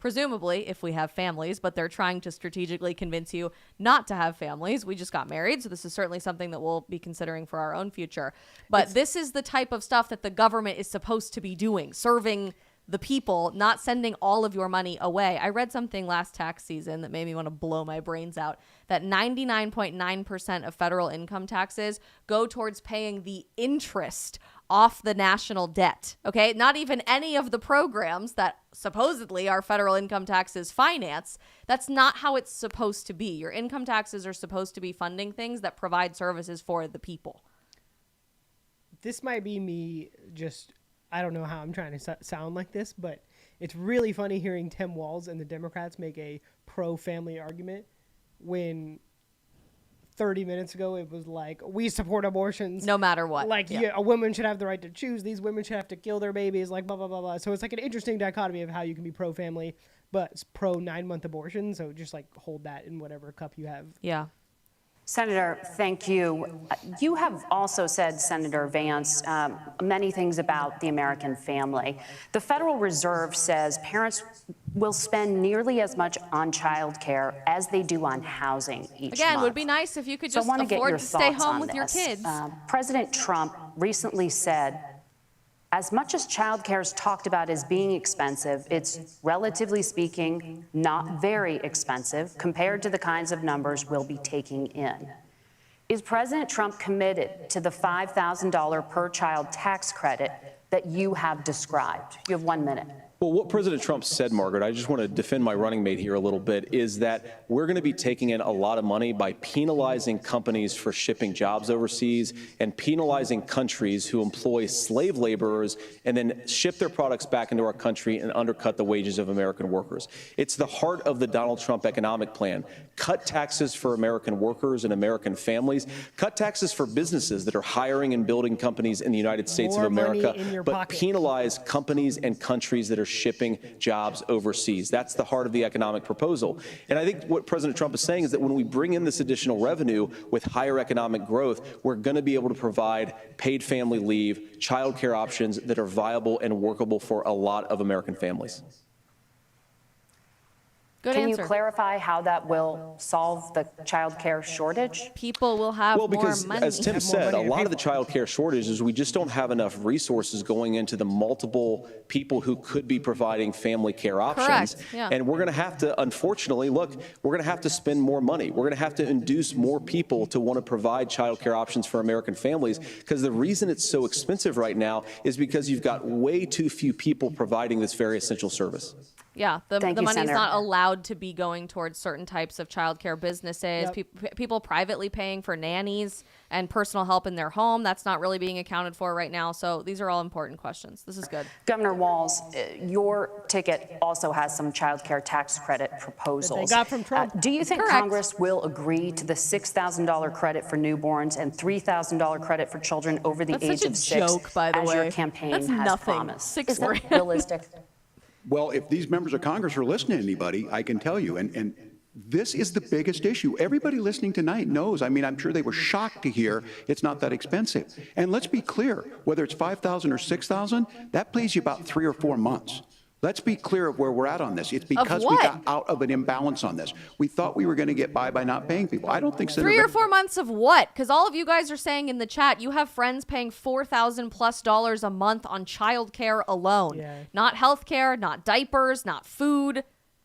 presumably if we have families, but they're trying to strategically convince you not to have families. We just got married, so this is certainly something that we'll be considering for our own future. But this is the type of stuff that the government is supposed to be doing, serving the people, not sending all of your money away. I read something last tax season that made me want to blow my brains out, that 99.9% of federal income taxes go towards paying the interest off the national debt. Okay, not even any of the programs that supposedly our federal income taxes finance. That's not how it's supposed to be. Your income taxes are supposed to be funding things that provide services for the people. This might be me just, I don't know how I'm trying to sound like this, but it's really funny hearing Tim Walz and the Democrats make a pro-family argument when 30 minutes ago it was like, we support abortions. No matter what. Like, yeah, a woman should have the right to choose. These women should have to kill their babies, like blah, blah, blah, blah. So it's like an interesting dichotomy of how you can be pro-family, but it's pro-9-month abortion. So just like hold that in whatever cup you have. Yeah. Senator, thank you. You have also said, Senator Vance, many things about the American family. The Federal Reserve says parents will spend nearly as much on child care as they do on housing each month. Again, it would be nice if you could just afford to stay home with your kids. President Trump recently said, as much as child care is talked about as being expensive, it's relatively speaking not very expensive compared to the kinds of numbers we'll be taking in. Is President Trump committed to the $5,000 per child tax credit that you have described? You have 1 minute. Well, what President Trump said, Margaret, I just want to defend my running mate here a little bit, is that we're going to be taking in a lot of money by penalizing companies for shipping jobs overseas and penalizing countries who employ slave laborers and then ship their products back into our country and undercut the wages of American workers. It's the heart of the Donald Trump economic plan. Cut taxes for American workers and American families. Cut taxes for businesses that are hiring and building companies in the United States of America, but penalize companies and countries that are shipping jobs overseas. That's the heart of the economic proposal. And I think what President Trump is saying is that when we bring in this additional revenue with higher economic growth, we're going to be able to provide paid family leave, child care options that are viable and workable for a lot of American families. Good Can answer. you clarify how that will solve the child care shortage? People will have Well, because more money. as Tim said, a lot of the child care shortage is we just don't have enough resources going into the multiple people who could be providing family care options. Correct, yeah. And we're going to have to, unfortunately, look, we're going to have to spend more money. We're going to have to induce more people to want to provide child care options for American families, because the reason it's so expensive right now is because you've got way too few people providing this very essential service. Yeah, the Thank you, money's Senator. not allowed to be going towards certain types of childcare businesses. People privately paying for nannies and personal help in their home. That's not really being accounted for right now. So these are all important questions. This is good. Governor Walz, your ticket also has some child care tax credit proposals. That they got from Trump. Do you think Correct. Congress will agree to the $6,000 credit for newborns and $3,000 credit for children over the That's age such a of 6, joke, by the as way. your campaign That's has nothing. promised? 6 Is that grand. realistic? Well, if these members of Congress are listening to anybody, I can tell you, and this is the biggest issue. Everybody listening tonight knows. I mean, I'm sure they were shocked to hear it's not that expensive. And let's be clear, whether it's $5,000 or $6,000, that plays you about 3 or 4 months. Let's be clear of where we're at on this. It's because we got out of an imbalance on this. We thought we were going to get by not paying people. I don't think Senator 3 or 4 months of what? Because all of you guys are saying in the chat, you have friends paying $4,000+ a month on childcare alone. Yeah. Not healthcare, not diapers, not food.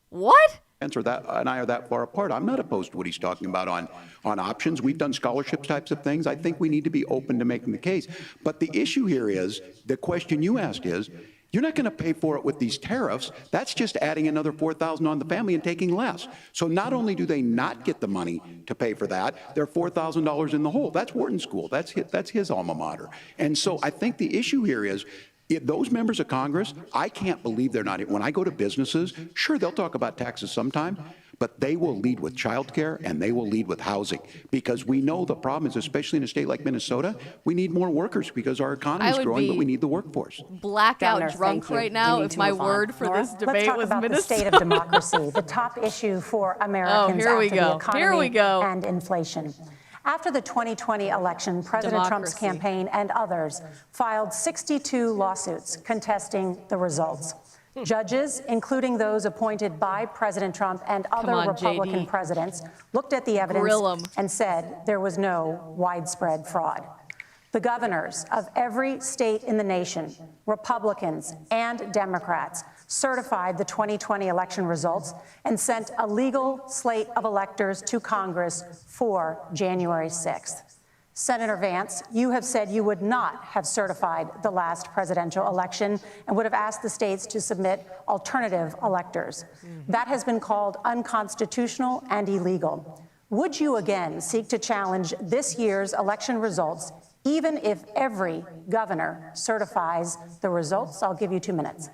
What? Or that and I are that far apart. I'm not opposed to what he's talking about on options. We've done scholarship types of things. I think we need to be open to making the case. But the issue here is, the question you asked is, you're not going to pay for it with these tariffs. That's just adding another $4,000 on the family and taking less. So not only do they not get the money to pay for that, they're $4,000 in the hole. That's Wharton School. That's his alma mater. And so I think the issue here is, if those members of Congress, I can't believe they're not. When I go to businesses, sure, they'll talk about taxes sometime, but they will lead with childcare and they will lead with housing, because we know the problem is, especially in a state like Minnesota, we need more workers because our economy is growing, but we need the workforce. Blackout Governor, drunk thank you. right now We need if to my move on. word for Nora? this Let's debate talk was about the Minnesota. state of democracy, the top issue for Americans here we after go. the economy Here we go. and inflation. After the 2020 election, President Trump's campaign and others filed 62 lawsuits contesting the results. Judges, including those appointed by President Trump and other Republican presidents, looked at the evidence and said there was no widespread fraud. The governors of every state in the nation, Republicans and Democrats, certified the 2020 election results and sent a legal slate of electors to Congress for January 6th. Senator Vance, you have said you would not have certified the last presidential election and would have asked the states to submit alternative electors. That has been called unconstitutional and illegal. Would you again seek to challenge this year's election results, even if every governor certifies the results? I'll give you 2 minutes.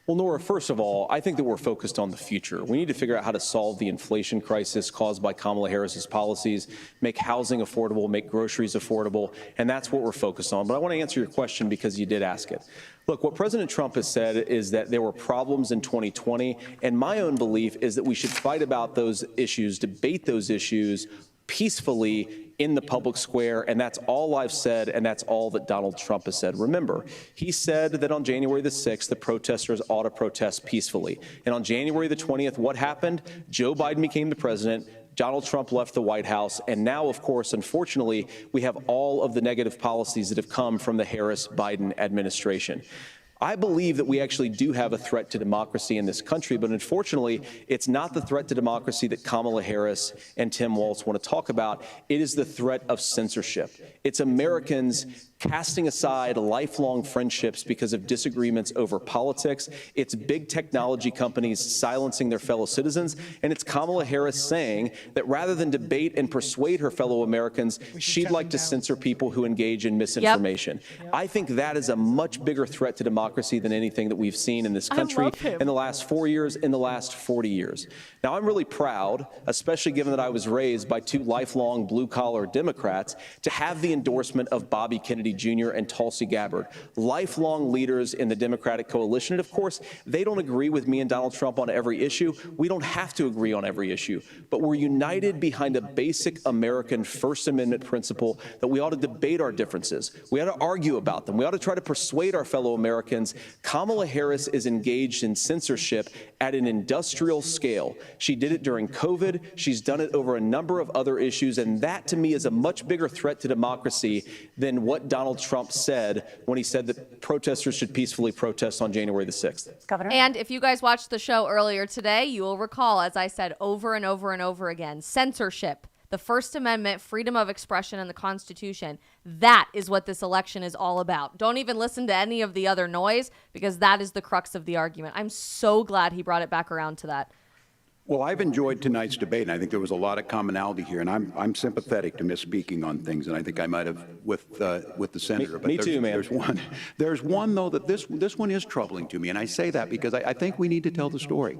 Well, Nora, first of all, I think that we're focused on the future. We need to figure out how to solve the inflation crisis caused by Kamala Harris's policies, make housing affordable, make groceries affordable, and that's what we're focused on. But I want to answer your question because you did ask it. Look, what President Trump has said is that there were problems in 2020, and my own belief is that we should fight about those issues, debate those issues peacefully in the public square, and that's all I've said, and that's all that Donald Trump has said. Remember, he said that on January the 6th, the protesters ought to protest peacefully. And on January the 20th, what happened? Joe Biden became the president. Donald Trump left the White House. And now, of course, unfortunately, we have all of the negative policies that have come from the Harris-Biden administration. I believe that we actually do have a threat to democracy in this country, but unfortunately, it's not the threat to democracy that Kamala Harris and Tim Walz want to talk about. It is the threat of censorship. It's Americans casting aside lifelong friendships because of disagreements over politics. It's big technology companies silencing their fellow citizens. And it's Kamala Harris saying that rather than debate and persuade her fellow Americans, she'd like to censor people who engage in misinformation. I think that is a much bigger threat to democracy than anything that we've seen in this country in the last 4 years, in the last 40 years. Now, I'm really proud, especially given that I was raised by two lifelong blue-collar Democrats, to have the endorsement of Bobby Kennedy Jr. and Tulsi Gabbard, lifelong leaders in the Democratic coalition. And of course, they don't agree with me and Donald Trump on every issue. We don't have to agree on every issue, but we're united behind a basic American First Amendment principle that we ought to debate our differences. We ought to argue about them. We ought to try to persuade our fellow Americans. Kamala Harris is engaged in censorship at an industrial scale. She did it during COVID. She's done it over a number of other issues. And that, to me, is a much bigger threat to democracy than what Donald Trump said when he said that protesters should peacefully protest on January the 6th. Governor? And if you guys watched the show earlier today, you will recall, as I said over and over and over again, censorship, the First Amendment, freedom of expression, and the Constitution. That is what this election is all about. Don't even listen to any of the other noise, because that is the crux of the argument. I'm so glad he brought it back around to that. Well, I've enjoyed tonight's debate, and I think there was a lot of commonality here, and I'm sympathetic to misspeaking on things, and I think I might have with the senator. Me too, man. There's one though that this one is troubling to me, and I say that because I think we need to tell the story.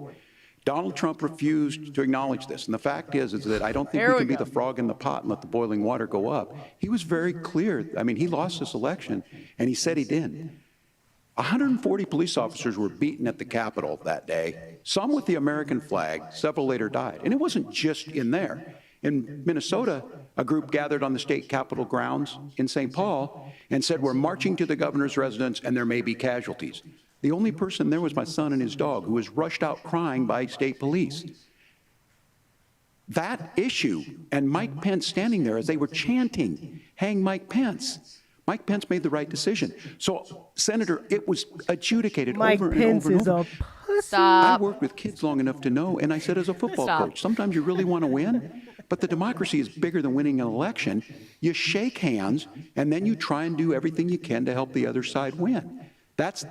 Donald Trump refused to acknowledge this, and the fact is that I don't think we can be the frog in the pot and let the boiling water go up. He was very clear. I mean, he lost this election, and he said he did. 140 police officers were beaten at the Capitol that day, some with the American flag, several later died. And it wasn't just in there. In Minnesota, a group gathered on the state Capitol grounds in St. Paul and said, we're marching to the governor's residence and there may be casualties. The only person there was my son and his dog, who was rushed out crying by state police. That issue, and Mike Pence standing there as they were chanting, hang Mike Pence. Mike Pence made the right decision. So, Senator, it was adjudicated over and over and over. I worked with kids long enough to know, and I said as a football coach, sometimes you really want to win, but the democracy is bigger than winning an election. You shake hands, and then you try and do everything you can to help the other side win. That's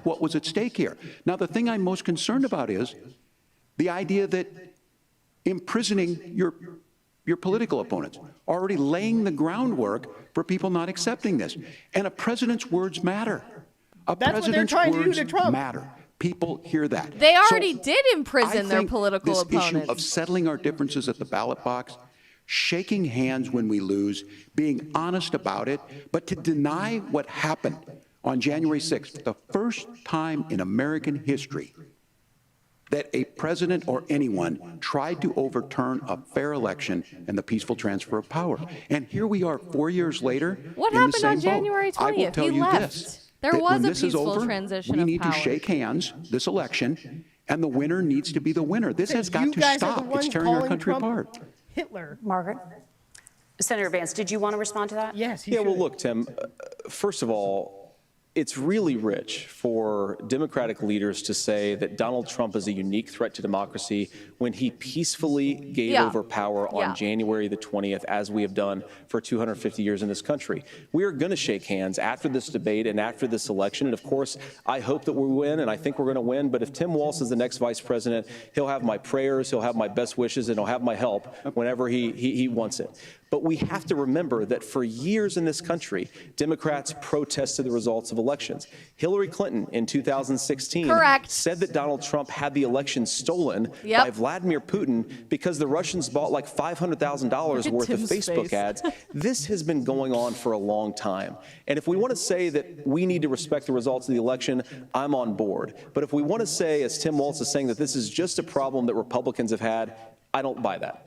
what was at stake here. Now, the thing I'm most concerned about is the idea that imprisoning your political opponents, already laying the groundwork for people not accepting this. And a president's words matter. That's what they're trying to do to Trump. Matter. People hear that. They already did imprison their political opponents. This issue of settling our differences at the ballot box, shaking hands when we lose, being honest about it, but to deny what happened on January 6th, the first time in American history that a president or anyone tried to overturn a fair election and the peaceful transfer of power. And here we are 4 years later. What in happened the same on January 20th? I will tell you this. There that was when a this is peaceful over, transition we of need power. to shake hands this election, and the winner needs to be the winner. This has got You to guys are stop. the ones It's tearing our calling country Trump apart. Hitler. Margaret? Senator Vance, did you want to respond to that? Yes, he Yeah, well, should. look, Tim, first of all, it's really rich for Democratic leaders to say that Donald Trump is a unique threat to democracy when he peacefully gave Yeah. over power on Yeah. January the 20th, as we have done for 250 years in this country. We are going to shake hands after this debate and after this election. And of course, I hope that we win, and I think we're going to win. But if Tim Walz is the next vice president, he'll have my prayers, he'll have my best wishes, and he'll have my help whenever he wants it. But we have to remember that for years in this country, Democrats protested the results of elections. Hillary Clinton in 2016 Correct. said that Donald Trump had the election stolen Yep. by Vladimir Putin because the Russians bought like $500,000 Look at worth of Tim's Facebook face. ads. This has been going on for a long time. And if we want to say that we need to respect the results of the election, I'm on board. But if we want to say, as Tim Walz is saying, that this is just a problem that Republicans have had, I don't buy that.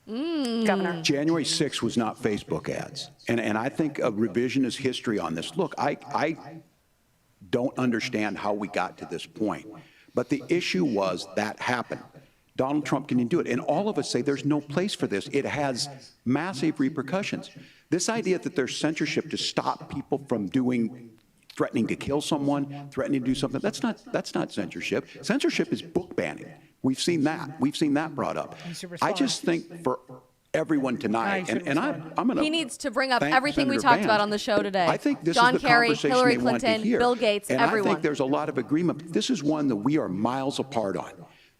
Governor. January 6th was not Facebook ads. And I think a revisionist history on this. Look, I don't understand how we got to this point. But the issue was that happened. Donald Trump can do it. And all of us say there's no place for this. It has massive repercussions. This idea that there's censorship to stop people from threatening to kill someone, threatening to do something, that's not censorship. Censorship is book banning. We've seen that. We've seen that brought up. I just think for everyone tonight, and I'm going to. He needs to bring up thank everything we Senator talked Vance. about on the show today. I think this John is the Kerry, conversation Hillary they want to Clinton, hear. Bill Gates, and everyone. I think there's a lot of agreement. This is one that we are miles apart on.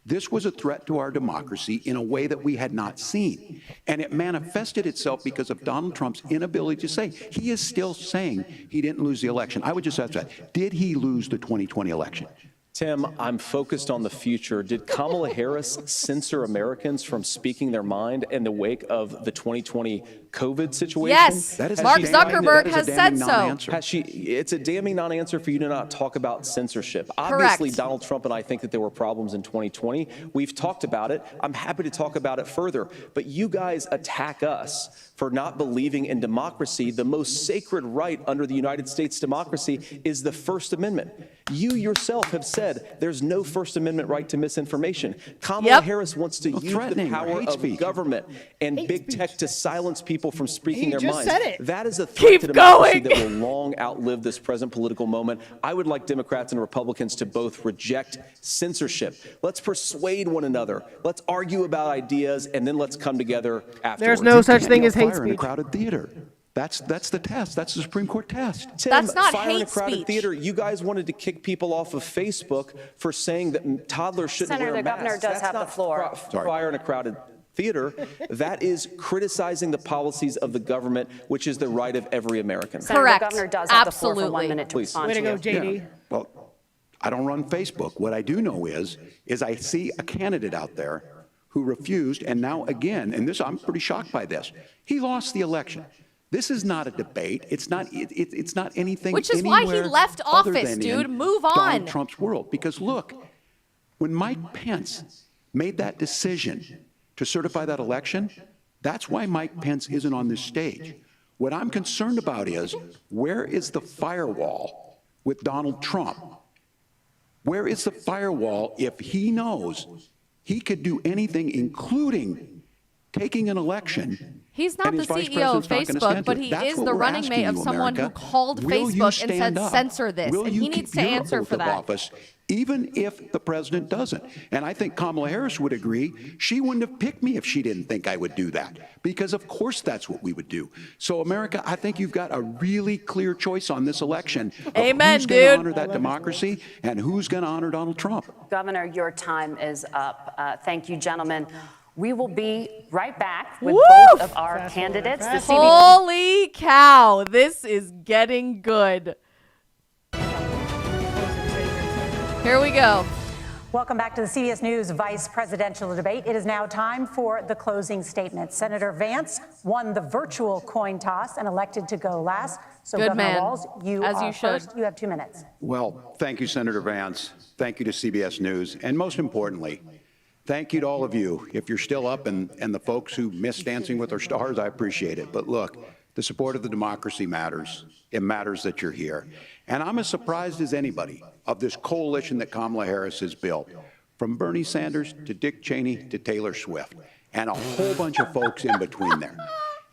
This was a threat to our democracy in a way that we had not seen. And it manifested itself because of Donald Trump's inability to say. He is still saying he didn't lose the election. I would just ask that. Did he lose the 2020 election? Tim, I'm focused on the future. Did Kamala Harris censor Americans from speaking their mind in the wake of the 2020 COVID situation? Yes, That is Mark a damning- Zuckerberg that is a has said damning so. non-answer. Has she? It's a damning non-answer for you to not talk about censorship. Obviously, Correct. Donald Trump and I think that there were problems in 2020. We've talked about it. I'm happy to talk about it further. But you guys attack us for not believing in democracy. The most sacred right under the United States democracy is the First Amendment. You yourself have said there's no First Amendment right to misinformation. Kamala Yep. Harris wants to use the threatening or power hate of speech. government and Hate big speech. tech to silence people from speaking He their just minds. said it. That is a threat Keep to democracy going. that will long outlive this present political moment. I would like Democrats and Republicans to both reject censorship. Let's persuade one another. Let's argue about ideas, and then let's come together afterwards. There's no such Can't thing yell as hate fire in a speech. crowded theater. That's the test. That's the Supreme Court test. Tim, That's not fire in a hate crowded speech. theater. You guys wanted to kick people off of Facebook for saying that toddlers shouldn't Senator, wear the masks. governor does That's have the not floor. Fire in a crowded theater. That is criticizing the policies of the government, which is the right of every American. Senator, Correct. the governor does have the floor for Absolutely. 1 minute to Please. respond Way to to go, you. JD. Well, I don't run Facebook. What I do know is I see a candidate out there who refused, and now again, and this I'm pretty shocked by this. He lost the election. This is not a debate. It's not anything. Which is why he anywhere left other office, than dude. in Move on. Donald Trump's world. Because look, when Mike Pence made that decision to certify that election, that's why Mike Pence isn't on this stage. What I'm concerned about is where is the firewall with Donald Trump? Where is the firewall if he knows he could do anything, including taking an election? He's not and the his vice CEO of president's not gonna Facebook, stand but to it. he That's is what the we're running mate asking of you, someone who America. called Will you Facebook and stand said up? censor this, Will and you he needs keep to your answer oath for of that. office, even if the president doesn't? And I think Kamala Harris would agree. She wouldn't have picked me if she didn't think I would do that, because of course that's what we would do. So America, I think you've got a really clear choice on this election. Of Amen, who's going to dude. honor that democracy and who's going to honor Donald Trump. Governor, your time is up. Thank you, gentlemen. We will be right back with Woo! both of our Fast candidates. forward, The fast CBS Holy cow, this is getting good. Here we go. Welcome back to the CBS News Vice Presidential Debate. It is now time for the closing statement. Senator Vance won the virtual coin toss and elected to go last. So, Good Governor man. Walz, you As are you should. first. You have 2 minutes. Well, thank you, Senator Vance. Thank you to CBS News. And most importantly, thank you to all of you. If you're still up and the folks who miss Dancing with Our Stars, I appreciate it. But look, the support of the democracy matters. It matters that you're here. And I'm as surprised as anybody of this coalition that Kamala Harris has built, from Bernie Sanders to Dick Cheney to Taylor Swift, and a whole bunch of folks in between there.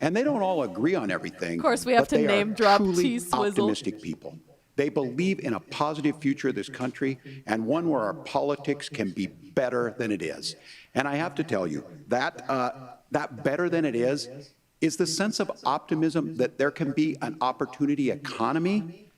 And they don't all agree on everything. Of course, we have to name drop T-Swizzle. Optimistic people. They believe in a positive future of this country and one where our politics can be better than it is. And I have to tell you, that better than it is the sense of optimism that there can be an opportunity economy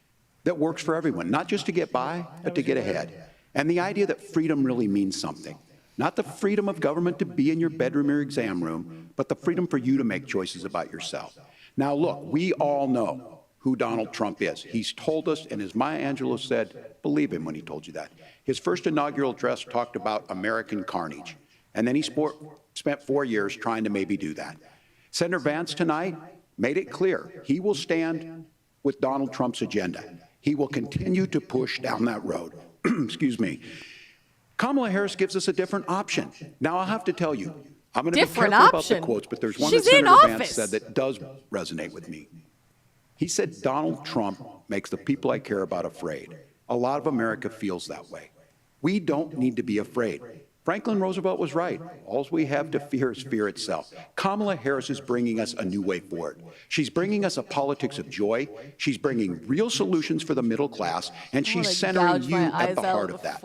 that works for everyone, not just to get by, but to get ahead. And the idea that freedom really means something. Not the freedom of government to be in your bedroom or exam room, but the freedom for you to make choices about yourself. Now, look, we all know who Donald Trump is. He's told us, and as Maya Angelou said, believe him when he told you that. His first inaugural address talked about American carnage, and then he spent 4 years trying to maybe do that. Senator Vance tonight made it clear he will stand with Donald Trump's agenda. He will continue to push down that road. Excuse me. Kamala Harris gives us a different option. Now, I'll have to tell you, I'm going to be careful about the quotes, but there's one that Senator Vance said that does resonate with me. He said, Donald Trump makes the people I care about afraid. A lot of America feels that way. We don't need to be afraid. Franklin Roosevelt was right. All we have to fear is fear itself. Kamala Harris is bringing us a new way forward. She's bringing us a politics of joy. She's bringing real solutions for the middle class, and she's centering you at the heart of that.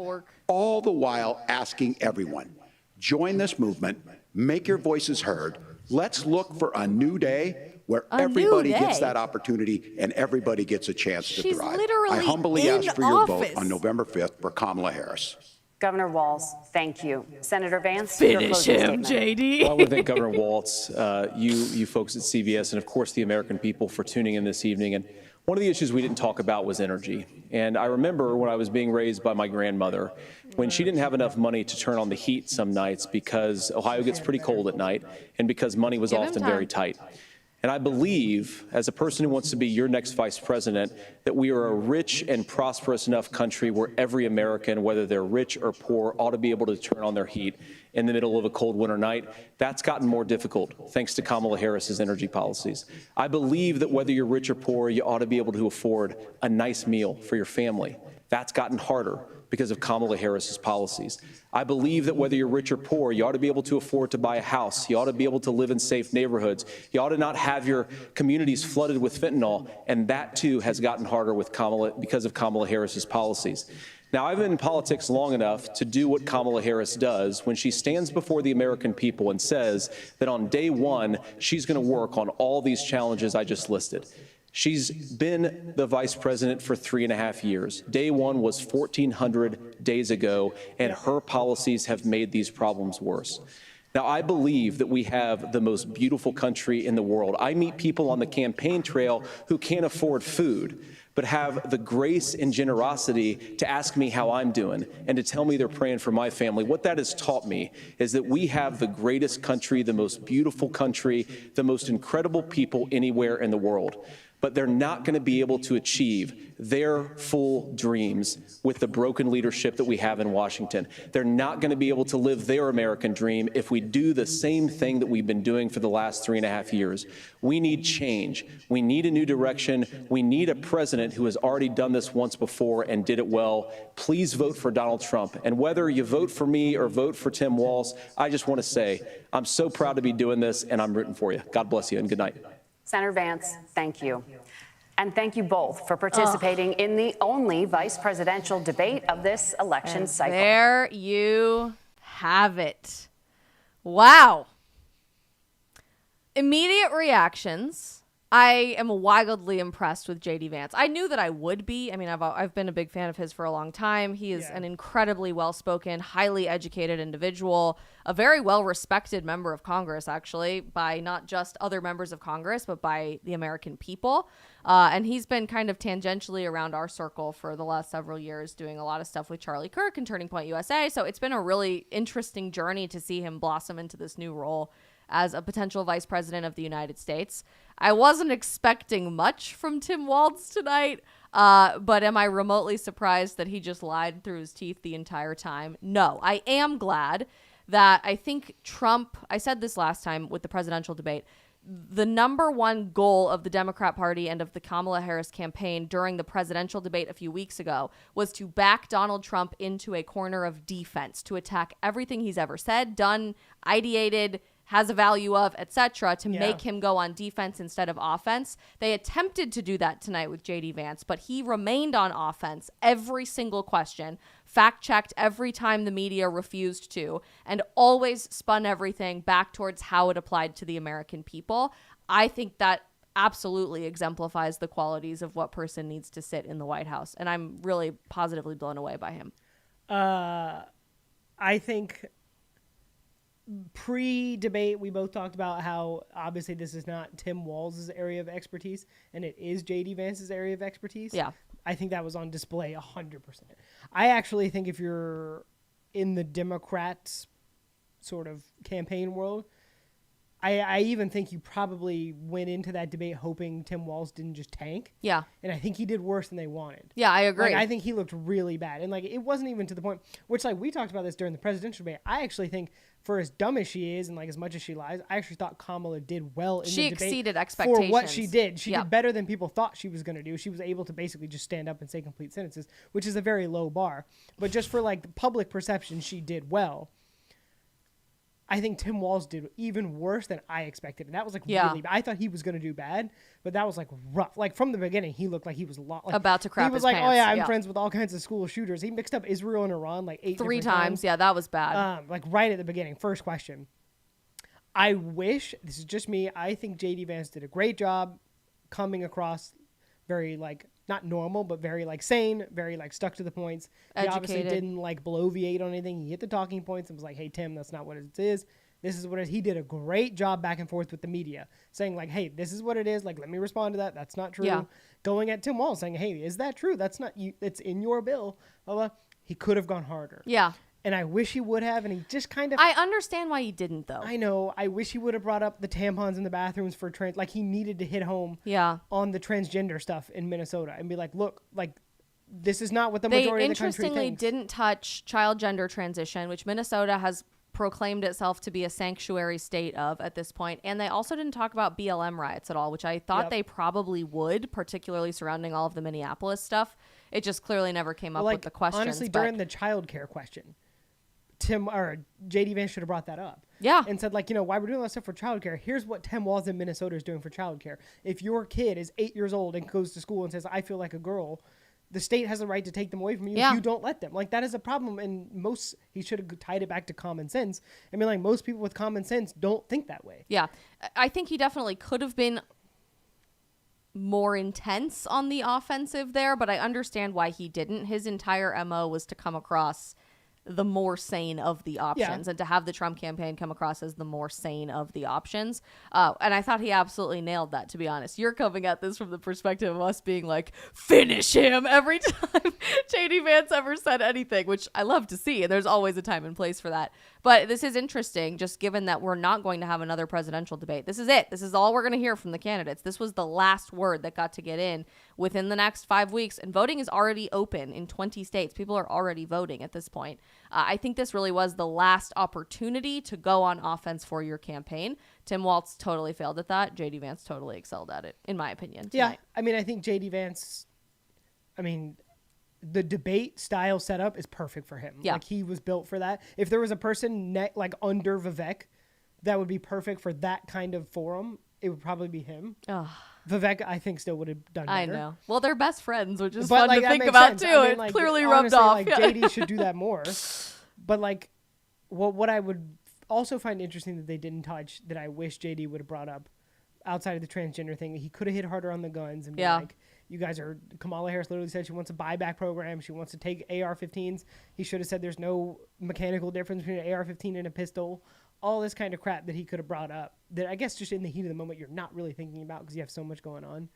All the while asking everyone, join this movement, make your voices heard. Let's look for a new day where everybody gets that opportunity and everybody gets a chance to thrive. I humbly ask for your vote on November 5th for Kamala Harris. Governor Walz, thank you. Senator Vance, finish him, JD. Well, I want to thank Governor Walz, you folks at CBS, and of course the American people for tuning in this evening. And one of the issues we didn't talk about was energy. And I remember when I was being raised by my grandmother, when she didn't have enough money to turn on the heat some nights because Ohio gets pretty cold at night and because money was often very tight. And I believe, as a person who wants to be your next vice president, that we are a rich and prosperous enough country where every American, whether they're rich or poor, ought to be able to turn on their heat in the middle of a cold winter night. That's gotten more difficult thanks to Kamala Harris's energy policies. I believe that whether you're rich or poor, you ought to be able to afford a nice meal for your family. That's gotten harder because of Kamala Harris's policies. I believe that whether you're rich or poor, you ought to be able to afford to buy a house. You ought to be able to live in safe neighborhoods. You ought to not have your communities flooded with fentanyl. And that, too, has gotten harder with because of Kamala Harris's policies. Now, I've been in politics long enough to do what Kamala Harris does when she stands before the American people and says that on day one, she's going to work on all these challenges I just listed. She's been the vice president for 3.5 years. Day one was 1,400 days ago, and her policies have made these problems worse. Now, I believe that we have the most beautiful country in the world. I meet people on the campaign trail who can't afford food, but have the grace and generosity to ask me how I'm doing and to tell me they're praying for my family. What that has taught me is that we have the greatest country, the most beautiful country, the most incredible people anywhere in the world. But they're not going to be able to achieve their full dreams with the broken leadership that we have in Washington. They're not going to be able to live their American dream if we do the same thing that we've been doing for the last 3.5 years. We need change. We need a new direction. We need a president who has already done this once before and did it well. Please vote for Donald Trump. And whether you vote for me or vote for Tim Walz, I just want to say I'm so proud to be doing this, and I'm rooting for you. God bless you, and good night. Senator Vance, thank you. And thank you both for participating in the only vice presidential debate of this election cycle. There you have it. Wow. Immediate reactions. I am wildly impressed with JD Vance. I knew that I would be. I mean, I've been a big fan of his for a long time. He is an incredibly well-spoken, highly educated individual, a very well-respected member of Congress, actually, by not just other members of Congress, but by the American people. And he's been kind of tangentially around our circle for the last several years, doing a lot of stuff with Charlie Kirk and Turning Point USA. So it's been a really interesting journey to see him blossom into this new role as a potential vice president of the United States. I wasn't expecting much from Tim Walz tonight, but am I remotely surprised that he just lied through his teeth the entire time? No, I am glad that I think Trump, I said this last time with the presidential debate, the number one goal of the Democrat Party and of the Kamala Harris campaign during the presidential debate a few weeks ago was to back Donald Trump into a corner of defense, to attack everything he's ever said, done, ideated, has a value of, etc., to make him go on defense instead of offense. They attempted to do that tonight with JD Vance, but he remained on offense every single question, fact-checked every time the media refused to, and always spun everything back towards how it applied to the American people. I think that absolutely exemplifies the qualities of what person needs to sit in the White House, and I'm really positively blown away by him. I think pre-debate, we both talked about how obviously this is not Tim Walz's area of expertise, and it is JD Vance's area of expertise. Yeah. I think that was on display 100%. I actually think if you're in the Democrats sort of campaign world, I even think you probably went into that debate hoping Tim Walz didn't just tank. Yeah. And I think he did worse than they wanted. Yeah, I agree. Like, I think he looked really bad. And, like, it wasn't even to the point, which, like, we talked about this during the presidential debate. I actually think for as dumb as she is and, like, as much as she lies, I actually thought Kamala did well in the debate. She exceeded expectations. For what she did. She did better than people thought she was going to do. She was able to basically just stand up and say complete sentences, which is a very low bar. But just for, like, the public perception, she did well. I think Tim Walz did even worse than I expected. And that was like really bad. I thought he was going to do bad, but that was like rough. Like from the beginning, he looked like he was about to crap He was his like, pants. oh yeah, I'm friends with all kinds of school shooters. He mixed up Israel and Iran like 3 times. Yeah, that was bad. Like right at the beginning. First question. I wish, this is just me, I think JD Vance did a great job coming across very like, not normal, but very like sane, very like stuck to the points. He obviously didn't like bloviate on anything. He hit the talking points and was like, hey, Tim, that's not what it is. This is what it is. He did a great job back and forth with the media, saying like, hey, this is what it is. Like, let me respond to that. That's not true. Yeah. Going at Tim Walz, saying, hey, is that true? That's not you. It's in your bill. He could have gone harder. Yeah. And I wish he would have. And he just kind of. I understand why he didn't, though. I know. I wish he would have brought up the tampons in the bathrooms for trans. Like, he needed to hit home on the transgender stuff in Minnesota and be like, look, like, this is not what the majority of the country thinks. They interestingly didn't touch child gender transition, which Minnesota has proclaimed itself to be a sanctuary state of at this point. And they also didn't talk about BLM riots at all, which I thought they probably would, particularly surrounding all of the Minneapolis stuff. It just clearly never came up with the questions. Honestly, during the child care question, JD Vance should have brought that up. Yeah. And said, like, you know, why we're doing all that stuff for child care. Here's what Tim Walz in Minnesota is doing for child care. If your kid is 8 years old and goes to school and says, I feel like a girl, the state has a right to take them away from you if you don't let them. Like, that is a problem. And he should have tied it back to common sense. I mean, like, most people with common sense don't think that way. Yeah. I think he definitely could have been more intense on the offensive there, but I understand why he didn't. His entire MO was to come across the more sane of the options and to have the Trump campaign come across as the more sane of the options. And I thought he absolutely nailed that, to be honest. You're coming at this from the perspective of us being like, finish him every time JD Vance ever said anything, which I love to see. And there's always a time and place for that. But this is interesting, just given that we're not going to have another presidential debate. This is it. This is all we're going to hear from the candidates. This was the last word that got to get in within the next 5 weeks. And voting is already open in 20 states. People are already voting at this point. I think this really was the last opportunity to go on offense for your campaign. Tim Walz totally failed at that. JD Vance totally excelled at it, in my opinion, tonight. Yeah, I mean, I think JD Vance, the debate style setup is perfect for him. Yeah. Like, he was built for that. If there was a person under Vivek that would be perfect for that kind of forum, it would probably be him. Vivek, I think, still would have done better. I know. Well, they're best friends, which is fun to think about, too. I mean, it clearly rubbed honestly, off. Like, JD should do that more. But, like, what I would also find interesting that they didn't touch, that I wish JD would have brought up outside of the transgender thing, he could have hit harder on the guns and be like, you guys are, Kamala Harris literally said she wants a buyback program. She wants to take AR-15s. He should have said there's no mechanical difference between an AR-15 and a pistol. All this kind of crap that he could have brought up that I guess just in the heat of the moment you're not really thinking about because you have so much going on.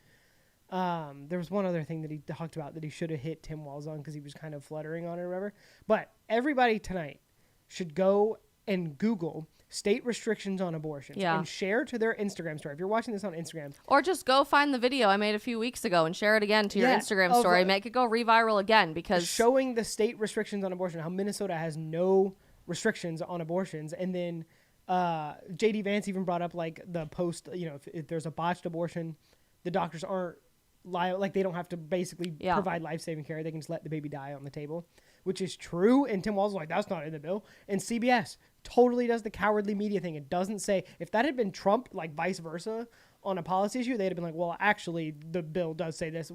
There was one other thing that he talked about that he should have hit Tim Walz on because he was kind of fluttering on it or whatever. But everybody tonight should go and Google state restrictions on abortions and share to their Instagram story. If you're watching this on Instagram. Or just go find the video I made a few weeks ago and share it again to your Instagram story. Make it go reviral again because showing the state restrictions on abortion, how Minnesota has no restrictions on abortions, and then JD Vance even brought up like the post, if there's a botched abortion, the doctors aren't like they don't have to basically provide life-saving care. They can just let the baby die on the table, which is true. And Tim Walz was like, that's not in the bill. And CBS totally does the cowardly media thing. It doesn't say, if that had been Trump, like vice versa on a policy issue, they'd have been like, well, actually the bill does say this.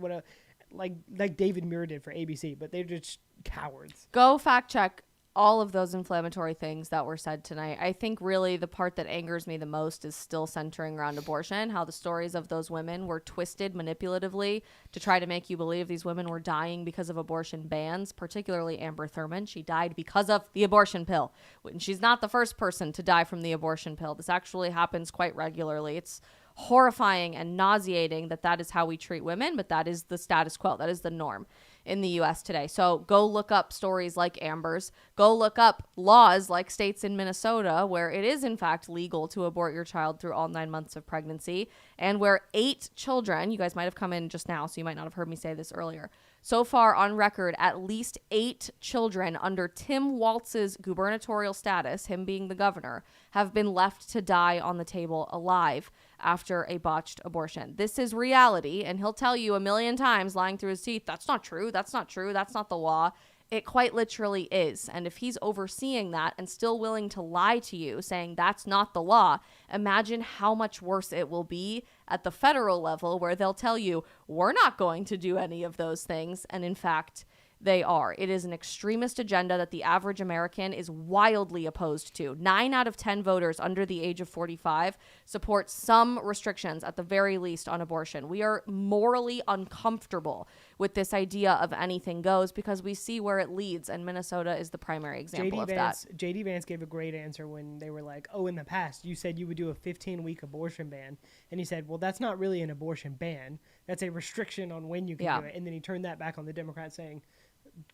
Like David Muir did for ABC, but they're just cowards. Go fact check all of those inflammatory things that were said tonight. I think really the part that angers me the most is still centering around abortion, how the stories of those women were twisted manipulatively to try to make you believe these women were dying because of abortion bans, particularly Amber Thurman. She died because of the abortion pill. And she's not the first person to die from the abortion pill. This actually happens quite regularly. It's horrifying and nauseating that is how we treat women, but that is the status quo. That is the norm in the U.S. today. So go look up stories like Amber's. Go look up laws like states in Minnesota where it is, in fact, legal to abort your child through all 9 months of pregnancy, and where 8 children, you guys might have come in just now, so you might not have heard me say this earlier. So far on record, at least 8 children under Tim Walz's gubernatorial status, him being the governor, have been left to die on the table alive after a botched abortion. This is reality, and he'll tell you a million times, lying through his teeth, that's not true, that's not true, that's not the law. It quite literally is. And if he's overseeing that and still willing to lie to you, saying that's not the law, imagine how much worse it will be at the federal level, where they'll tell you, we're not going to do any of those things. And in fact, they are. It is an extremist agenda that the average American is wildly opposed to. 9 out of 10 voters under the age of 45 support some restrictions, at the very least, on abortion. We are morally uncomfortable with this idea of anything goes because we see where it leads, and Minnesota is the primary example of that. JD Vance gave a great answer when they were like, oh, in the past, you said you would do a 15-week abortion ban. And he said, well, that's not really an abortion ban. That's a restriction on when you can do it. And then he turned that back on the Democrats, saying,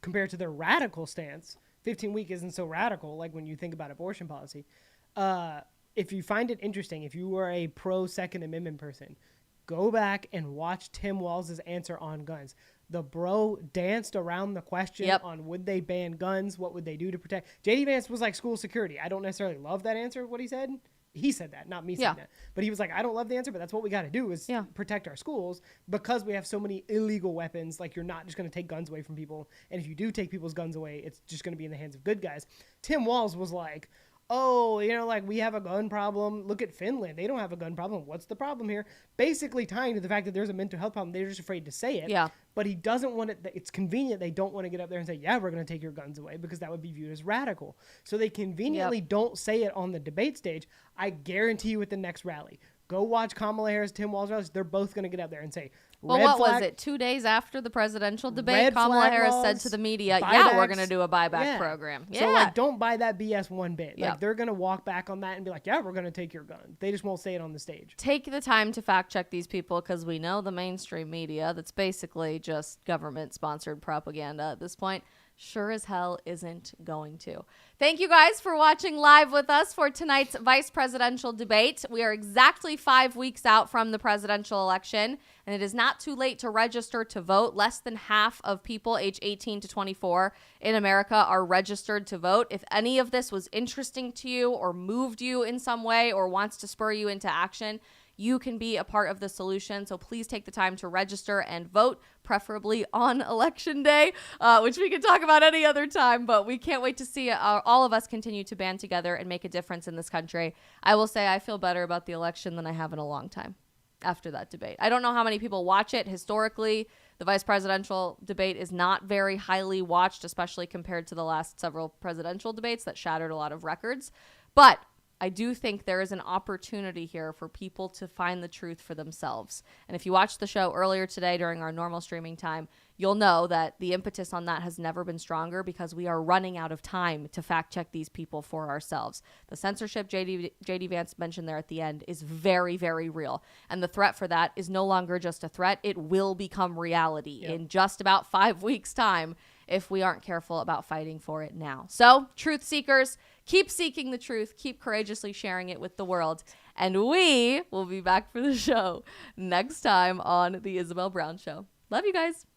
compared to their radical stance, 15-week isn't so radical, like when you think about abortion policy. If you find it interesting, if you are a pro-Second Amendment person, go back and watch Tim Walz's answer on guns. The bro danced around the question on would they ban guns, what would they do to protect. JD Vance was like school security. I don't necessarily love that answer, what he said. He said that, not me saying that. But he was like, I don't love the answer, but that's what we got to do is protect our schools because we have so many illegal weapons. Like, you're not just going to take guns away from people. And if you do take people's guns away, it's just going to be in the hands of good guys. Tim Walz was like, oh, like we have a gun problem. Look at Finland. They don't have a gun problem. What's the problem here? Basically tying to the fact that there's a mental health problem. They're just afraid to say it. Yeah. But he doesn't want it. It's convenient. They don't want to get up there and say, yeah, we're going to take your guns away, because that would be viewed as radical. So they conveniently don't say it on the debate stage. I guarantee you at the next rally, go watch Kamala Harris, Tim Walz rallies. They're both going to get up there and say, well, what was it? 2 days after the presidential debate, Kamala Harris said to the media, buybacks, we're going to do a buyback program. So, like, don't buy that BS one bit. Like, they're going to walk back on that and be like, yeah, we're going to take your gun. They just won't say it on the stage. Take the time to fact check these people, because we know the mainstream media, that's basically just government-sponsored propaganda at this point, sure as hell isn't going to. Thank you guys for watching live with us for tonight's vice presidential debate. We are exactly 5 weeks out from the presidential election, and it is not too late to register to vote. Less than half of people age 18 to 24 in America are registered to vote. If any of this was interesting to you or moved you in some way or wants to spur you into action, you can be a part of the solution. So please take the time to register and vote, preferably on election day, which we can talk about any other time. But we can't wait to see all of us continue to band together and make a difference in this country. I will say I feel better about the election than I have in a long time after that debate. I don't know how many people watch it. Historically, the vice presidential debate is not very highly watched, especially compared to the last several presidential debates that shattered a lot of records. But I do think there is an opportunity here for people to find the truth for themselves. And if you watched the show earlier today during our normal streaming time, you'll know that the impetus on that has never been stronger, because we are running out of time to fact check these people for ourselves. The censorship JD Vance mentioned there at the end is very, very real. And the threat for that is no longer just a threat. It will become reality in just about 5 weeks' time if we aren't careful about fighting for it now. So, truth seekers, keep seeking the truth, keep courageously sharing it with the world, and we will be back for the show next time on The Isabel Brown Show. Love you guys.